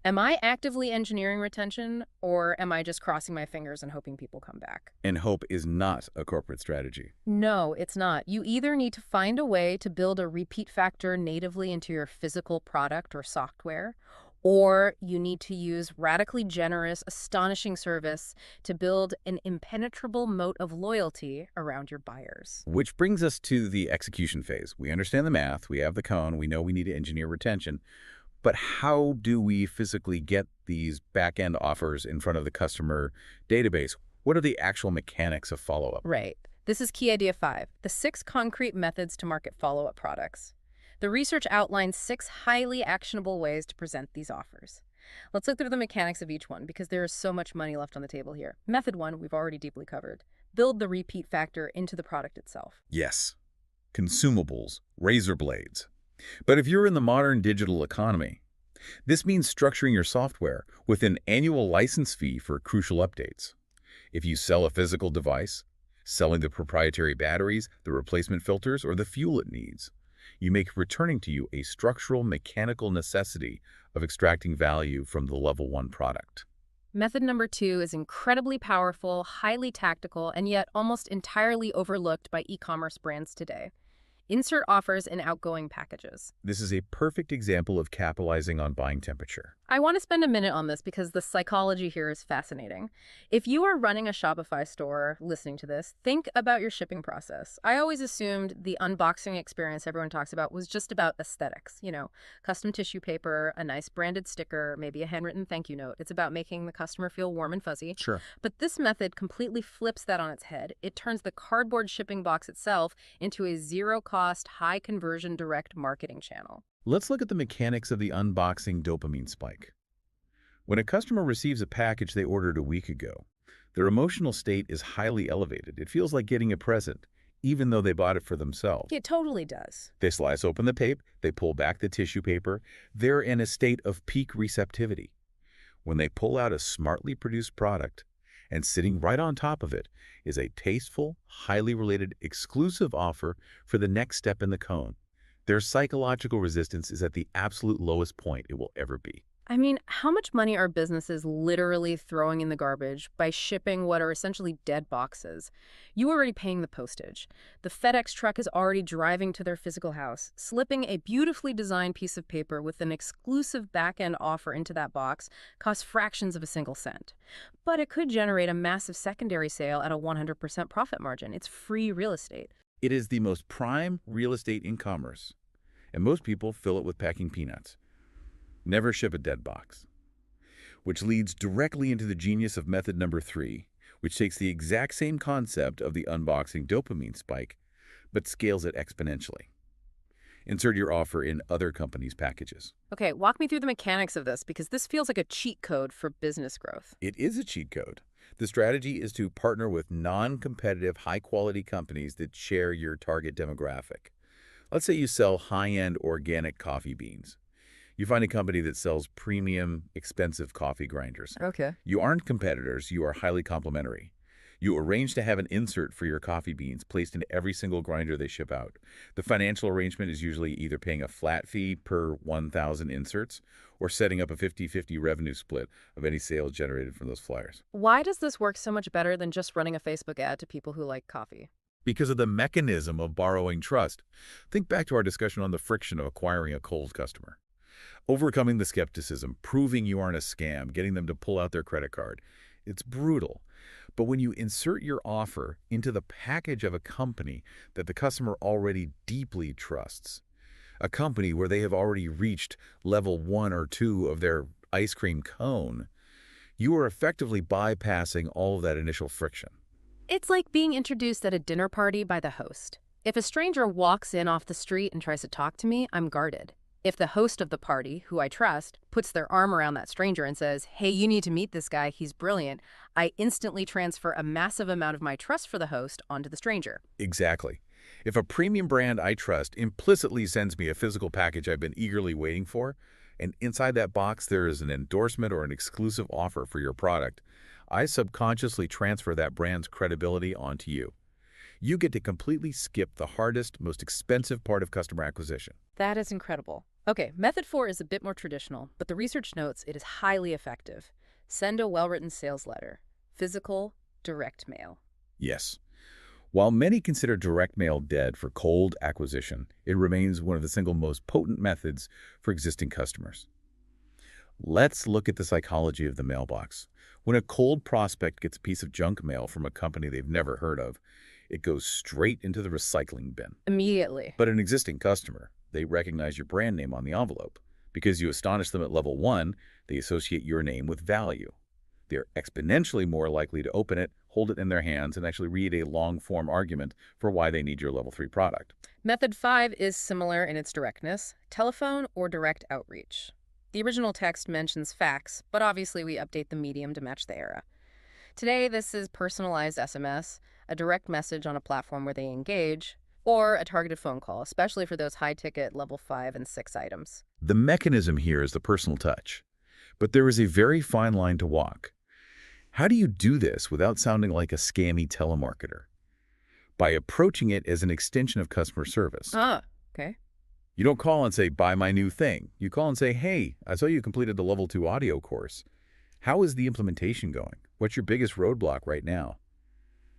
am I actively engineering retention, or am I just crossing my fingers and hoping people come back? And hope is not a corporate strategy. No, it's not. You either need to find a way to build a repeat factor natively into your physical product or software, or you need to use radically generous, astonishing service to build an impenetrable moat of loyalty around your buyers. Which brings us to the execution phase. We understand the math, we have the cone, we know we need to engineer retention, but how do we physically get these back-end offers in front of the customer database? What are the actual mechanics of follow-up? Right. This is key idea 5, the 6 concrete methods to market follow-up products. The research outlines 6 highly actionable ways to present these offers. Let's look through the mechanics of each one because there is so much money left on the table here. Method 1, we've already deeply covered. Build the repeat factor into the product itself. Yes. Consumables, razor blades. But if you're in the modern digital economy, this means structuring your software with an annual license fee for crucial updates. If you sell a physical device, selling the proprietary batteries, the replacement filters, or the fuel it needs, you make returning to you a structural mechanical necessity of extracting value from the level 1 product. Method number 2 is incredibly powerful, highly tactical, and yet almost entirely overlooked by e-commerce brands today. Insert offers in outgoing packages. This is a perfect example of capitalizing on buying temperature. I want to spend a minute on this because the psychology here is fascinating. If you are running a Shopify store listening to this, think about your shipping process. I always assumed the unboxing experience everyone talks about was just about aesthetics. Custom tissue paper, a nice branded sticker, maybe a handwritten thank you note. It's about making the customer feel warm and fuzzy. Sure. But this method completely flips that on its head. It turns the cardboard shipping box itself into a zero-cost, high-conversion direct marketing channel. Let's look at the mechanics of the unboxing dopamine spike. When a customer receives a package they ordered a week ago, their emotional state is highly elevated. It feels like getting a present, even though they bought it for themselves. It totally does. They slice open the tape, they pull back the tissue paper. They're in a state of peak receptivity. When they pull out a smartly produced product, and sitting right on top of it is a tasteful, highly related, exclusive offer for the next step in the cone. Their psychological resistance is at the absolute lowest point it will ever be. I mean, how much money are businesses literally throwing in the garbage by shipping what are essentially dead boxes? You are already paying the postage. The FedEx truck is already driving to their physical house. Slipping a beautifully designed piece of paper with an exclusive back-end offer into that box costs fractions of a single cent. But it could generate a massive secondary sale at a 100% profit margin. It's free real estate. It is the most prime real estate in commerce, and most people fill it with packing peanuts. Never ship a dead box. Which leads directly into the genius of method number 3, which takes the exact same concept of the unboxing dopamine spike, but scales it exponentially. Insert your offer in other companies' packages. Okay, walk me through the mechanics of this because this feels like a cheat code for business growth. It is a cheat code. The strategy is to partner with non-competitive, high-quality companies that share your target demographic. Let's say you sell high-end organic coffee beans. You find a company that sells premium, expensive coffee grinders. Okay. You aren't competitors, you are highly complementary. You arrange to have an insert for your coffee beans placed in every single grinder they ship out. The financial arrangement is usually either paying a flat fee per 1,000 inserts or setting up a 50-50 revenue split of any sales generated from those flyers. Why does this work so much better than just running a Facebook ad to people who like coffee? Because of the mechanism of borrowing trust. Think back to our discussion on the friction of acquiring a cold customer. Overcoming the skepticism, proving you aren't a scam, getting them to pull out their credit card. It's brutal. But when you insert your offer into the package of a company that the customer already deeply trusts, a company where they have already reached level 1 or 2 of their ice cream cone, you are effectively bypassing all of that initial friction. It's like being introduced at a dinner party by the host. If a stranger walks in off the street and tries to talk to me, I'm guarded. If the host of the party, who I trust, puts their arm around that stranger and says, hey, you need to meet this guy, he's brilliant, I instantly transfer a massive amount of my trust for the host onto the stranger. Exactly. If a premium brand I trust implicitly sends me a physical package I've been eagerly waiting for, and inside that box there is an endorsement or an exclusive offer for your product, I subconsciously transfer that brand's credibility onto you. You get to completely skip the hardest, most expensive part of customer acquisition. That is incredible. Okay, method 4 is a bit more traditional, but the research notes it is highly effective. Send a well-written sales letter. Physical, direct mail. Yes. While many consider direct mail dead for cold acquisition, it remains one of the single most potent methods for existing customers. Let's look at the psychology of the mailbox. When a cold prospect gets a piece of junk mail from a company they've never heard of, it goes straight into the recycling bin. Immediately. But an existing customer, they recognize your brand name on the envelope. Because you astonish them at level 1, they associate your name with value. They're exponentially more likely to open it, hold it in their hands, and actually read a long-form argument for why they need your level 3 product. Method 5 is similar in its directness, telephone or direct outreach. The original text mentions fax, but obviously we update the medium to match the era. Today, this is personalized SMS, a direct message on a platform where they engage, or a targeted phone call, especially for those high-ticket level 5 and 6 items. The mechanism here is the personal touch, but there is a very fine line to walk. How do you do this without sounding like a scammy telemarketer? By approaching it as an extension of customer service. Okay. You don't call and say, buy my new thing. You call and say, hey, I saw you completed the level 2 audio course. How is the implementation going? What's your biggest roadblock right now?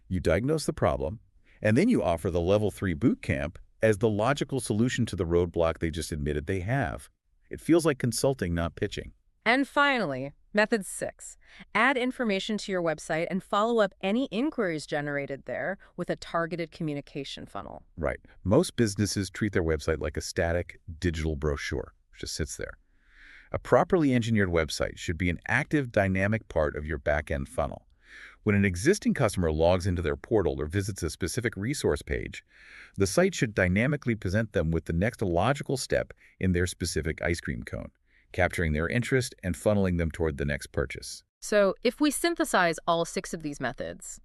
You diagnose the problem, and then you offer the level 3 boot camp as the logical solution to the roadblock they just admitted they have. It feels like consulting, not pitching. And finally, method 6. Add information to your website and follow up any inquiries generated there with a targeted communication funnel. Right. Most businesses treat their website like a static digital brochure, which just sits there. A properly engineered website should be an active, dynamic part of your back-end funnel. When an existing customer logs into their portal or visits a specific resource page, the site should dynamically present them with the next logical step in their specific ice cream cone, capturing their interest and funneling them toward the next purchase. So if we synthesize all 6 of these methods,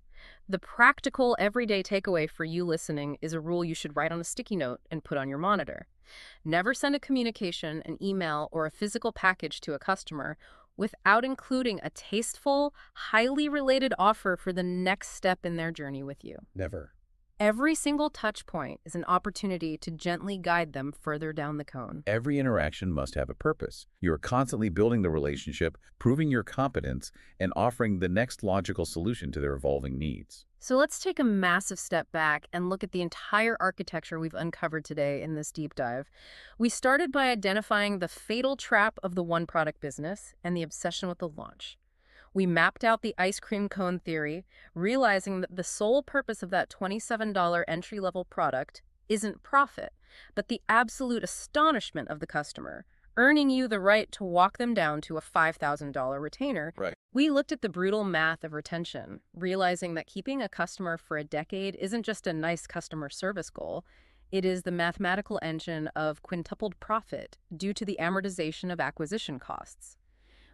the practical everyday takeaway for you listening is a rule you should write on a sticky note and put on your monitor. Never send a communication, an email, or a physical package to a customer without including a tasteful, highly related offer for the next step in their journey with you. Never. Every single touch point is an opportunity to gently guide them further down the cone. Every interaction must have a purpose. You are constantly building the relationship, proving your competence, and offering the next logical solution to their evolving needs. So let's take a massive step back and look at the entire architecture we've uncovered today in this deep dive. We started by identifying the fatal trap of the one-product business and the obsession with the launch. We mapped out the ice cream cone theory, realizing that the sole purpose of that $27 entry-level product isn't profit, but the absolute astonishment of the customer, earning you the right to walk them down to a $5,000 retainer. Right. We looked at the brutal math of retention, realizing that keeping a customer for a decade isn't just a nice customer service goal. It is the mathematical engine of quintupled profit due to the amortization of acquisition costs.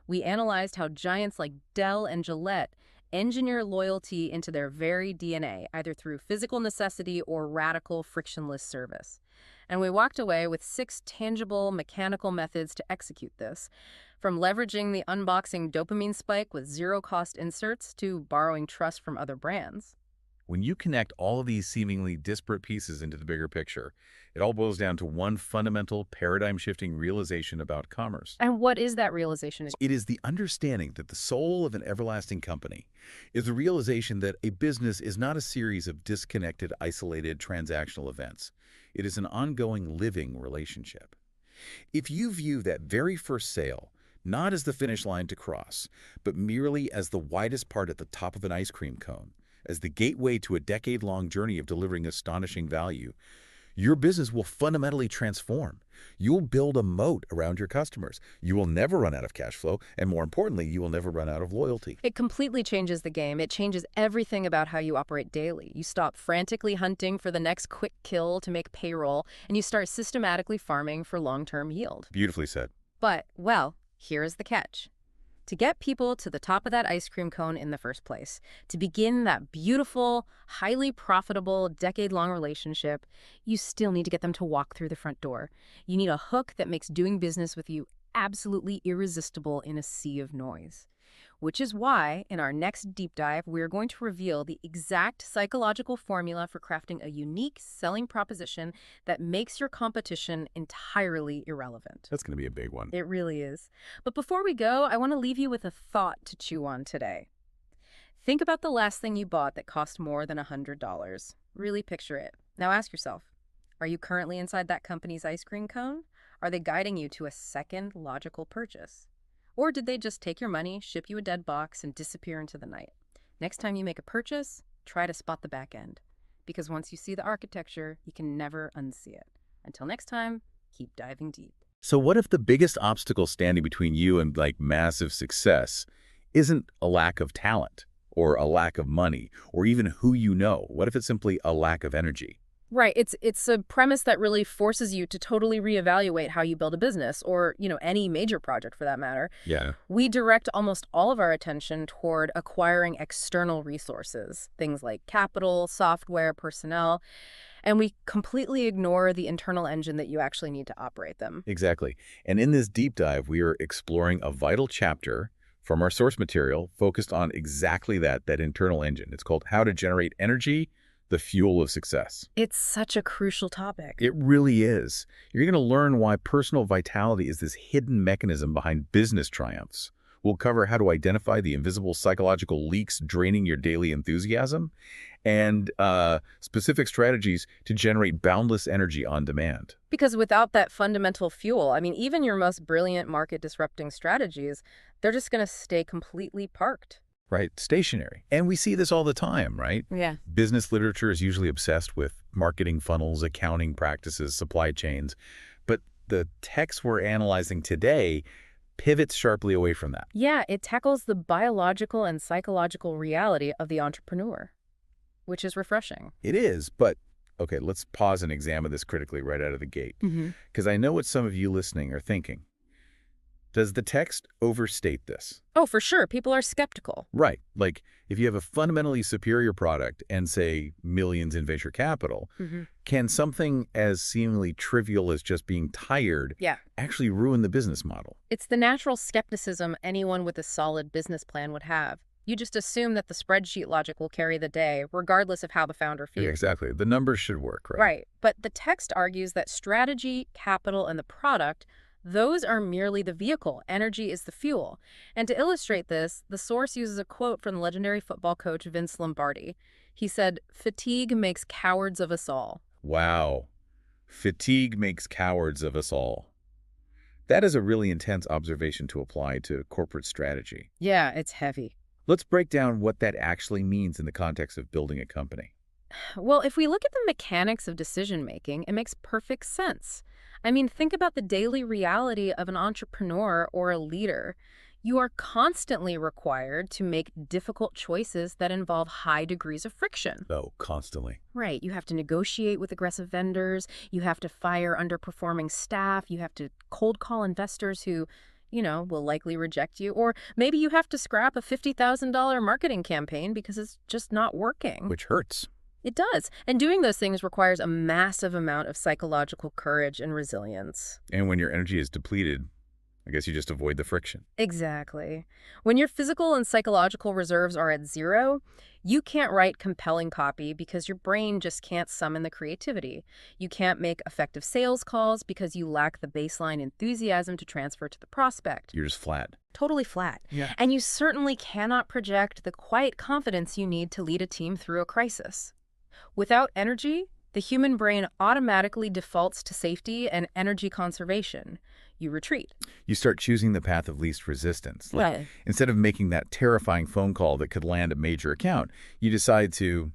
We analyzed how giants like Dell and Gillette engineer loyalty into their very DNA, either through physical necessity or radical frictionless service. And we walked away with 6 tangible mechanical methods to execute this, from leveraging the unboxing dopamine spike with zero-cost inserts to borrowing trust from other brands. When you connect all of these seemingly disparate pieces into the bigger picture, it all boils down to one fundamental, paradigm-shifting realization about commerce. And what is that realization? It is the understanding that the soul of an everlasting company is the realization that a business is not a series of disconnected, isolated, transactional events. It is an ongoing, living relationship. If you view that very first sale not as the finish line to cross, but merely as the widest part at the top of an ice cream cone, as the gateway to a decade-long journey of delivering astonishing value, your business will fundamentally transform. You'll build a moat around your customers. You will never run out of cash flow, and more importantly, you will never run out of loyalty. It completely changes the game. It changes everything about how you operate daily. You stop frantically hunting for the next quick kill to make payroll, and you start systematically farming for long-term yield. Beautifully said. But, well, here is the catch. To get people to the top of that ice cream cone in the first place, to begin that beautiful, highly profitable, decade-long relationship, you still need to get them to walk through the front door. You need a hook that makes doing business with you absolutely irresistible in a sea of noise. Which is why, in our next deep dive, we're going to reveal the exact psychological formula for crafting a unique selling proposition that makes your competition entirely irrelevant. That's going to be a big one. It really is. But before we go, I want to leave you with a thought to chew on today. Think about the last thing you bought that cost more than $100. Really picture it. Now ask yourself, are you currently inside that company's ice cream cone? Are they guiding you to a second logical purchase? Or did they just take your money, ship you a dead box, and disappear into the night? Next time you make a purchase, try to spot the back end. Because once you see the architecture, you can never unsee it. Until next time, keep diving deep. So what if the biggest obstacle standing between you and massive success isn't a lack of talent or a lack of money or even who you know? What if it's simply a lack of energy? Right. It's a premise that really forces you to totally reevaluate how you build a business or, any major project for that matter. Yeah. We direct almost all of our attention toward acquiring external resources, things like capital, software, personnel, and we completely ignore the internal engine that you actually need to operate them. Exactly. And in this deep dive, we are exploring a vital chapter from our source material focused on exactly that internal engine. It's called How to Generate Energy, the Fuel of Success. It's such a crucial topic. It really is. You're going to learn why personal vitality is this hidden mechanism behind business triumphs, We'll cover how to identify the invisible psychological leaks draining your daily enthusiasm and specific strategies to generate boundless energy on demand. Because without that fundamental fuel, I mean, even your most brilliant market-disrupting strategies, they're just going to stay completely parked. Right, stationary. And we see this all the time, right? Yeah. Business literature is usually obsessed with marketing funnels, accounting practices, supply chains. But the text we're analyzing today pivots sharply away from that. Yeah, it tackles the biological and psychological reality of the entrepreneur, which is refreshing. It is, but okay, let's pause and examine this critically right out of the gate. Because I know what some of you listening are thinking. Does the text overstate this? Oh, for sure. People are skeptical. Right. Like, if you have a fundamentally superior product and, say, millions in venture capital, can something as seemingly trivial as just being tired actually ruin the business model? It's the natural skepticism anyone with a solid business plan would have. You just assume that the spreadsheet logic will carry the day, regardless of how the founder feels. Yeah, exactly. The numbers should work, right? Right. But the text argues that strategy, capital, and the product, those are merely the vehicle. Energy is the fuel. And to illustrate this, the source uses a quote from the legendary football coach Vince Lombardi. He said, "Fatigue makes cowards of us all." Wow. Fatigue makes cowards of us all. That is a really intense observation to apply to corporate strategy. Yeah, it's heavy. Let's break down what that actually means in the context of building a company. Well, if we look at the mechanics of decision-making, it makes perfect sense. I mean, think about the daily reality of an entrepreneur or a leader. You are constantly required to make difficult choices that involve high degrees of friction. Oh, constantly. Right. You have to negotiate with aggressive vendors. You have to fire underperforming staff. You have to cold call investors who, will likely reject you. Or maybe you have to scrap a $50,000 marketing campaign because it's just not working. Which hurts. It does. And doing those things requires a massive amount of psychological courage and resilience. And when your energy is depleted, I guess you just avoid the friction. Exactly. When your physical and psychological reserves are at zero, you can't write compelling copy because your brain just can't summon the creativity. You can't make effective sales calls because you lack the baseline enthusiasm to transfer to the prospect. You're just flat. Totally flat. Yeah. And you certainly cannot project the quiet confidence you need to lead a team through a crisis. Without energy, the human brain automatically defaults to safety and energy conservation. You retreat. You start choosing the path of least resistance. Right. Instead of making that terrifying phone call that could land a major account, you decide to,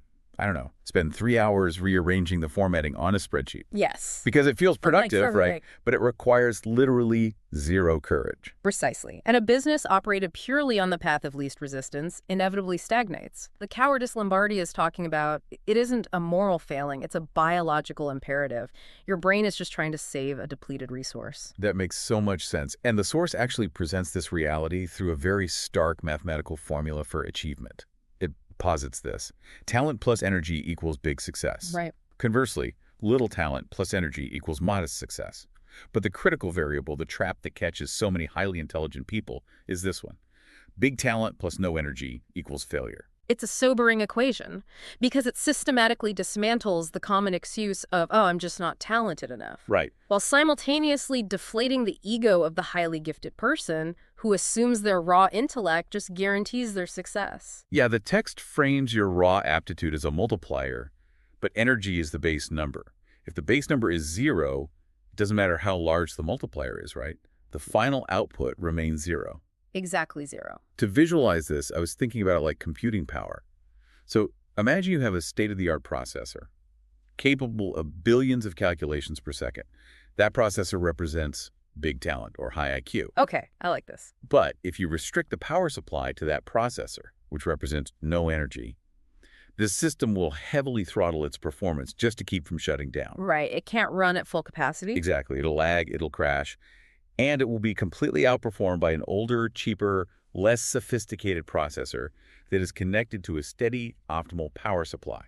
spend 3 hours rearranging the formatting on a spreadsheet. Yes. Because it feels productive, perfect. right? But it requires literally zero courage. Precisely. And a business operated purely on the path of least resistance inevitably stagnates. The cowardice Lombardi is talking about, it isn't a moral failing, it's a biological imperative. Your brain is just trying to save a depleted resource. That makes so much sense. And the source actually presents this reality through a very stark mathematical formula for achievement. It posits this: talent plus energy equals big success. Right. Conversely, little talent plus energy equals modest success. But the critical variable, the trap that catches so many highly intelligent people, is this one. Big talent plus no energy equals failure. It's a sobering equation because it systematically dismantles the common excuse of, oh, I'm just not talented enough. Right. While simultaneously deflating the ego of the highly gifted person who assumes their raw intellect just guarantees their success. Yeah, the text frames your raw aptitude as a multiplier, but energy is the base number. If the base number is 0, it doesn't matter how large the multiplier is, right? The final output remains 0. Exactly 0. To visualize this, I was thinking about it like computing power. So imagine you have a state-of-the-art processor capable of billions of calculations per second. That processor represents big talent or high IQ. Okay, I like this. But if you restrict the power supply to that processor, which represents no energy, the system will heavily throttle its performance just to keep from shutting down. Right, it can't run at full capacity. Exactly. It'll lag, it'll crash, and it will be completely outperformed by an older, cheaper, less sophisticated processor that is connected to a steady, optimal power supply.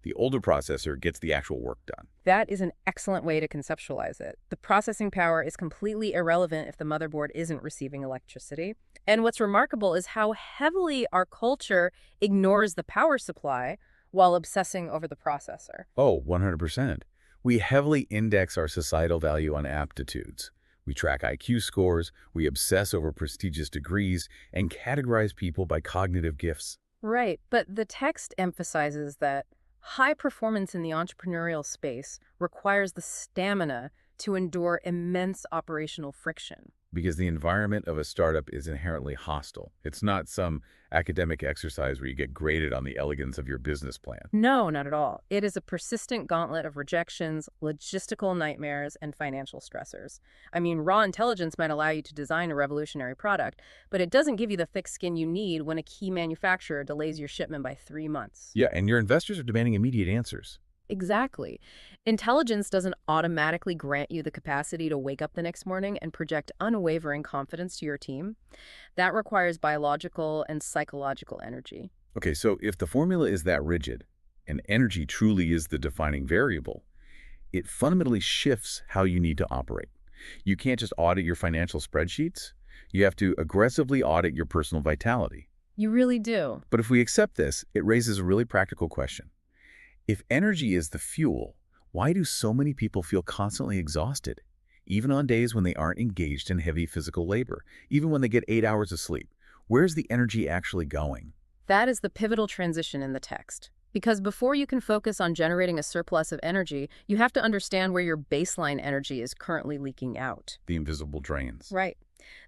The older processor gets the actual work done. That is an excellent way to conceptualize it. The processing power is completely irrelevant if the motherboard isn't receiving electricity. And what's remarkable is how heavily our culture ignores the power supply while obsessing over the processor. Oh, 100%. We heavily index our societal value on aptitudes. We track IQ scores, we obsess over prestigious degrees, and categorize people by cognitive gifts. Right, but the text emphasizes that high performance in the entrepreneurial space requires the stamina to endure immense operational friction. Because the environment of a startup is inherently hostile. It's not some academic exercise where you get graded on the elegance of your business plan. No, not at all. It is a persistent gauntlet of rejections, logistical nightmares, and financial stressors. I mean, raw intelligence might allow you to design a revolutionary product, but it doesn't give you the thick skin you need when a key manufacturer delays your shipment by 3 months. Yeah, and your investors are demanding immediate answers. Exactly. Intelligence doesn't automatically grant you the capacity to wake up the next morning and project unwavering confidence to your team. That requires biological and psychological energy. Okay, so if the formula is that rigid, and energy truly is the defining variable, it fundamentally shifts how you need to operate. You can't just audit your financial spreadsheets. You have to aggressively audit your personal vitality. You really do. But if we accept this, it raises a really practical question. If energy is the fuel, why do so many people feel constantly exhausted, even on days when they aren't engaged in heavy physical labor, even when they get 8 hours of sleep? Where's the energy actually going? That is the pivotal transition in the text. Because before you can focus on generating a surplus of energy, you have to understand where your baseline energy is currently leaking out. The invisible drains. Right.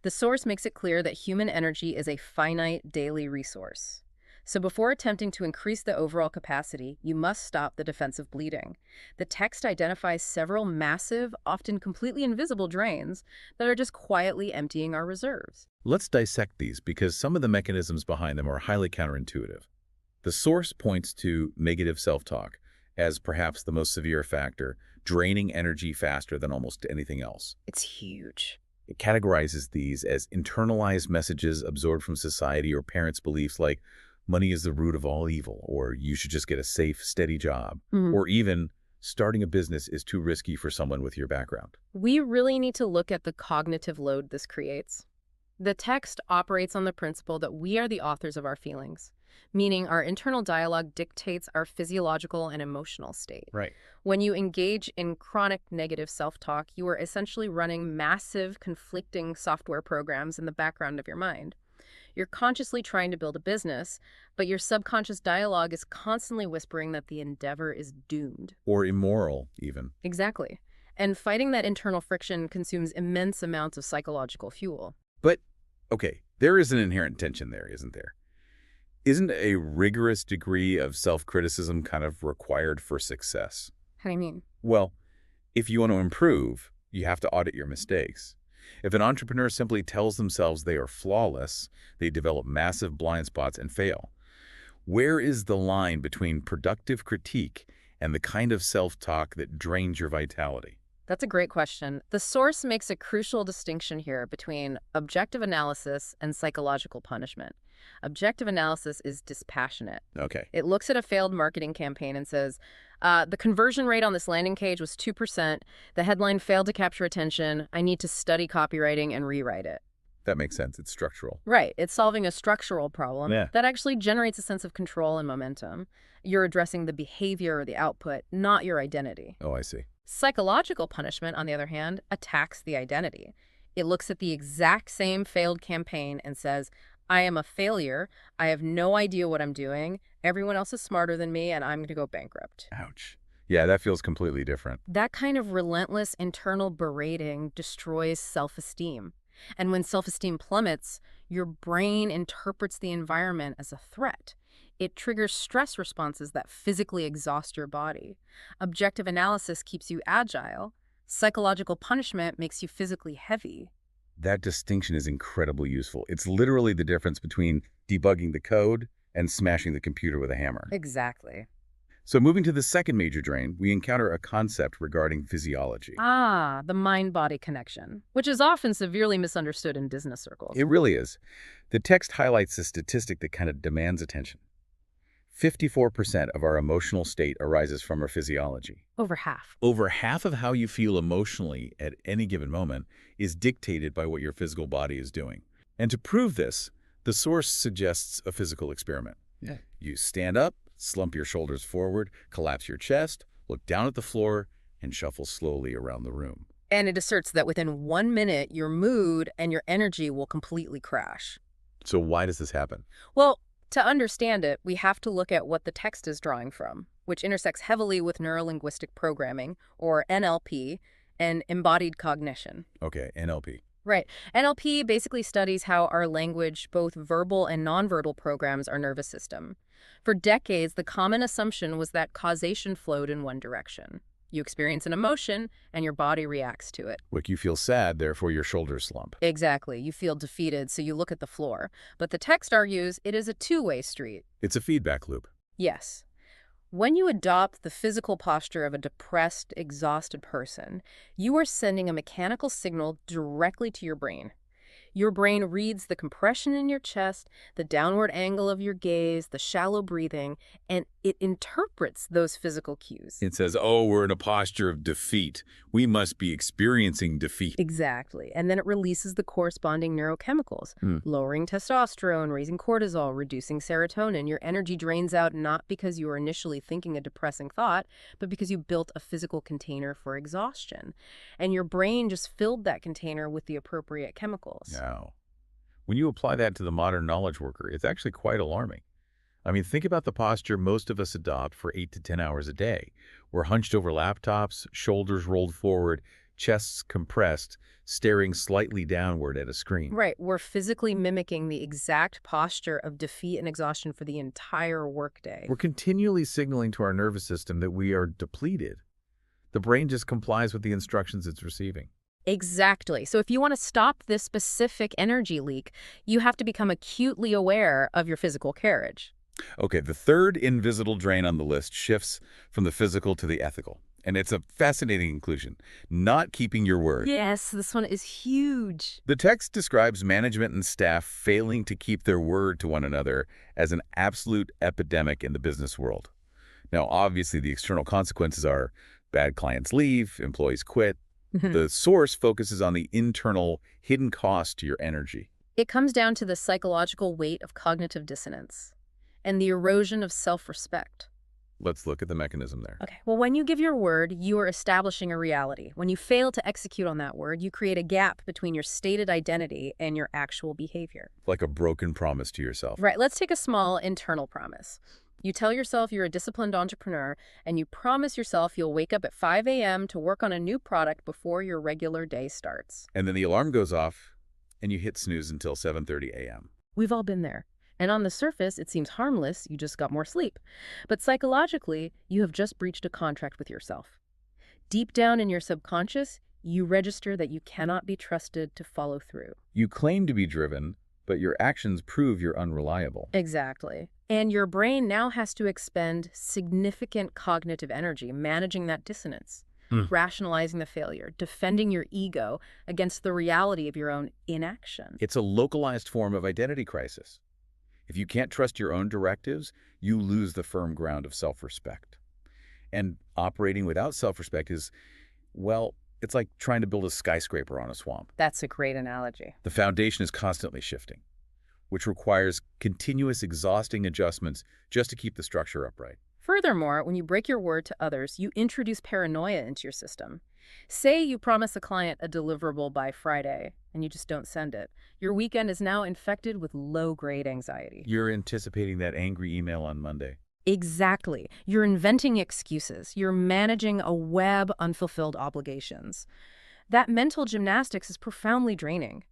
The source makes it clear that human energy is a finite daily resource. So before attempting to increase the overall capacity, you must stop the defensive bleeding. The text identifies several massive, often completely invisible drains that are just quietly emptying our reserves. Let's dissect these because some of the mechanisms behind them are highly counterintuitive. The source points to negative self-talk as perhaps the most severe factor, draining energy faster than almost anything else. It's huge. It categorizes these as internalized messages absorbed from society or parents' beliefs like, money is the root of all evil, or you should just get a safe, steady job, or even starting a business is too risky for someone with your background. We really need to look at the cognitive load this creates. The text operates on the principle that we are the authors of our feelings, meaning our internal dialogue dictates our physiological and emotional state. Right. When you engage in chronic negative self-talk, you are essentially running massive, conflicting software programs in the background of your mind. You're consciously trying to build a business, but your subconscious dialogue is constantly whispering that the endeavor is doomed. Or immoral, even. Exactly. And fighting that internal friction consumes immense amounts of psychological fuel. But, okay, there is an inherent tension there, isn't there? Isn't a rigorous degree of self-criticism kind of required for success? How do you mean? Well, if you want to improve, you have to audit your mistakes. If an entrepreneur simply tells themselves they are flawless, they develop massive blind spots and fail. Where is the line between productive critique and the kind of self-talk that drains your vitality? That's a great question. The source makes a crucial distinction here between objective analysis and psychological punishment. Objective analysis is dispassionate. Okay. It looks at a failed marketing campaign and says, the conversion rate on this landing page was 2%. The headline failed to capture attention. I need to study copywriting and rewrite it. That makes sense. It's structural. Right. It's solving a structural problem that actually generates a sense of control and momentum. You're addressing the behavior or the output, not your identity. Oh, I see. Psychological punishment, on the other hand, attacks the identity. It looks at the exact same failed campaign and says, I am a failure. I have no idea what I'm doing. Everyone else is smarter than me, and I'm going to go bankrupt. Ouch. Yeah, that feels completely different. That kind of relentless internal berating destroys self-esteem. And when self-esteem plummets, your brain interprets the environment as a threat. It triggers stress responses that physically exhaust your body. Objective analysis keeps you agile. Psychological punishment makes you physically heavy. That distinction is incredibly useful. It's literally the difference between debugging the code and smashing the computer with a hammer. Exactly. So moving to the second major drain, we encounter a concept regarding physiology. The mind-body connection, which is often severely misunderstood in business circles. It really is. The text highlights a statistic that kind of demands attention. 54% of our emotional state arises from our physiology. Over half. Over half of how you feel emotionally at any given moment is dictated by what your physical body is doing. And to prove this, the source suggests a physical experiment. Yeah. You stand up, slump your shoulders forward, collapse your chest, look down at the floor, and shuffle slowly around the room. And it asserts that within 1 minute, your mood and your energy will completely crash. So why does this happen? Well, to understand it, we have to look at what the text is drawing from, which intersects heavily with neurolinguistic programming, or NLP, and embodied cognition. Okay, NLP. Right. NLP basically studies how our language, both verbal and nonverbal, programs our nervous system. For decades, the common assumption was that causation flowed in one direction. You experience an emotion, and your body reacts to it. Like you feel sad, therefore your shoulders slump. Exactly. You feel defeated, so you look at the floor. But the text argues it is a two-way street. It's a feedback loop. Yes. When you adopt the physical posture of a depressed, exhausted person, you are sending a mechanical signal directly to your brain. Your brain reads the compression in your chest, the downward angle of your gaze, the shallow breathing, and it interprets those physical cues. It says, oh, we're in a posture of defeat. We must be experiencing defeat. Exactly. And then it releases the corresponding neurochemicals, lowering testosterone, raising cortisol, reducing serotonin. Your energy drains out not because you were initially thinking a depressing thought, but because you built a physical container for exhaustion. And your brain just filled that container with the appropriate chemicals. Now, when you apply that to the modern knowledge worker, it's actually quite alarming. I mean, think about the posture most of us adopt for 8 to 10 hours a day. We're hunched over laptops, shoulders rolled forward, chests compressed, staring slightly downward at a screen. Right. We're physically mimicking the exact posture of defeat and exhaustion for the entire workday. We're continually signaling to our nervous system that we are depleted. The brain just complies with the instructions it's receiving. Exactly. So if you want to stop this specific energy leak, you have to become acutely aware of your physical carriage. Okay, the third invisible drain on the list shifts from the physical to the ethical. And it's a fascinating inclusion. Not keeping your word. Yes, this one is huge. The text describes management and staff failing to keep their word to one another as an absolute epidemic in the business world. Now, obviously, the external consequences are bad clients leave, employees quit. The source focuses on the internal hidden cost to your energy. It comes down to the psychological weight of cognitive dissonance and the erosion of self-respect. Let's look at the mechanism there. Okay, well, when you give your word, you are establishing a reality. When you fail to execute on that word, you create a gap between your stated identity and your actual behavior. Like a broken promise to yourself. Right, let's take a small internal promise. You tell yourself you're a disciplined entrepreneur, and you promise yourself you'll wake up at 5 a.m. to work on a new product before your regular day starts. And then the alarm goes off, and you hit snooze until 7:30 a.m. We've all been there. And on the surface, it seems harmless, you just got more sleep. But psychologically, you have just breached a contract with yourself. Deep down in your subconscious, you register that you cannot be trusted to follow through. You claim to be driven, but your actions prove you're unreliable. Exactly. And your brain now has to expend significant cognitive energy managing that dissonance, rationalizing the failure, defending your ego against the reality of your own inaction. It's a localized form of identity crisis. If you can't trust your own directives, you lose the firm ground of self-respect. And operating without self-respect is, well, it's like trying to build a skyscraper on a swamp. That's a great analogy. The foundation is constantly shifting, which requires continuous exhausting adjustments just to keep the structure upright. Furthermore, when you break your word to others, you introduce paranoia into your system. Say you promise a client a deliverable by Friday, and you just don't send it. Your weekend is now infected with low-grade anxiety. You're anticipating that angry email on Monday. Exactly. You're inventing excuses. You're managing a web of unfulfilled obligations. That mental gymnastics is profoundly draining.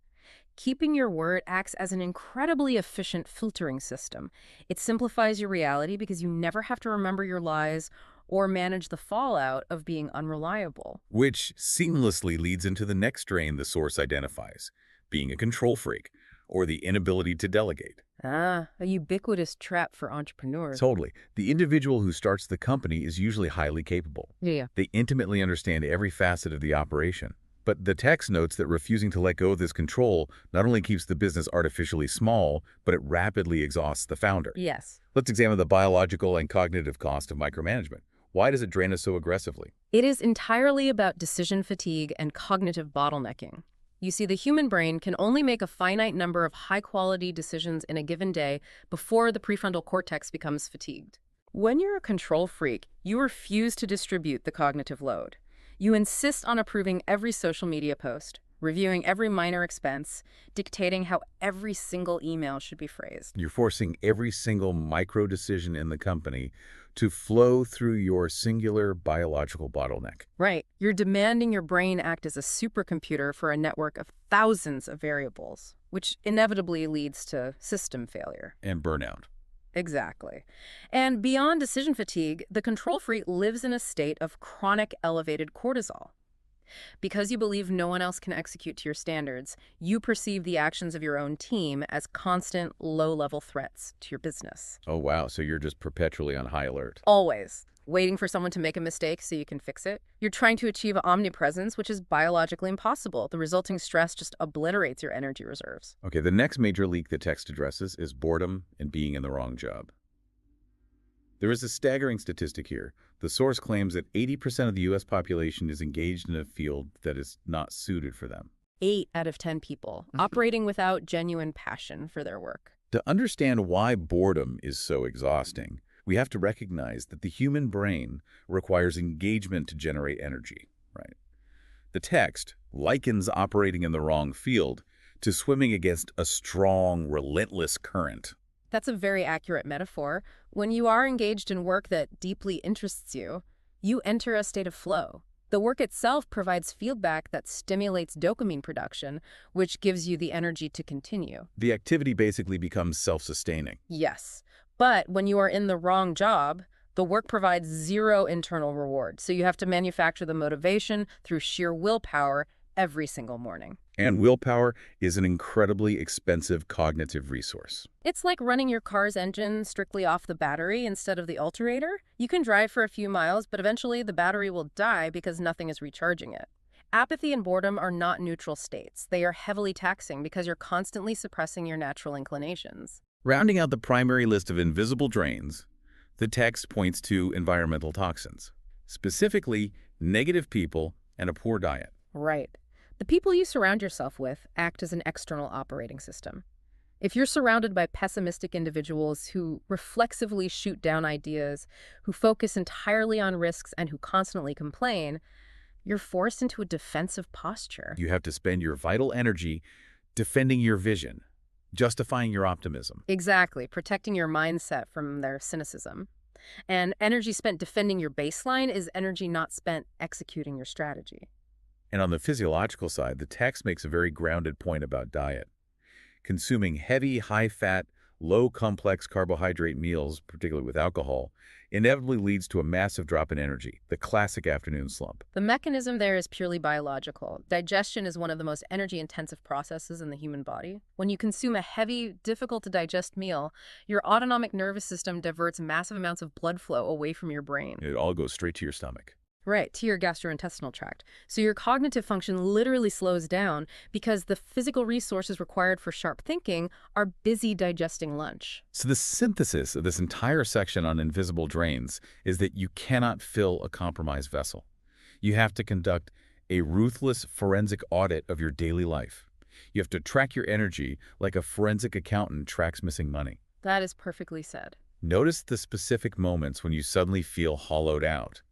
Keeping your word acts as an incredibly efficient filtering system. It simplifies your reality because you never have to remember your lies or manage the fallout of being unreliable. Which seamlessly leads into the next drain the source identifies, being a control freak, or the inability to delegate. A ubiquitous trap for entrepreneurs. Totally. The individual who starts the company is usually highly capable. Yeah. They intimately understand every facet of the operation. But the text notes that refusing to let go of this control not only keeps the business artificially small, but it rapidly exhausts the founder. Yes. Let's examine the biological and cognitive cost of micromanagement. Why does it drain us so aggressively? It is entirely about decision fatigue and cognitive bottlenecking. You see, the human brain can only make a finite number of high-quality decisions in a given day before the prefrontal cortex becomes fatigued. When you're a control freak, you refuse to distribute the cognitive load. You insist on approving every social media post, reviewing every minor expense, dictating how every single email should be phrased. You're forcing every single micro decision in the company to flow through your singular biological bottleneck. Right. You're demanding your brain act as a supercomputer for a network of thousands of variables, which inevitably leads to system failure. And burnout. Exactly. And beyond decision fatigue, the control freak lives in a state of chronic elevated cortisol. Because you believe no one else can execute to your standards, you perceive the actions of your own team as constant, low-level threats to your business. Oh, wow. So you're just perpetually on high alert. Always. Waiting for someone to make a mistake so you can fix it. You're trying to achieve omnipresence, which is biologically impossible. The resulting stress just obliterates your energy reserves. Okay, the next major leak the text addresses is boredom and being in the wrong job. There is a staggering statistic here. The source claims that 80% of the U.S. population is engaged in a field that is not suited for them. 8 out of 10 people operating without genuine passion for their work. To understand why boredom is so exhausting, we have to recognize that the human brain requires engagement to generate energy, right? The text likens operating in the wrong field to swimming against a strong, relentless current. That's a very accurate metaphor. When you are engaged in work that deeply interests you, you enter a state of flow. The work itself provides feedback that stimulates dopamine production, which gives you the energy to continue. The activity basically becomes self-sustaining. Yes. But when you are in the wrong job, the work provides zero internal reward. So you have to manufacture the motivation through sheer willpower every single morning. And willpower is an incredibly expensive cognitive resource. It's like running your car's engine strictly off the battery instead of the alternator. You can drive for a few miles, but eventually the battery will die because nothing is recharging it. Apathy and boredom are not neutral states. They are heavily taxing because you're constantly suppressing your natural inclinations. Rounding out the primary list of invisible drains, the text points to environmental toxins, specifically negative people and a poor diet. Right. The people you surround yourself with act as an external operating system. If you're surrounded by pessimistic individuals who reflexively shoot down ideas, who focus entirely on risks, and who constantly complain, you're forced into a defensive posture. You have to spend your vital energy defending your vision, justifying your optimism. Exactly, protecting your mindset from their cynicism. And energy spent defending your baseline is energy not spent executing your strategy. And on the physiological side, the text makes a very grounded point about diet. Consuming heavy, high-fat, low-complex carbohydrate meals, particularly with alcohol, inevitably leads to a massive drop in energy, the classic afternoon slump. The mechanism there is purely biological. Digestion is one of the most energy-intensive processes in the human body. When you consume a heavy, difficult-to-digest meal, your autonomic nervous system diverts massive amounts of blood flow away from your brain. It all goes straight to your stomach. Right, to your gastrointestinal tract. So your cognitive function literally slows down because the physical resources required for sharp thinking are busy digesting lunch. So the synthesis of this entire section on invisible drains is that you cannot fill a compromised vessel. You have to conduct a ruthless forensic audit of your daily life. You have to track your energy like a forensic accountant tracks missing money. That is perfectly said. Notice the specific moments when you suddenly feel hollowed out.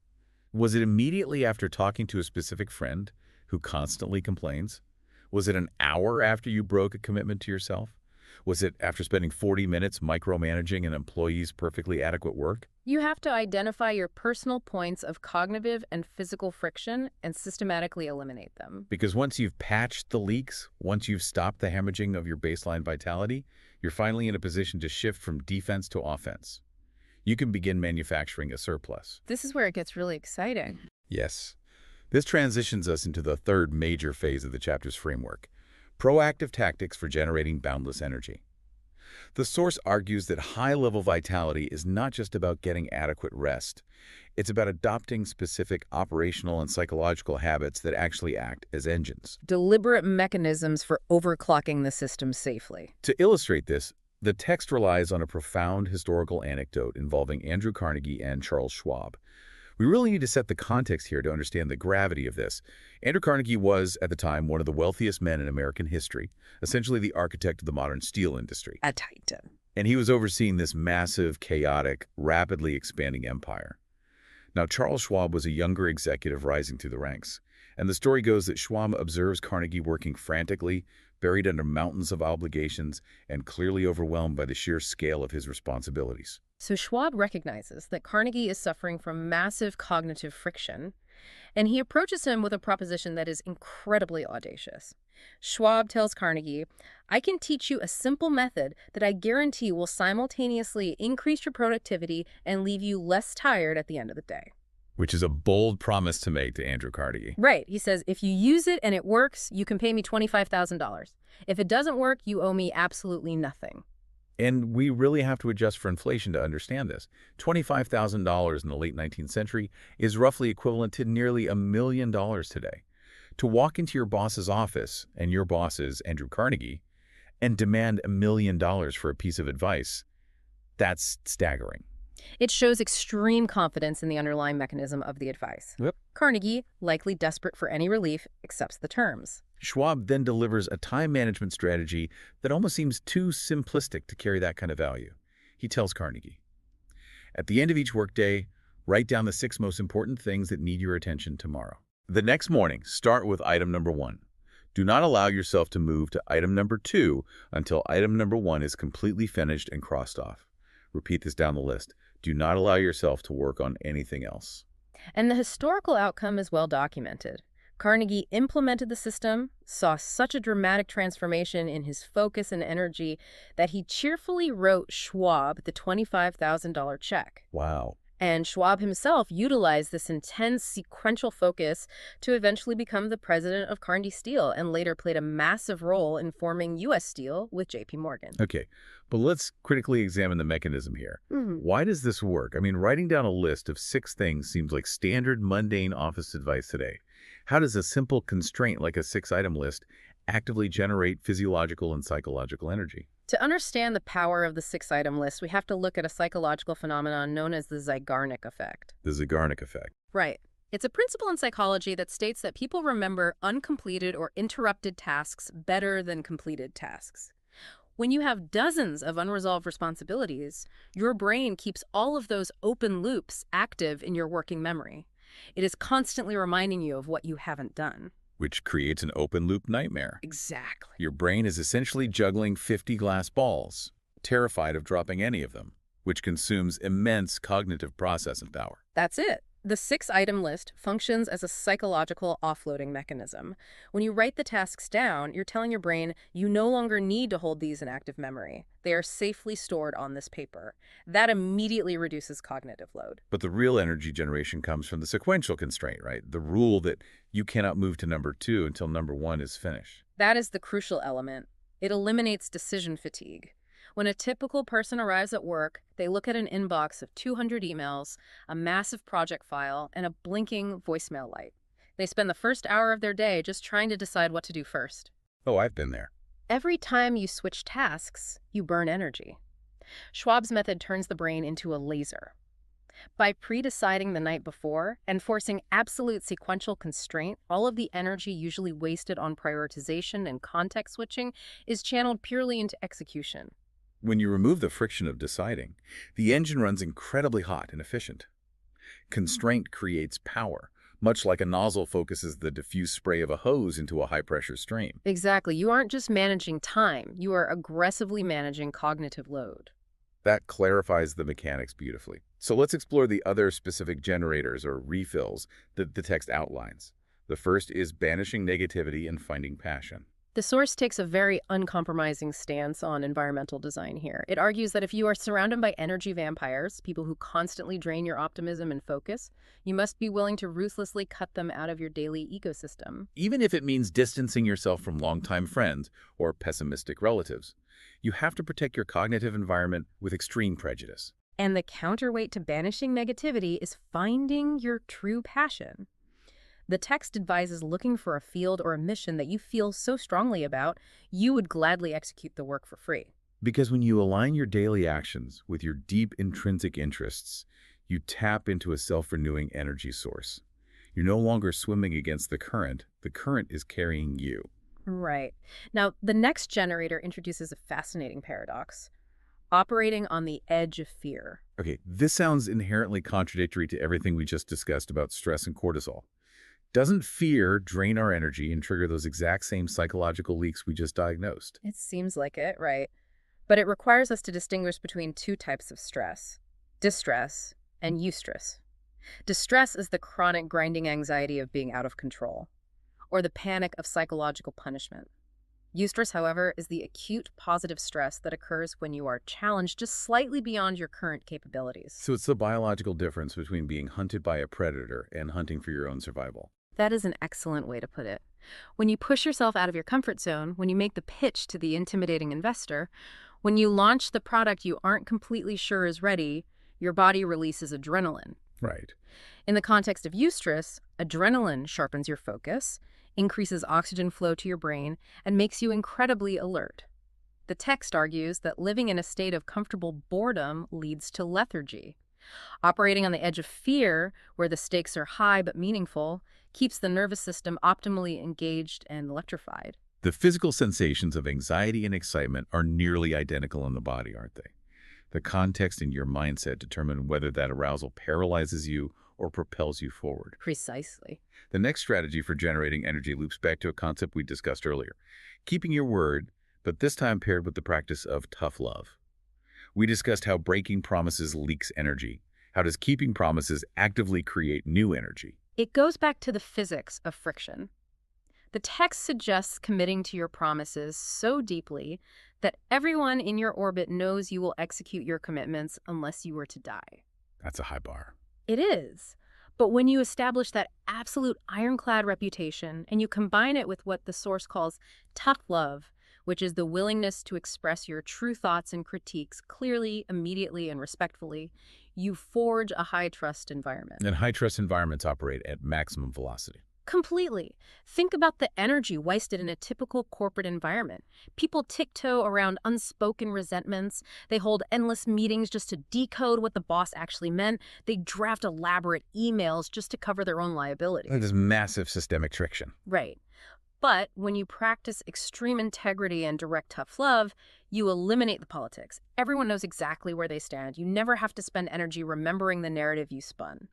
Was it immediately after talking to a specific friend who constantly complains? Was it an hour after you broke a commitment to yourself? Was it after spending 40 minutes micromanaging an employee's perfectly adequate work? You have to identify your personal points of cognitive and physical friction and systematically eliminate them. Because once you've patched the leaks, once you've stopped the hemorrhaging of your baseline vitality, you're finally in a position to shift from defense to offense. You can begin manufacturing a surplus. This is where it gets really exciting. Yes. This transitions us into the third major phase of the chapter's framework, proactive tactics for generating boundless energy. The source argues that high-level vitality is not just about getting adequate rest. It's about adopting specific operational and psychological habits that actually act as engines. Deliberate mechanisms for overclocking the system safely. To illustrate this, the text relies on a profound historical anecdote involving Andrew Carnegie and Charles Schwab. We really need to set the context here to understand the gravity of this. Andrew Carnegie was, at the time, one of the wealthiest men in American history, essentially the architect of the modern steel industry. A titan. And he was overseeing this massive, chaotic, rapidly expanding empire. Now, Charles Schwab was a younger executive rising through the ranks, and the story goes that Schwab observes Carnegie working frantically, buried under mountains of obligations, and clearly overwhelmed by the sheer scale of his responsibilities. So Schwab recognizes that Carnegie is suffering from massive cognitive friction, and he approaches him with a proposition that is incredibly audacious. Schwab tells Carnegie, "I can teach you a simple method that I guarantee will simultaneously increase your productivity and leave you less tired at the end of the day." Which is a bold promise to make to Andrew Carnegie. Right. He says, if you use it and it works, you can pay me $25,000. If it doesn't work, you owe me absolutely nothing. And we really have to adjust for inflation to understand this. $25,000 in the late 19th century is roughly equivalent to nearly $1 million today. To walk into your boss's office, and your boss is Andrew Carnegie, and demand $1 million for a piece of advice, that's staggering. It shows extreme confidence in the underlying mechanism of the advice. Yep. Carnegie, likely desperate for any relief, accepts the terms. Schwab then delivers a time management strategy that almost seems too simplistic to carry that kind of value. He tells Carnegie, "At the end of each workday, write down the 6 most important things that need your attention tomorrow. The next morning, start with item number 1. Do not allow yourself to move to item number 2 until item number 1 is completely finished and crossed off. Repeat this down the list. Do not allow yourself to work on anything else." And the historical outcome is well documented. Carnegie implemented the system, saw such a dramatic transformation in his focus and energy that he cheerfully wrote Schwab the $25,000 check. Wow. And Schwab himself utilized this intense sequential focus to eventually become the president of Carnegie Steel and later played a massive role in forming U.S. Steel with J.P. Morgan. Okay, but let's critically examine the mechanism here. Why does this work? I mean, writing down a list of 6 things seems like standard, mundane office advice today. How does a simple constraint like a 6-item list actively generate physiological and psychological energy? To understand the power of the 6-item list, we have to look at a psychological phenomenon known as the Zeigarnik effect. The Zeigarnik effect. Right. It's a principle in psychology that states that people remember uncompleted or interrupted tasks better than completed tasks. When you have dozens of unresolved responsibilities, your brain keeps all of those open loops active in your working memory. It is constantly reminding you of what you haven't done. Which creates an open-loop nightmare. Exactly. Your brain is essentially juggling 50 glass balls, terrified of dropping any of them, which consumes immense cognitive processing power. That's it. The 6-item list functions as a psychological offloading mechanism. When you write the tasks down, you're telling your brain you no longer need to hold these in active memory. They are safely stored on this paper. That immediately reduces cognitive load. But the real energy generation comes from the sequential constraint, right? The rule that you cannot move to number 2 until number 1 is finished. That is the crucial element. It eliminates decision fatigue. When a typical person arrives at work, they look at an inbox of 200 emails, a massive project file, and a blinking voicemail light. They spend the first hour of their day just trying to decide what to do first. Oh, I've been there. Every time you switch tasks, you burn energy. Schwab's method turns the brain into a laser. By pre-deciding the night before and forcing absolute sequential constraint, all of the energy usually wasted on prioritization and context switching is channeled purely into execution. When you remove the friction of deciding, the engine runs incredibly hot and efficient. Constraint creates power, much like a nozzle focuses the diffuse spray of a hose into a high-pressure stream. Exactly. You aren't just managing time. You are aggressively managing cognitive load. That clarifies the mechanics beautifully. So let's explore the other specific generators or refills that the text outlines. The first is banishing negativity and finding passion. The source takes a very uncompromising stance on environmental design here. It argues that if you are surrounded by energy vampires, people who constantly drain your optimism and focus, you must be willing to ruthlessly cut them out of your daily ecosystem. Even if it means distancing yourself from longtime friends or pessimistic relatives, you have to protect your cognitive environment with extreme prejudice. And the counterweight to banishing negativity is finding your true passion. The text advises looking for a field or a mission that you feel so strongly about, you would gladly execute the work for free. Because when you align your daily actions with your deep intrinsic interests, you tap into a self-renewing energy source. You're no longer swimming against the current is carrying you. Right. Now, the next generator introduces a fascinating paradox. operating on the edge of fear. Okay, this sounds inherently contradictory to everything we just discussed about stress and cortisol. Doesn't fear drain our energy and trigger those exact same psychological leaks we just diagnosed? It seems like it, right? But it requires us to distinguish between two types of stress: distress and eustress. Distress is the chronic grinding anxiety of being out of control, or the panic of psychological punishment. Eustress, however, is the acute positive stress that occurs when you are challenged just slightly beyond your current capabilities. So it's the biological difference between being hunted by a predator and hunting for your own survival. That is an excellent way to put it. When you push yourself out of your comfort zone, when you make the pitch to the intimidating investor, when you launch the product you aren't completely sure is ready, your body releases adrenaline. Right. In the context of eustress, adrenaline sharpens your focus, increases oxygen flow to your brain, and makes you incredibly alert. The text argues that living in a state of comfortable boredom leads to lethargy. Operating on the edge of fear, where the stakes are high but meaningful, keeps the nervous system optimally engaged and electrified. The physical sensations of anxiety and excitement are nearly identical in the body, aren't they? The context and your mindset determine whether that arousal paralyzes you or propels you forward. Precisely. The next strategy for generating energy loops back to a concept we discussed earlier: keeping your word, but this time paired with the practice of tough love. We discussed how breaking promises leaks energy. How does keeping promises actively create new energy? It goes back to the physics of friction. The text suggests committing to your promises so deeply that everyone in your orbit knows you will execute your commitments unless you were to die. That's a high bar. It is. But when you establish that absolute ironclad reputation and you combine it with what the source calls tough love, which is the willingness to express your true thoughts and critiques clearly, immediately, and respectfully, you forge a high-trust environment. And high-trust environments operate at maximum velocity. Completely. Think about the energy wasted in a typical corporate environment. People tiptoe around unspoken resentments. They hold endless meetings just to decode what the boss actually meant. They draft elaborate emails just to cover their own liability. That is massive systemic friction. Right. But when you practice extreme integrity and direct tough love, you eliminate the politics. Everyone knows exactly where they stand. You never have to spend energy remembering the narrative you spun.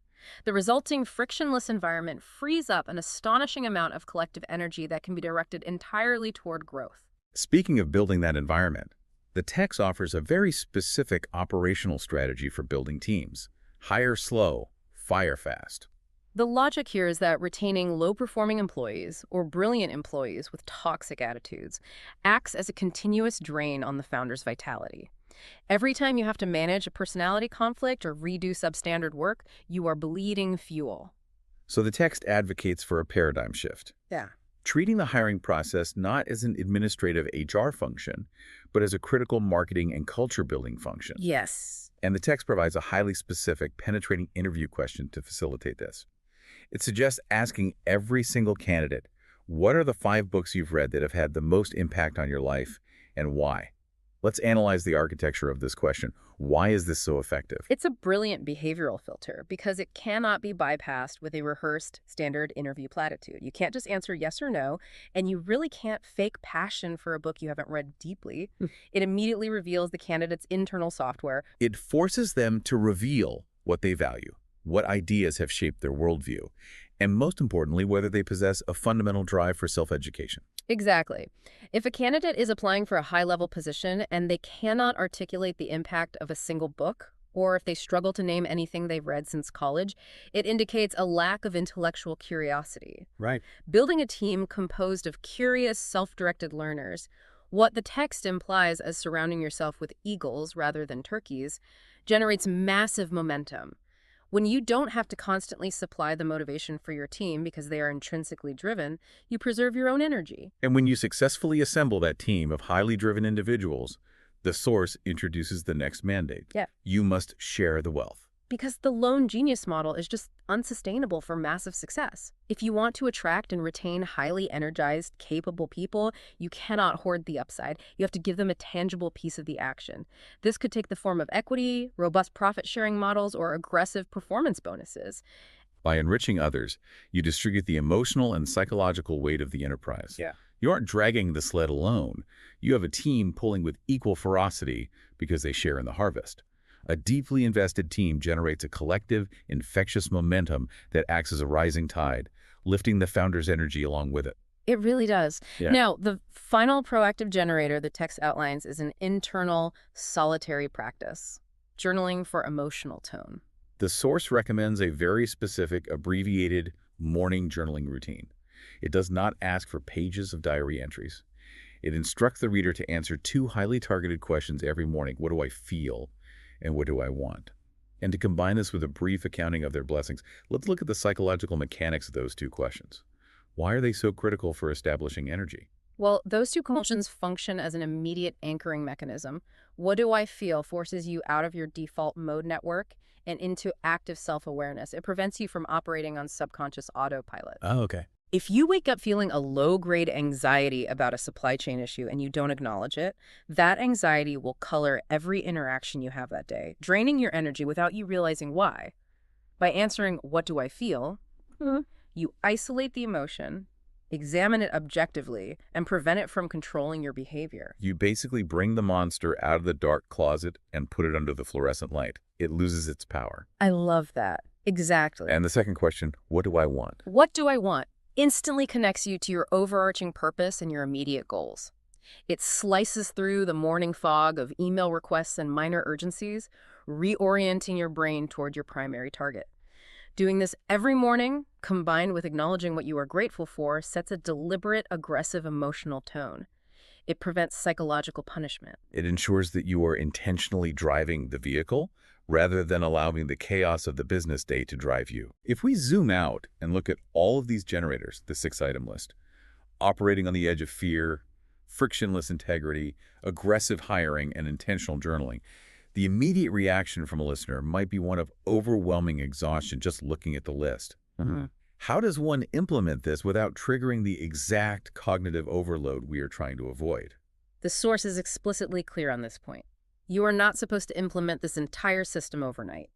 The resulting frictionless environment frees up an astonishing amount of collective energy that can be directed entirely toward growth. Speaking of building that environment, the text offers a very specific operational strategy for building teams: hire slow, fire fast. The logic here is that retaining low-performing employees or brilliant employees with toxic attitudes acts as a continuous drain on the founder's vitality. Every time you have to manage a personality conflict or redo substandard work, you are bleeding fuel. So the text advocates for a paradigm shift. Yeah. Treating the hiring process not as an administrative HR function, but as a critical marketing and culture-building function. Yes. And the text provides a highly specific, penetrating interview question to facilitate this. It suggests asking every single candidate, what are the 5 books you've read that have had the most impact on your life, and why? Let's analyze the architecture of this question. Why is this so effective? It's a brilliant behavioral filter because it cannot be bypassed with a rehearsed standard interview platitude. You can't just answer yes or no, and you really can't fake passion for a book you haven't read deeply. It immediately reveals the candidate's internal software. It forces them to reveal what they value, what ideas have shaped their worldview, and most importantly, whether they possess a fundamental drive for self-education. Exactly. If a candidate is applying for a high-level position and they cannot articulate the impact of a single book, or if they struggle to name anything they've read since college, it indicates a lack of intellectual curiosity. Right. Building a team composed of curious, self-directed learners, what the text implies as surrounding yourself with eagles rather than turkeys, generates massive momentum. When you don't have to constantly supply the motivation for your team because they are intrinsically driven, you preserve your own energy. And when you successfully assemble that team of highly driven individuals, the source introduces the next mandate. Yeah. You must share the wealth. Because the lone genius model is just unsustainable for massive success. If you want to attract and retain highly energized, capable people, you cannot hoard the upside. You have to give them a tangible piece of the action. This could take the form of equity, robust profit-sharing models, or aggressive performance bonuses. By enriching others, you distribute the emotional and psychological weight of the enterprise. Yeah. You aren't dragging the sled alone. You have a team pulling with equal ferocity because they share in the harvest. A deeply invested team generates a collective, infectious momentum that acts as a rising tide, lifting the founder's energy along with it. It really does. Yeah. Now, the final proactive generator the text outlines is an internal, solitary practice, journaling for emotional tone. The source recommends a very specific, abbreviated morning journaling routine. It does not ask for pages of diary entries. It instructs the reader to answer two highly targeted questions every morning. What do I feel? And what do I want? And to combine this with a brief accounting of their blessings, let's look at the psychological mechanics of those two questions. Why are they so critical for establishing energy? Well, those two questions function as an immediate anchoring mechanism. What do I feel forces you out of your default mode network and into active self-awareness. It prevents you from operating on subconscious autopilot. Oh, okay. If you wake up feeling a low-grade anxiety about a supply chain issue and you don't acknowledge it, that anxiety will color every interaction you have that day, draining your energy without you realizing why. By answering, what do I feel? You isolate the emotion, examine it objectively, and prevent it from controlling your behavior. You basically bring the monster out of the dark closet and put it under the fluorescent light. It loses its power. I love that. Exactly. And the second question, what do I want? What do I want? Instantly connects you to your overarching purpose and your immediate goals. It slices through the morning fog of email requests and minor urgencies, reorienting your brain toward your primary target. Doing this every morning, combined with acknowledging what you are grateful for, sets a deliberate, aggressive emotional tone. It prevents psychological punishment. It ensures that you are intentionally driving the vehicle rather than allowing the chaos of the business day to drive you. If we zoom out and look at all of these generators, the 6-item list, operating on the edge of fear, frictionless integrity, aggressive hiring, and intentional journaling, the immediate reaction from a listener might be one of overwhelming exhaustion just looking at the list. How does one implement this without triggering the exact cognitive overload we are trying to avoid? The source is explicitly clear on this point. You are not supposed to implement this entire system overnight.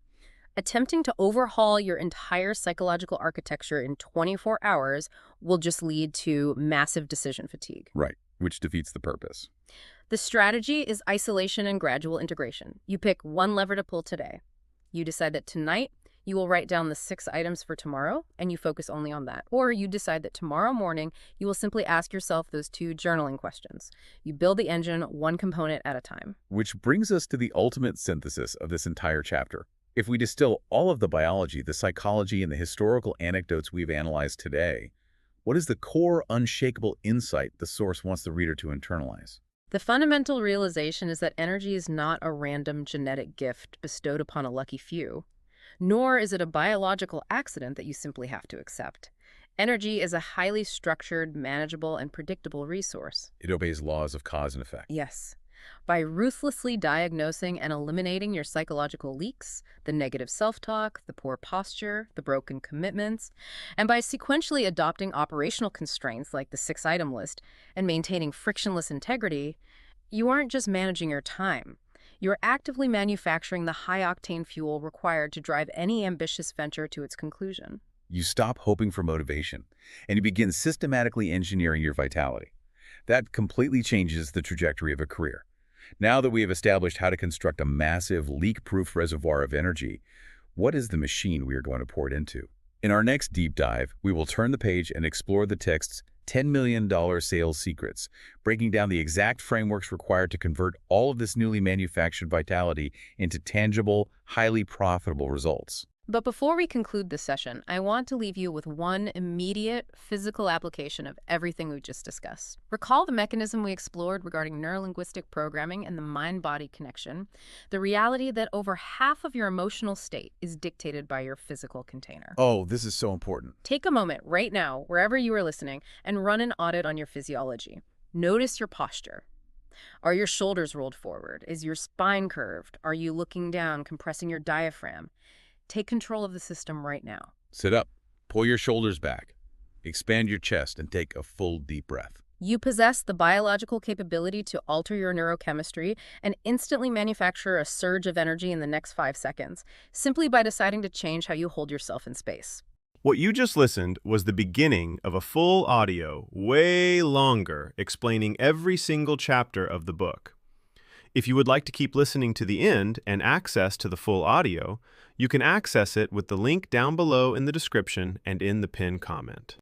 Attempting to overhaul your entire psychological architecture in 24 hours will just lead to massive decision fatigue. Right, which defeats the purpose. The strategy is isolation and gradual integration. You pick one lever to pull today. You decide that tonight you will write down the 6 items for tomorrow, and you focus only on that. Or you decide that tomorrow morning you will simply ask yourself those 2 journaling questions. You build the engine one component at a time. Which brings us to the ultimate synthesis of this entire chapter. If we distill all of the biology, the psychology, and the historical anecdotes we've analyzed today, what is the core, unshakable insight the source wants the reader to internalize? The fundamental realization is that energy is not a random genetic gift bestowed upon a lucky few, nor is it a biological accident that you simply have to accept. Energy is a highly structured, manageable, and predictable resource. It obeys laws of cause and effect. Yes. By ruthlessly diagnosing and eliminating your psychological leaks, the negative self-talk, the poor posture, the broken commitments, and by sequentially adopting operational constraints like the 6-item list and maintaining frictionless integrity, you aren't just managing your time. You're actively manufacturing the high-octane fuel required to drive any ambitious venture to its conclusion. You stop hoping for motivation, and you begin systematically engineering your vitality. That completely changes the trajectory of a career. Now that we have established how to construct a massive, leak-proof reservoir of energy, what is the machine we are going to pour it into? In our next deep dive, we will turn the page and explore the text's $10 million sales secrets, breaking down the exact frameworks required to convert all of this newly manufactured vitality into tangible, highly profitable results. But before we conclude this session, I want to leave you with one immediate physical application of everything we just discussed. Recall the mechanism we explored regarding neurolinguistic programming and the mind-body connection, the reality that over half of your emotional state is dictated by your physical container. Oh, this is so important. Take a moment right now, wherever you are listening, and run an audit on your physiology. Notice your posture. Are your shoulders rolled forward? Is your spine curved? Are you looking down, compressing your diaphragm? Take control of the system right now. Sit up, pull your shoulders back, expand your chest, and take a full deep breath. You possess the biological capability to alter your neurochemistry and instantly manufacture a surge of energy in the next 5 seconds, simply by deciding to change how you hold yourself in space. What you just listened was the beginning of a full audio, way longer, explaining every single chapter of the book. If you would like to keep listening to the end and access to the full audio, you can access it with the link down below in the description and in the pinned comment.